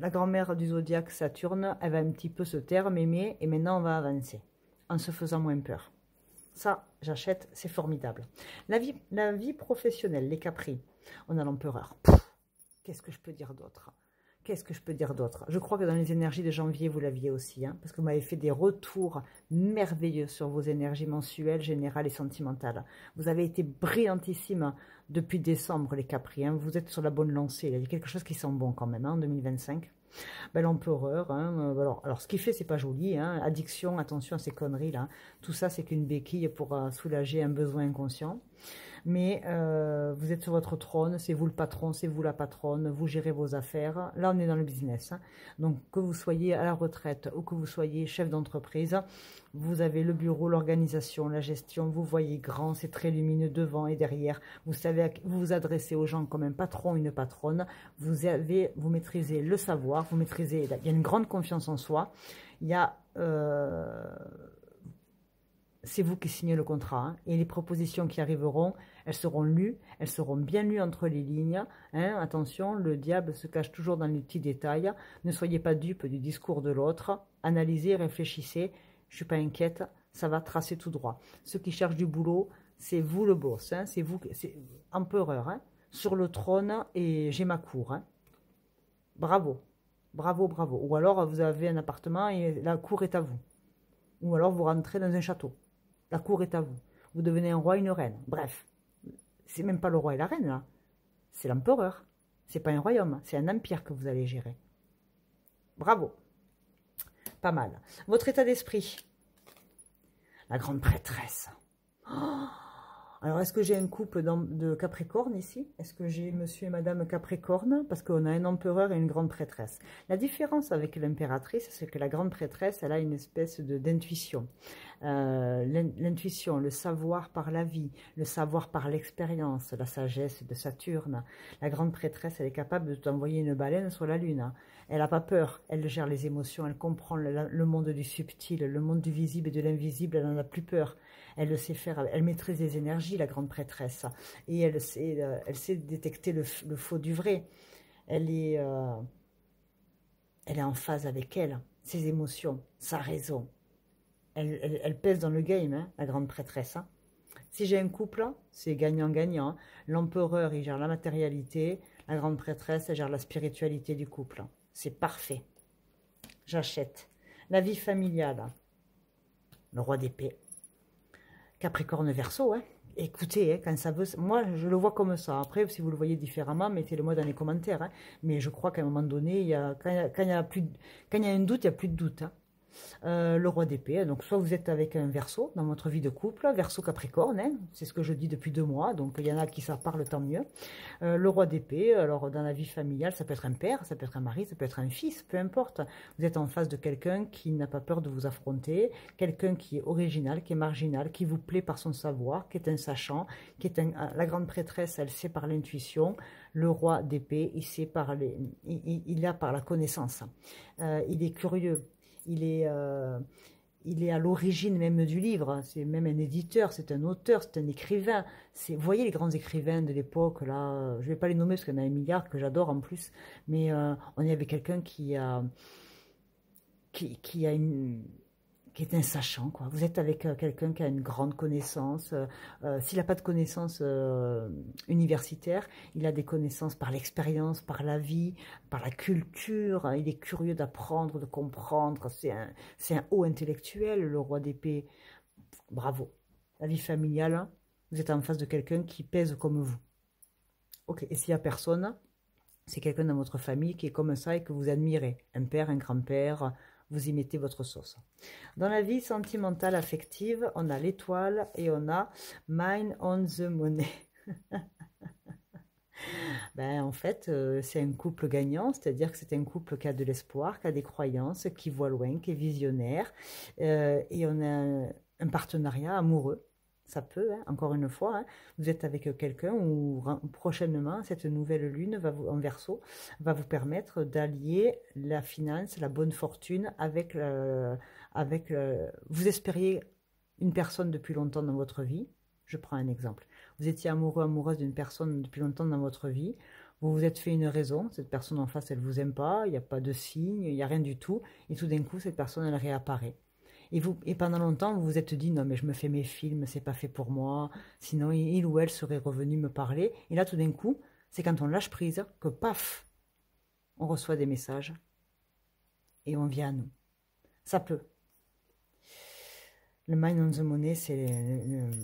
grand-mère du zodiaque Saturne, elle va un petit peu se taire, m'aimer, et maintenant on va avancer, en se faisant moins peur. Ça, j'achète, c'est formidable. La vie professionnelle, les Capris, on a l'empereur. Qu'est-ce que je peux dire d'autre? Qu'est-ce que je peux dire d'autre? Je crois que dans les énergies de janvier, vous l'aviez aussi, hein, parce que vous m'avez fait des retours merveilleux sur vos énergies mensuelles, générales et sentimentales. Vous avez été brillantissime depuis décembre, les Capris. Hein. Vous êtes sur la bonne lancée. Il y a quelque chose qui sent bon quand même, hein, en 2025. L'empereur, hein, alors ce qu'il fait, c'est pas joli. Hein, addiction, attention à ces conneries là. Tout ça, c'est qu'une béquille pour soulager un besoin inconscient. Mais vous êtes sur votre trône, c'est vous le patron, c'est vous la patronne, vous gérez vos affaires. Là, on est dans le business. Hein. Donc, que vous soyez à la retraite ou que vous soyez chef d'entreprise, vous avez le bureau, l'organisation, la gestion, vous voyez grand, c'est très lumineux devant et derrière. Vous savez, vous vous adressez aux gens comme un patron, une patronne. Vous maîtrisez le savoir, vous maîtrisez, il y a une grande confiance en soi. Il y a... c'est vous qui signez le contrat, hein, et les propositions qui arriveront, elles seront lues, elles seront bien lues entre les lignes. Hein, attention, le diable se cache toujours dans les petits détails. Ne soyez pas dupes du discours de l'autre. Analysez, réfléchissez. Je ne suis pas inquiète, ça va tracer tout droit. Ceux qui cherchent du boulot, c'est vous le boss, hein, c'est vous, c'est empereur, hein, sur le trône et j'ai ma cour. Hein. Bravo, bravo, bravo. Ou alors vous avez un appartement et la cour est à vous. Ou alors vous rentrez dans un château. La cour est à vous. Vous devenez un roi, une reine. Bref, c'est même pas le roi et la reine, là. C'est l'empereur. C'est pas un royaume, c'est un empire que vous allez gérer. Bravo. Pas mal. Votre état d'esprit. La grande prêtresse. Oh, Alors, est-ce que j'ai un couple de Capricorne ici? Est-ce que j'ai monsieur et madame Capricorne? Parce qu'on a un empereur et une grande prêtresse. La différence avec l'impératrice, c'est que la grande prêtresse, elle a une espèce d'intuition. L'intuition, le savoir par la vie, le savoir par l'expérience, la sagesse de Saturne. La grande prêtresse, elle est capable de t'envoyer une baleine sur la lune. Hein. Elle n'a pas peur, elle gère les émotions, elle comprend le monde du subtil, le monde du visible et de l'invisible, elle n'en a plus peur. Elle le sait faire, elle maîtrise les énergies, la grande prêtresse. Et elle sait détecter le faux du vrai. Elle est en phase avec elle, ses émotions, sa raison. Elle pèse dans le game, hein, la grande prêtresse. Hein. Si j'ai un couple, c'est gagnant-gagnant. Hein. L'empereur, il gère la matérialité. La grande prêtresse, elle gère la spiritualité du couple. C'est parfait. J'achète. La vie familiale. Le roi d'épée. Capricorne Verseau, hein. Écoutez, hein, quand ça veut... Moi, je le vois comme ça. Après, si vous le voyez différemment, mettez-le moi dans les commentaires. Hein. Mais je crois qu'à un moment donné, quand il y a un doute, il n'y a plus de doute. Hein. Le roi d'épée, donc soit vous êtes avec un Verseau dans votre vie de couple, Verseau Capricorne, hein, c'est ce que je dis depuis 2 mois, donc il y en a qui ça parle, tant mieux. Le roi d'épée, alors dans la vie familiale, ça peut être un père, ça peut être un mari, ça peut être un fils, peu importe. Vous êtes en face de quelqu'un qui n'a pas peur de vous affronter, quelqu'un qui est original, qui est marginal, qui vous plaît par son savoir, qui est un sachant, qui est la grande prêtresse, elle sait par l'intuition. Le roi d'épée, il sait il a par la connaissance. Il est curieux. Il est à l'origine même du livre, c'est même un éditeur, c'est un auteur, c'est un écrivain. Vous voyez les grands écrivains de l'époque, là, je ne vais pas les nommer parce qu'il y en a un milliard que j'adore en plus, mais on est avec quelqu'un qui est un sachant, quoi. Vous êtes avec quelqu'un qui a une grande connaissance. S'il n'a pas de connaissances universitaires, il a des connaissances par l'expérience, par la vie, par la culture. Hein. Il est curieux d'apprendre, de comprendre. C'est un haut intellectuel, le roi d'épée. Bravo. La vie familiale, hein. Vous êtes en face de quelqu'un qui pèse comme vous. Ok, et s'il n'y a personne, c'est quelqu'un dans votre famille qui est comme ça et que vous admirez. Un père, un grand-père, vous y mettez votre sauce. Dans la vie sentimentale affective, on a l'étoile et on a Mind on the Money. Ben, en fait, c'est un couple gagnant, c'est-à-dire que c'est un couple qui a de l'espoir, qui a des croyances, qui voit loin, qui est visionnaire. Et on a un partenariat amoureux. Ça peut, hein, encore une fois, hein, vous êtes avec quelqu'un où prochainement, cette nouvelle lune en Verseau va vous permettre d'allier la finance, la bonne fortune avec... vous espériez une personne depuis longtemps dans votre vie. Je prends un exemple. Vous étiez amoureux, amoureuse d'une personne depuis longtemps dans votre vie. Vous vous êtes fait une raison. Cette personne en face, elle ne vous aime pas. Il n'y a pas de signe, il n'y a rien du tout. Et tout d'un coup, cette personne, elle réapparaît. Et pendant longtemps, vous vous êtes dit, non, mais je me fais mes films, c'est pas fait pour moi. Sinon, il ou elle serait revenu me parler. Et là, tout d'un coup, c'est quand on lâche prise que, paf, on reçoit des messages et on vient à nous. Ça peut. Le mind on the money,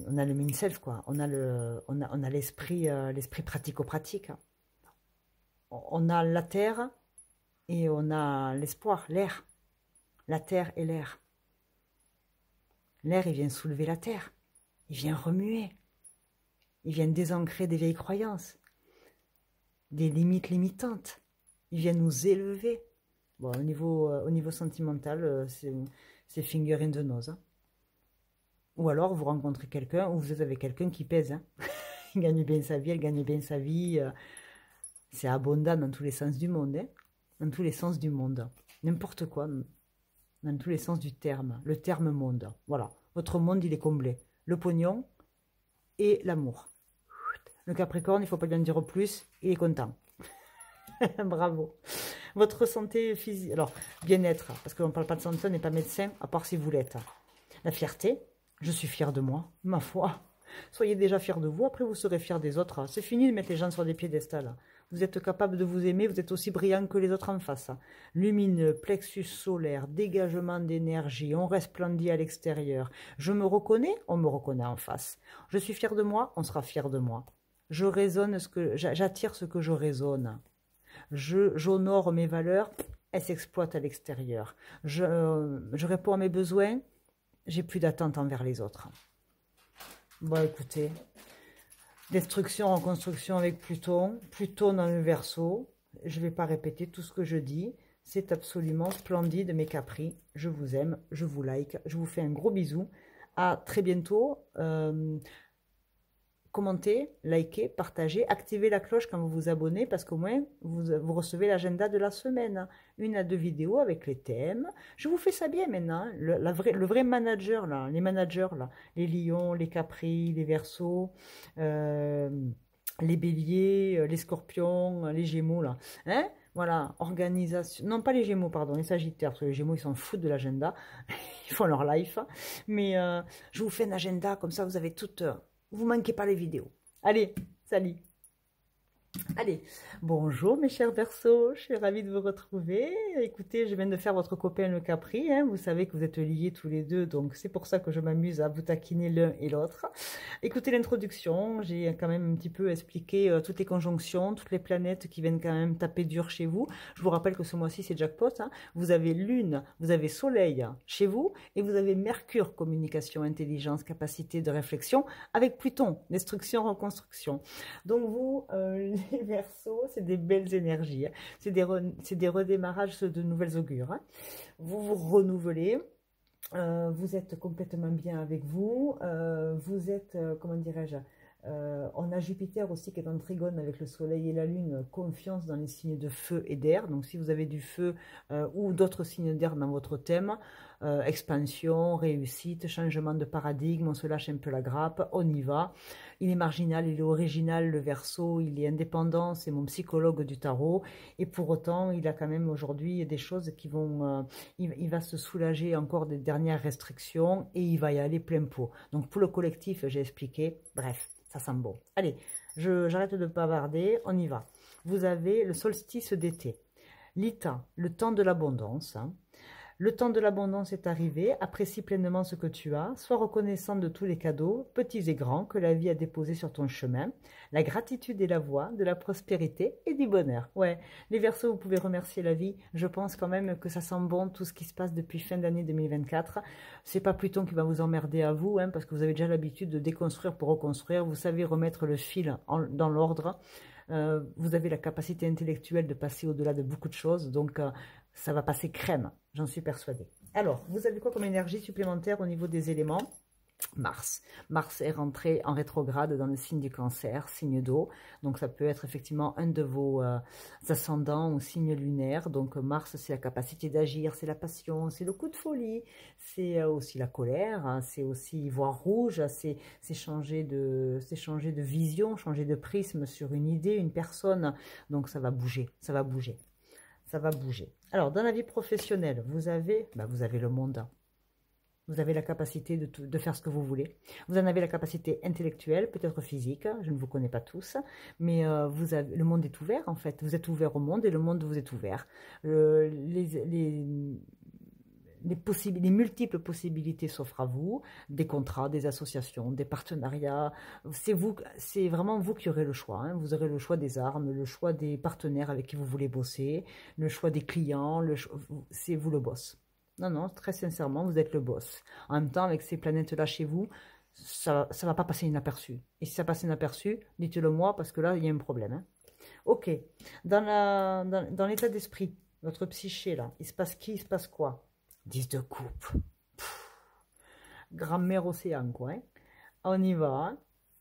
on a le mean self, quoi. On a l'esprit pratico-pratique. On a la terre et on a l'espoir, l'air. La terre et l'air. L'air, il vient soulever la terre. Il vient remuer. Il vient désancrer des vieilles croyances. Des limites limitantes. Il vient nous élever. Bon, au niveau sentimental, c'est finger in the nose. Hein. Ou alors, vous rencontrez quelqu'un ou vous êtes avec quelqu'un qui pèse. Hein. Il gagne bien sa vie, elle gagne bien sa vie. C'est abondant dans tous les sens du monde. Hein. Dans tous les sens du monde. N'importe quoi. Dans tous les sens du terme. Le terme monde. Voilà. Votre monde, il est comblé. Le pognon et l'amour. Le Capricorne, il ne faut pas lui en dire plus. Il est content. Bravo. Votre santé physique. Alors, bien-être. Parce qu'on ne parle pas de santé, on n'est pas médecin, à part si vous l'êtes. La fierté. Je suis fière de moi, ma foi. Soyez déjà fiers de vous, après vous serez fiers des autres. C'est fini de mettre les gens sur des piédestals. Vous êtes capable de vous aimer, vous êtes aussi brillant que les autres en face. Lumineux, plexus solaire, dégagement d'énergie, on resplendit à l'extérieur. Je me reconnais, on me reconnaît en face. Je suis fier de moi, on sera fier de moi. Je raisonne j'attire ce que je raisonne. J'honore mes valeurs, elles s'exploitent à l'extérieur. Je réponds à mes besoins, j'ai plus d'attente envers les autres. Bon, écoutez, Destruction, reconstruction avec Pluton. Pluton dans le Verseau. Je ne vais pas répéter tout ce que je dis. C'est absolument splendide, mes capris. Je vous aime, je vous like. Je vous fais un gros bisou. À très bientôt. Commentez, likez, partagez, activez la cloche quand vous vous abonnez parce qu'au moins vous recevez l'agenda de la semaine. 1 à 2 vidéos avec les thèmes. Je vous fais ça bien maintenant. Hein. Le vrai manager, là, les managers, là, les lions, les capris, les verseaux, les béliers, les scorpions, les gémeaux, là. Hein? Voilà, organisation. Non, pas les gémeaux, pardon, les sagittaires, parce que les gémeaux, ils s'en foutent de l'agenda. Ils font leur life. Mais je vous fais un agenda, comme ça, vous avez toute... vous manquez pas les vidéos. Allez, salut. Allez, bonjour mes chers Verseaux, je suis ravie de vous retrouver. Écoutez, je viens de faire votre copain le Capri, hein. Vous savez que vous êtes liés tous les deux, donc c'est pour ça que je m'amuse à vous taquiner l'un et l'autre. Écoutez l'introduction, j'ai quand même un petit peu expliqué toutes les conjonctions, toutes les planètes qui viennent quand même taper dur chez vous. Je vous rappelle que ce mois-ci c'est jackpot, hein. Vous avez Lune, vous avez Soleil chez vous, et vous avez Mercure, communication, intelligence, capacité de réflexion, avec Pluton, destruction, reconstruction. Donc vous... les Verseaux, c'est des belles énergies, hein. C'est des redémarrages de nouvelles augures, hein. Vous vous renouvelez, vous êtes complètement bien avec vous, vous êtes, comment dirais-je, on a Jupiter aussi qui est en trigone avec le Soleil et la Lune, confiance dans les signes de feu et d'air. Donc si vous avez du feu ou d'autres signes d'air dans votre thème, expansion, réussite, changement de paradigme, on se lâche un peu la grappe, on y va. Il est marginal, il est original, le Verseau, il est indépendant, c'est mon psychologue du tarot. Et pour autant, il a quand même aujourd'hui des choses qui vont... il va se soulager encore des dernières restrictions et il va y aller plein pot. Donc pour le collectif, j'ai expliqué, bref. Ça sent bon. Allez, j'arrête de bavarder, on y va. Vous avez le solstice d'été. L'Ita, le temps de l'abondance. Hein. Le temps de l'abondance est arrivé, apprécie pleinement ce que tu as, sois reconnaissant de tous les cadeaux, petits et grands, que la vie a déposés sur ton chemin. La gratitude est la voie de la prospérité et du bonheur. Ouais, les Verseaux, vous pouvez remercier la vie. Je pense quand même que ça sent bon tout ce qui se passe depuis fin d'année 2024. C'est pas Pluton qui va vous emmerder à vous, hein, parce que vous avez déjà l'habitude de déconstruire pour reconstruire. Vous savez remettre le fil dans l'ordre. Vous avez la capacité intellectuelle de passer au-delà de beaucoup de choses, donc ça va passer crème, j'en suis persuadée. Alors, vous avez quoi comme énergie supplémentaire au niveau des éléments? Mars. Mars est rentré en rétrograde dans le signe du Cancer, signe d'eau. Donc ça peut être effectivement un de vos ascendants ou signe lunaire. Donc Mars, c'est la capacité d'agir, c'est la passion, c'est le coup de folie, c'est aussi la colère, hein, c'est aussi voir rouge, c'est changer de vision, changer de prisme sur une idée, une personne. Donc ça va bouger, ça va bouger, ça va bouger. Alors dans la vie professionnelle, vous avez le monde. Vous avez la capacité de faire ce que vous voulez. Vous en avez la capacité intellectuelle, peut-être physique, je ne vous connais pas tous, mais le monde est ouvert en fait. Vous êtes ouvert au monde et le monde vous est ouvert. Les multiples possibilités s'offrent à vous, des contrats, des associations, des partenariats. C'est vraiment vous qui aurez le choix. Hein. Vous aurez le choix des armes, le choix des partenaires avec qui vous voulez bosser, le choix des clients, c'est vous le boss. Non, non, très sincèrement, vous êtes le boss. En même temps, avec ces planètes-là chez vous, ça ne va pas passer inaperçu. Et si ça passe inaperçu, dites-le moi, parce que là, il y a un problème. Hein. Ok. Dans l'état d'esprit, votre psyché, là, il se passe qui, il se passe quoi? 10 de coupe. Grand-mère océan, quoi. Hein. On y va, hein.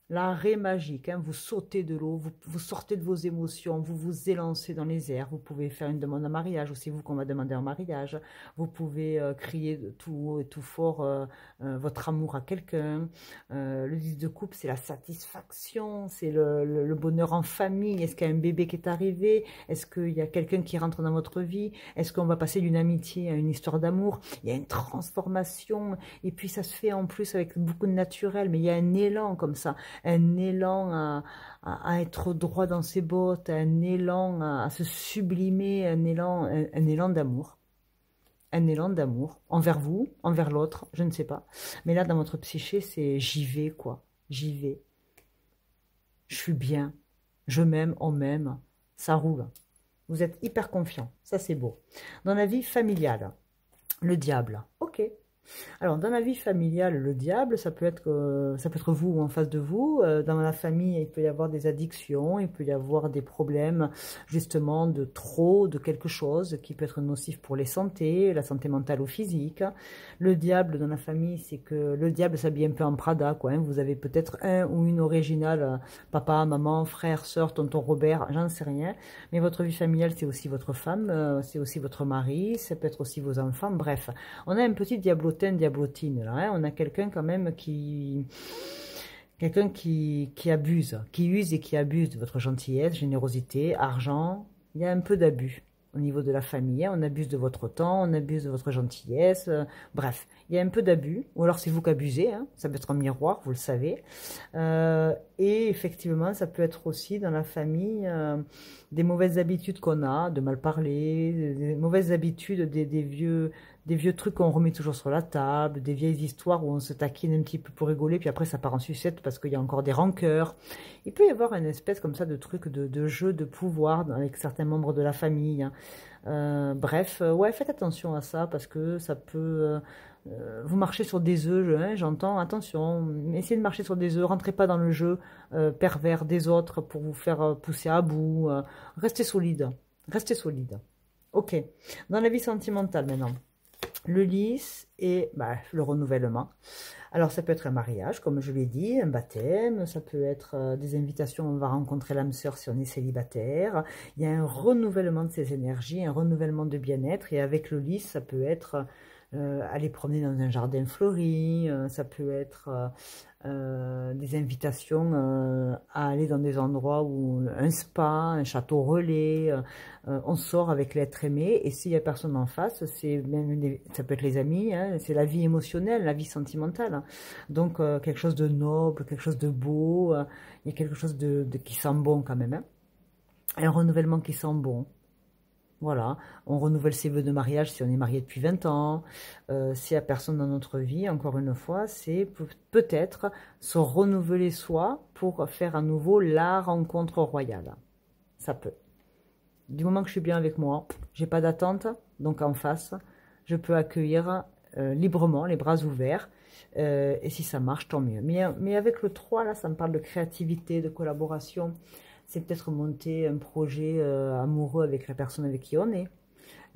L'arrêt magique, hein, vous sautez de l'eau, vous sortez de vos émotions, vous vous élancez dans les airs, vous pouvez faire une demande en mariage, ou c'est vous qu'on va demander en mariage, vous pouvez crier de tout haut et tout fort votre amour à quelqu'un. Le 10 de coupe, c'est la satisfaction, c'est le bonheur en famille. Est-ce qu'il y a un bébé qui est arrivé? Est-ce qu'il y a quelqu'un qui rentre dans votre vie? Est-ce qu'on va passer d'une amitié à une histoire d'amour? Il y a une transformation, et puis ça se fait en plus avec beaucoup de naturel, mais il y a un élan comme ça. Un élan à être droit dans ses bottes, un élan à se sublimer, un élan d'amour. Un élan d'amour envers vous, envers l'autre, je ne sais pas. Mais là, dans votre psyché, c'est j'y vais, quoi. J'y vais. Je suis bien. Je m'aime, on m'aime. Ça roule. Vous êtes hyper confiant. Ça, c'est beau. Dans la vie familiale, le diable. Ok. Alors, dans la vie familiale, le diable, ça peut être vous en face de vous. Dans la famille, il peut y avoir des addictions, il peut y avoir des problèmes, justement, de trop de quelque chose qui peut être nocif pour les santé, la santé mentale ou physique. Le diable dans la famille, c'est que le diable s'habille un peu en Prada, quoi. Hein. Vous avez peut-être un ou une originale, papa, maman, frère, sœur, tonton Robert, j'en sais rien. Mais votre vie familiale, c'est aussi votre femme, c'est aussi votre mari, ça peut être aussi vos enfants, bref. On a un petit diablotin, diablotine, là, hein. On a quelqu'un quand même qui abuse, qui use et qui abuse de votre gentillesse, générosité, argent. Il y a un peu d'abus au niveau de la famille, hein. On abuse de votre temps, on abuse de votre gentillesse, bref, il y a un peu d'abus, ou alors c'est vous qui abusez, hein. Ça peut être un miroir, vous le savez. Et effectivement, ça peut être aussi dans la famille des mauvaises habitudes qu'on a, de mal parler, des mauvaises habitudes, des vieux trucs qu'on remet toujours sur la table, des vieilles histoires où on se taquine un petit peu pour rigoler, puis après ça part en sucette parce qu'il y a encore des rancœurs. Il peut y avoir une espèce comme ça de truc de jeu de pouvoir avec certains membres de la famille, hein. Bref, ouais, faites attention à ça parce que ça peut... vous marchez sur des œufs, hein, j'entends, attention, essayez de marcher sur des œufs, rentrez pas dans le jeu pervers des autres pour vous faire pousser à bout, restez solide, restez solide. Ok, dans la vie sentimentale maintenant. Le lys et le renouvellement. Alors, ça peut être un mariage, comme je l'ai dit, un baptême, ça peut être des invitations, on va rencontrer l'âme sœur si on est célibataire. Il y a un renouvellement de ses énergies, un renouvellement de bien-être. Et avec le lys, ça peut être aller promener dans un jardin fleuri, ça peut être des invitations à aller dans des endroits où un spa, un château relais, on sort avec l'être aimé et s'il n'y a personne en face, ça peut être les amis, hein, c'est la vie émotionnelle, la vie sentimentale. Hein. Donc quelque chose de noble, quelque chose de beau, il y a quelque chose qui sent bon quand même. Hein. Un renouvellement qui sent bon. Voilà, on renouvelle ses vœux de mariage si on est marié depuis 20 ans. S'il n'y a personne dans notre vie, encore une fois, c'est peut-être se renouveler soi pour faire à nouveau la rencontre royale. Ça peut. Du moment que je suis bien avec moi, j'ai pas d'attente, donc en face, je peux accueillir librement, les bras ouverts. Et si ça marche, tant mieux. Mais avec le 3, là, ça me parle de créativité, de collaboration. C'est peut-être monter un projet amoureux avec la personne avec qui on est.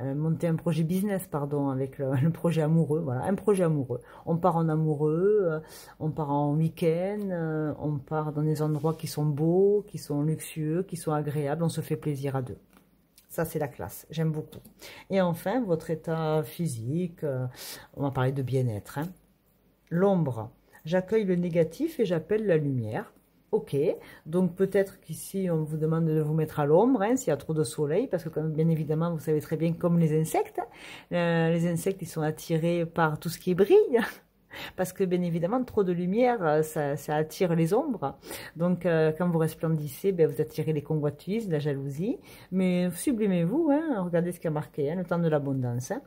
Monter un projet business, pardon, avec le projet amoureux. Voilà, un projet amoureux. On part en amoureux, on part en week-end, on part dans des endroits qui sont beaux, qui sont luxueux, qui sont agréables. On se fait plaisir à deux. Ça, c'est la classe. J'aime beaucoup. Et enfin, votre état physique. On va parler de bien-être. Hein. L'ombre. J'accueille le négatif et j'appelle la lumière. Ok, donc peut-être qu'ici on vous demande de vous mettre à l'ombre, hein, s'il y a trop de soleil, parce que bien évidemment vous savez très bien comme les insectes ils sont attirés par tout ce qui brille, parce que bien évidemment trop de lumière ça attire les ombres, donc quand vous resplendissez, vous attirez les convoitises, la jalousie, mais sublimez-vous, hein, regardez ce qu'il y a marqué, hein, le temps de l'abondance, hein.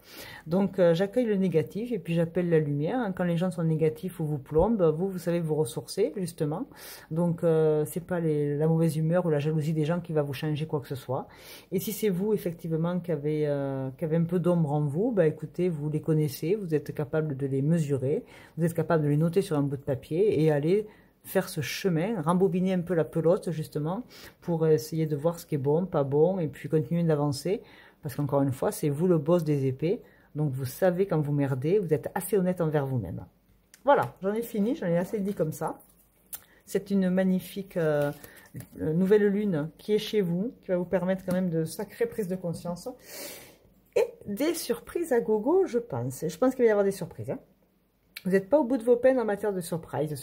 Donc j'accueille le négatif et puis j'appelle la lumière, hein. Quand les gens sont négatifs ou vous plombent, vous savez vous ressourcer justement, donc c'est pas la mauvaise humeur ou la jalousie des gens qui va vous changer quoi que ce soit, et si c'est vous effectivement qui avez un peu d'ombre en vous, écoutez, vous les connaissez, vous êtes capable de les mesurer, vous êtes capable de les noter sur un bout de papier et aller faire ce chemin, rembobiner un peu la pelote justement pour essayer de voir ce qui est bon, pas bon et puis continuer d'avancer parce qu'encore une fois, c'est vous le boss des épées, donc vous savez quand vous merdez, vous êtes assez honnête envers vous-même. Voilà, j'en ai fini, j'en ai assez dit comme ça. C'est une magnifique nouvelle lune qui est chez vous, qui va vous permettre quand même de sacrées prises de conscience et des surprises à gogo, je pense. Je pense qu'il va y avoir des surprises, hein. Vous n'êtes pas au bout de vos peines en matière de surprise,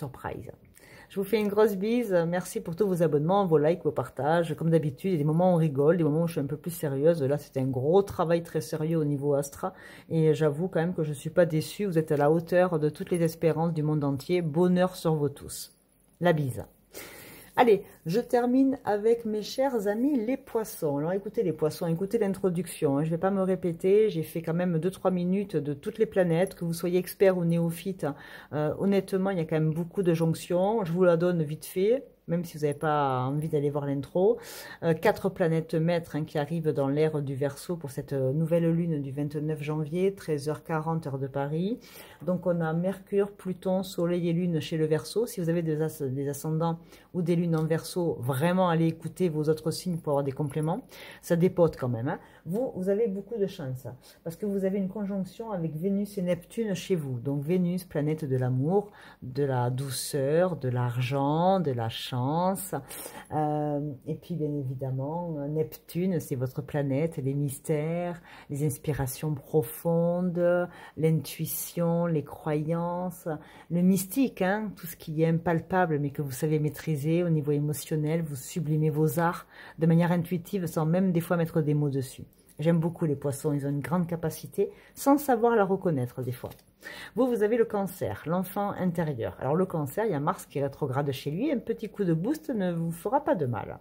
Je vous fais une grosse bise. Merci pour tous vos abonnements, vos likes, vos partages. Comme d'habitude, il y a des moments où on rigole, des moments où je suis un peu plus sérieuse. Là, c'était un gros travail très sérieux au niveau Astra. Et j'avoue quand même que je ne suis pas déçue. Vous êtes à la hauteur de toutes les espérances du monde entier. Bonheur sur vous tous. La bise. Allez, je termine avec mes chers amis les poissons. Alors écoutez les poissons, écoutez l'introduction, hein. Je ne vais pas me répéter, j'ai fait quand même 2-3 minutes de toutes les planètes, que vous soyez expert ou néophyte. Honnêtement, il y a quand même beaucoup de jonctions, je vous la donne vite fait. même si vous n'avez pas envie d'aller voir l'intro. 4 planètes maîtres qui arrivent dans l'ère du Verseau pour cette nouvelle lune du 29 janvier, 13h40 heure de Paris. Donc on a Mercure, Pluton, Soleil et Lune chez le Verseau. Si vous avez des ascendants ou des lunes en Verseau, vraiment allez écouter vos autres signes pour avoir des compléments. Ça dépote quand même. Hein. Vous avez beaucoup de chance parce que vous avez une conjonction avec Vénus et Neptune chez vous. Donc Vénus, planète de l'amour, de la douceur, de l'argent, de la chance. Et puis bien évidemment, Neptune, c'est votre planète, les mystères, les inspirations profondes, l'intuition, les croyances, le mystique, hein, tout ce qui est impalpable mais que vous savez maîtriser au niveau émotionnel, vous sublimez vos arts de manière intuitive sans même des fois mettre des mots dessus. J'aime beaucoup les poissons, ils ont une grande capacité sans savoir la reconnaître des fois. Vous avez le Cancer, l'enfant intérieur. Alors le Cancer, il y a Mars qui est rétrograde chez lui, un petit coup de boost ne vous fera pas de mal.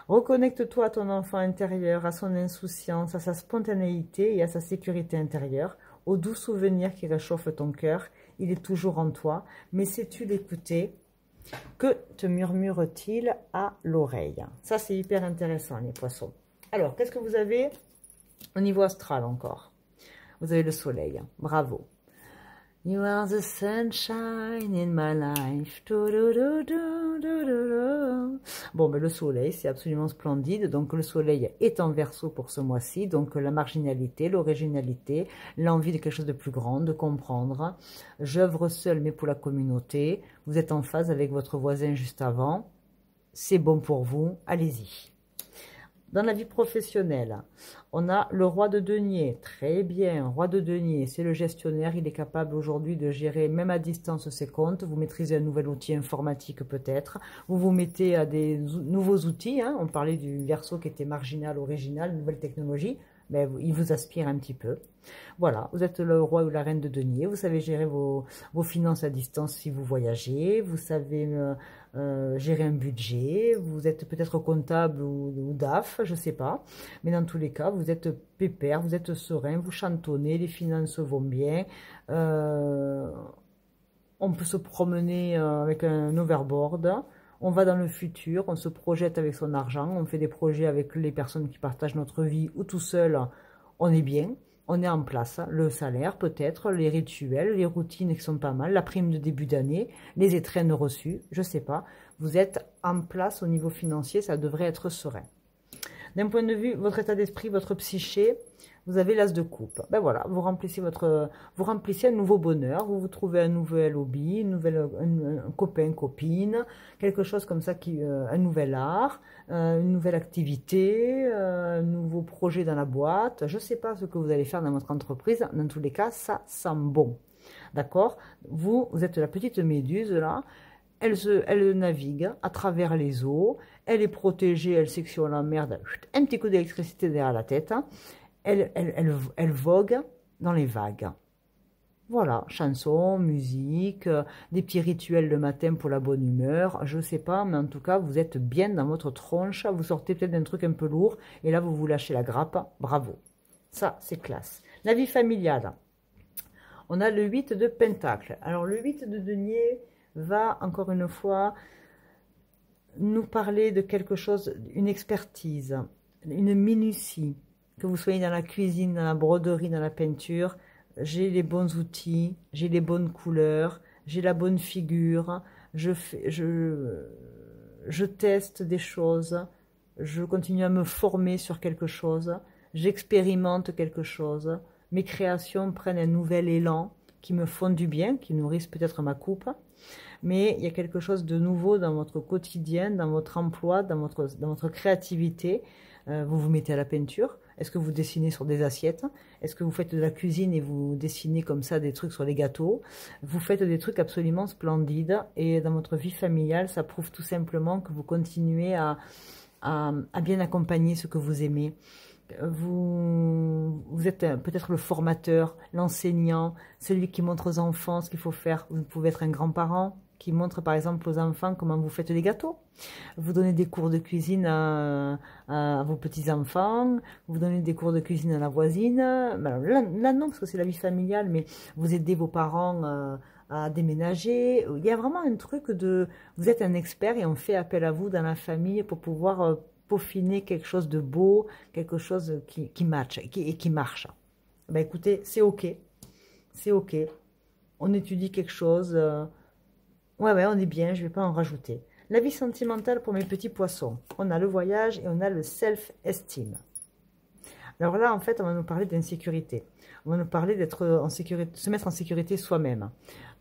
Reconnecte-toi à ton enfant intérieur, à son insouciance, à sa spontanéité et à sa sécurité intérieure, aux doux souvenirs qui réchauffent ton cœur. Il est toujours en toi, mais sais-tu l'écouter? Que te murmure-t-il à l'oreille? Ça, c'est hyper intéressant, les poissons. Alors, qu'est-ce que vous avez au niveau astral encore? Vous avez le soleil, bravo. You are the sunshine in my life. Bon, ben le soleil, c'est absolument splendide. Donc, le soleil est en Verseau pour ce mois-ci. Donc, la marginalité, l'originalité, l'envie de quelque chose de plus grand, de comprendre. J'œuvre seul, mais pour la communauté. Vous êtes en phase avec votre voisin juste avant. C'est bon pour vous. Allez-y. Dans la vie professionnelle, on a le roi de denier. Très bien, roi de denier, c'est le gestionnaire. Il est capable aujourd'hui de gérer, même à distance, ses comptes. Vous maîtrisez un nouvel outil informatique peut-être. Vous vous mettez à des nouveaux outils. Hein. On parlait du Verseau qui était marginal, original, nouvelle technologie. Mais il vous aspire un petit peu. Voilà, vous êtes le roi ou la reine de denier. Vous savez gérer vos finances à distance si vous voyagez. Vous savez gérer un budget. Vous êtes peut-être comptable ou DAF, je ne sais pas. Mais dans tous les cas, vous êtes pépère, vous êtes serein, vous chantonnez, les finances vont bien. On peut se promener avec un overboard. On va dans le futur, on se projette avec son argent, on fait des projets avec les personnes qui partagent notre vie ou tout seul, on est bien, on est en place. Le salaire peut-être, les rituels, les routines qui sont pas mal, la prime de début d'année, les étrennes reçues, je sais pas. Vous êtes en place au niveau financier, ça devrait être serein. D'un point de vue, votre état d'esprit, votre psyché, vous avez l'as de coupe. Ben voilà, vous remplissez un nouveau bonheur, vous trouvez un nouvel hobby, un copain, copine, quelque chose comme ça, un nouvel art, une nouvelle activité, un nouveau projet dans la boîte. Je ne sais pas ce que vous allez faire dans votre entreprise. Dans tous les cas, ça sent bon. D'accord? Vous êtes la petite méduse là. Elle navigue à travers les eaux, elle est protégée, elle sait que si on l'emmerde, un petit coup d'électricité derrière la tête, elle vogue dans les vagues. Voilà, chansons, musique, des petits rituels le matin pour la bonne humeur, je ne sais pas, mais en tout cas, vous êtes bien dans votre tronche, vous sortez peut-être d'un truc un peu lourd, et là, vous vous lâchez la grappe, bravo. Ça, c'est classe. La vie familiale, on a le 8 de Pentacle. Alors, le 8 de denier va encore une fois nous parler de quelque chose, une expertise, une minutie, que vous soyez dans la cuisine, dans la broderie, dans la peinture, j'ai les bons outils, j'ai les bonnes couleurs, j'ai la bonne figure, je teste des choses, je continue à me former sur quelque chose, j'expérimente quelque chose, mes créations prennent un nouvel élan qui me font du bien, qui nourrissent peut-être ma coupe, mais il y a quelque chose de nouveau dans votre quotidien, dans votre emploi, dans votre créativité. Vous vous mettez à la peinture. Est-ce que vous dessinez sur des assiettes? Est-ce que vous faites de la cuisine et vous dessinez comme ça des trucs sur les gâteaux? Vous faites des trucs absolument splendides et dans votre vie familiale, ça prouve tout simplement que vous continuez à bien accompagner ce que vous aimez. Vous êtes peut-être le formateur, l'enseignant, celui qui montre aux enfants ce qu'il faut faire. Vous pouvez être un grand-parent qui montre par exemple aux enfants comment vous faites des gâteaux. Vous donnez des cours de cuisine à vos petits-enfants, vous donnez des cours de cuisine à la voisine. Là non, parce que c'est la vie familiale, mais vous aidez vos parents à déménager. Il y a vraiment un truc de... Vous êtes un expert et on fait appel à vous dans la famille pour pouvoir peaufiner quelque chose de beau, quelque chose qui match et qui marche. Ben écoutez, c'est OK. C'est OK. On étudie quelque chose. Ouais, on est bien, je ne vais pas en rajouter. La vie sentimentale pour mes petits poissons. On a le voyage et on a le self-esteem. Alors là, en fait, on va nous parler d'insécurité. On va nous parler d'être en sécurité, se mettre en sécurité soi-même.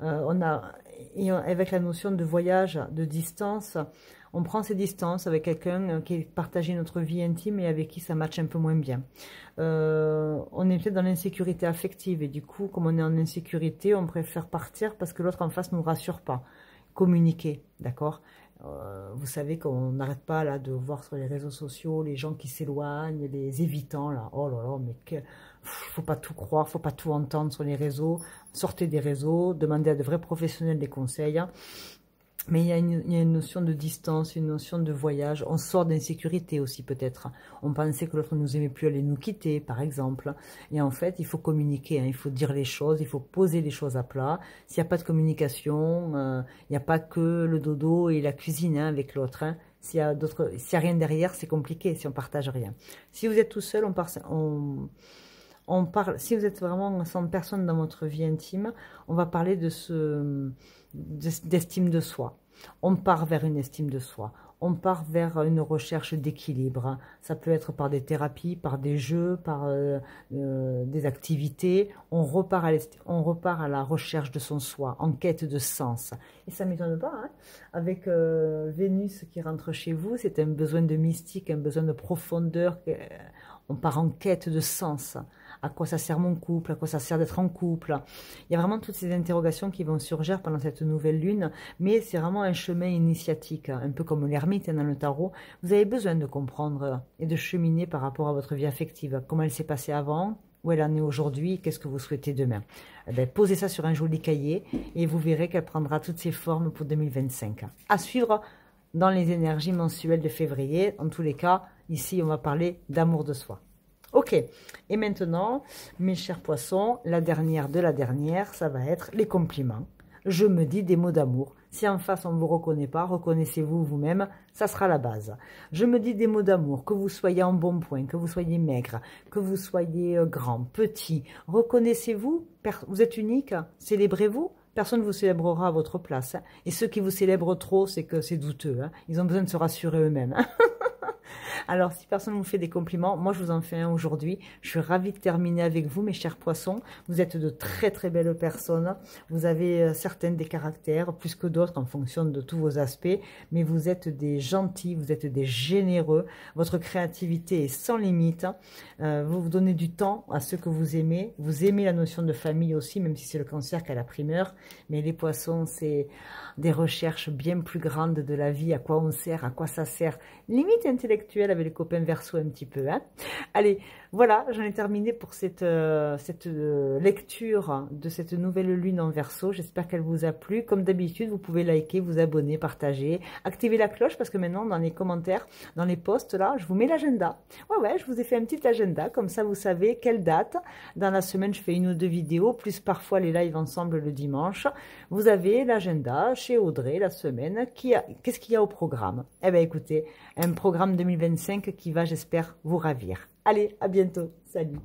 Avec la notion de voyage, de distance, on prend ses distances avec quelqu'un qui est partagé notre vie intime et avec qui ça matche un peu moins bien. On est peut-être dans l'insécurité affective et du coup, comme on est en insécurité, on préfère partir parce que l'autre en face ne nous rassure pas. Communiquer, d'accord? Vous savez qu'on n'arrête pas là de voir sur les réseaux sociaux les gens qui s'éloignent, les évitants là. Oh là là, mais faut pas tout croire, faut pas tout entendre sur les réseaux. Sortez des réseaux, demandez à de vrais professionnels des conseils. Mais il y a une notion de distance, une notion de voyage. On sort d'insécurité aussi peut-être. On pensait que l'autre ne nous aimait plus, allait nous quitter par exemple. Et en fait, il faut communiquer, hein. Il faut dire les choses, il faut poser les choses à plat. S'il n'y a pas de communication, il n'y a pas que le dodo et la cuisine hein, avec l'autre. Hein. S'il y a rien derrière, c'est compliqué si on partage rien. Si vous êtes tout seul, on parle, si vous êtes vraiment sans personne dans votre vie intime, on va parler d'estime de soi. On part vers une estime de soi. On part vers une recherche d'équilibre. Ça peut être par des thérapies, par des jeux, par des activités. On repart à la recherche de son soi, en quête de sens. Et ça ne m'étonne pas, hein. Avec Vénus qui rentre chez vous, c'est un besoin de mystique, un besoin de profondeur. On part en quête de sens. À quoi ça sert mon couple? À quoi ça sert d'être en couple? Il y a vraiment toutes ces interrogations qui vont surgir pendant cette nouvelle lune, mais c'est vraiment un chemin initiatique, un peu comme l'ermite dans le tarot. Vous avez besoin de comprendre et de cheminer par rapport à votre vie affective. Comment elle s'est passée avant, où elle en est aujourd'hui, qu'est-ce que vous souhaitez demain. Eh bien, posez ça sur un joli cahier et vous verrez qu'elle prendra toutes ses formes pour 2025. À suivre dans les énergies mensuelles de février. En tous les cas, ici, on va parler d'amour de soi. Ok, et maintenant, mes chers poissons, la dernière de la dernière, ça va être les compliments. Je me dis des mots d'amour. Si en face on ne vous reconnaît pas, reconnaissez-vous vous-même, ça sera la base. Je me dis des mots d'amour, que vous soyez en bon point, que vous soyez maigre, que vous soyez grand, petit. Reconnaissez-vous, vous êtes unique, célébrez-vous. Personne ne vous célébrera à votre place. Hein. Et ceux qui vous célèbrent trop, c'est que c'est douteux. Hein. Ils ont besoin de se rassurer eux-mêmes. Hein. Alors, si personne ne vous fait des compliments, moi, je vous en fais un aujourd'hui. Je suis ravie de terminer avec vous, mes chers poissons. Vous êtes de très, très belles personnes. Vous avez certaines des caractères, plus que d'autres, en fonction de tous vos aspects. Mais vous êtes des gentils, vous êtes des généreux. Votre créativité est sans limite. Vous vous donnez du temps à ceux que vous aimez. Vous aimez la notion de famille aussi, même si c'est le cancer qui a la primeur. Mais les poissons, c'est des recherches bien plus grandes de la vie. À quoi on sert, à quoi ça sert. Limite intellectuelle avec les copains verso un petit peu. Hein. Allez, voilà, j'en ai terminé pour cette lecture de cette nouvelle lune en verso. J'espère qu'elle vous a plu. Comme d'habitude, vous pouvez liker, vous abonner, partager, activer la cloche parce que maintenant, dans les commentaires, dans les posts, là, je vous mets l'agenda. Ouais, je vous ai fait un petit agenda. Comme ça, vous savez quelle date. Dans la semaine, je fais 1 ou 2 vidéos, plus parfois les lives ensemble le dimanche. Vous avez l'agenda chez Audrey la semaine. Qu'est-ce qu'il y a au programme? Eh bien, écoutez, un programme 2025 qui va, j'espère, vous ravir. Allez, à bientôt. Salut.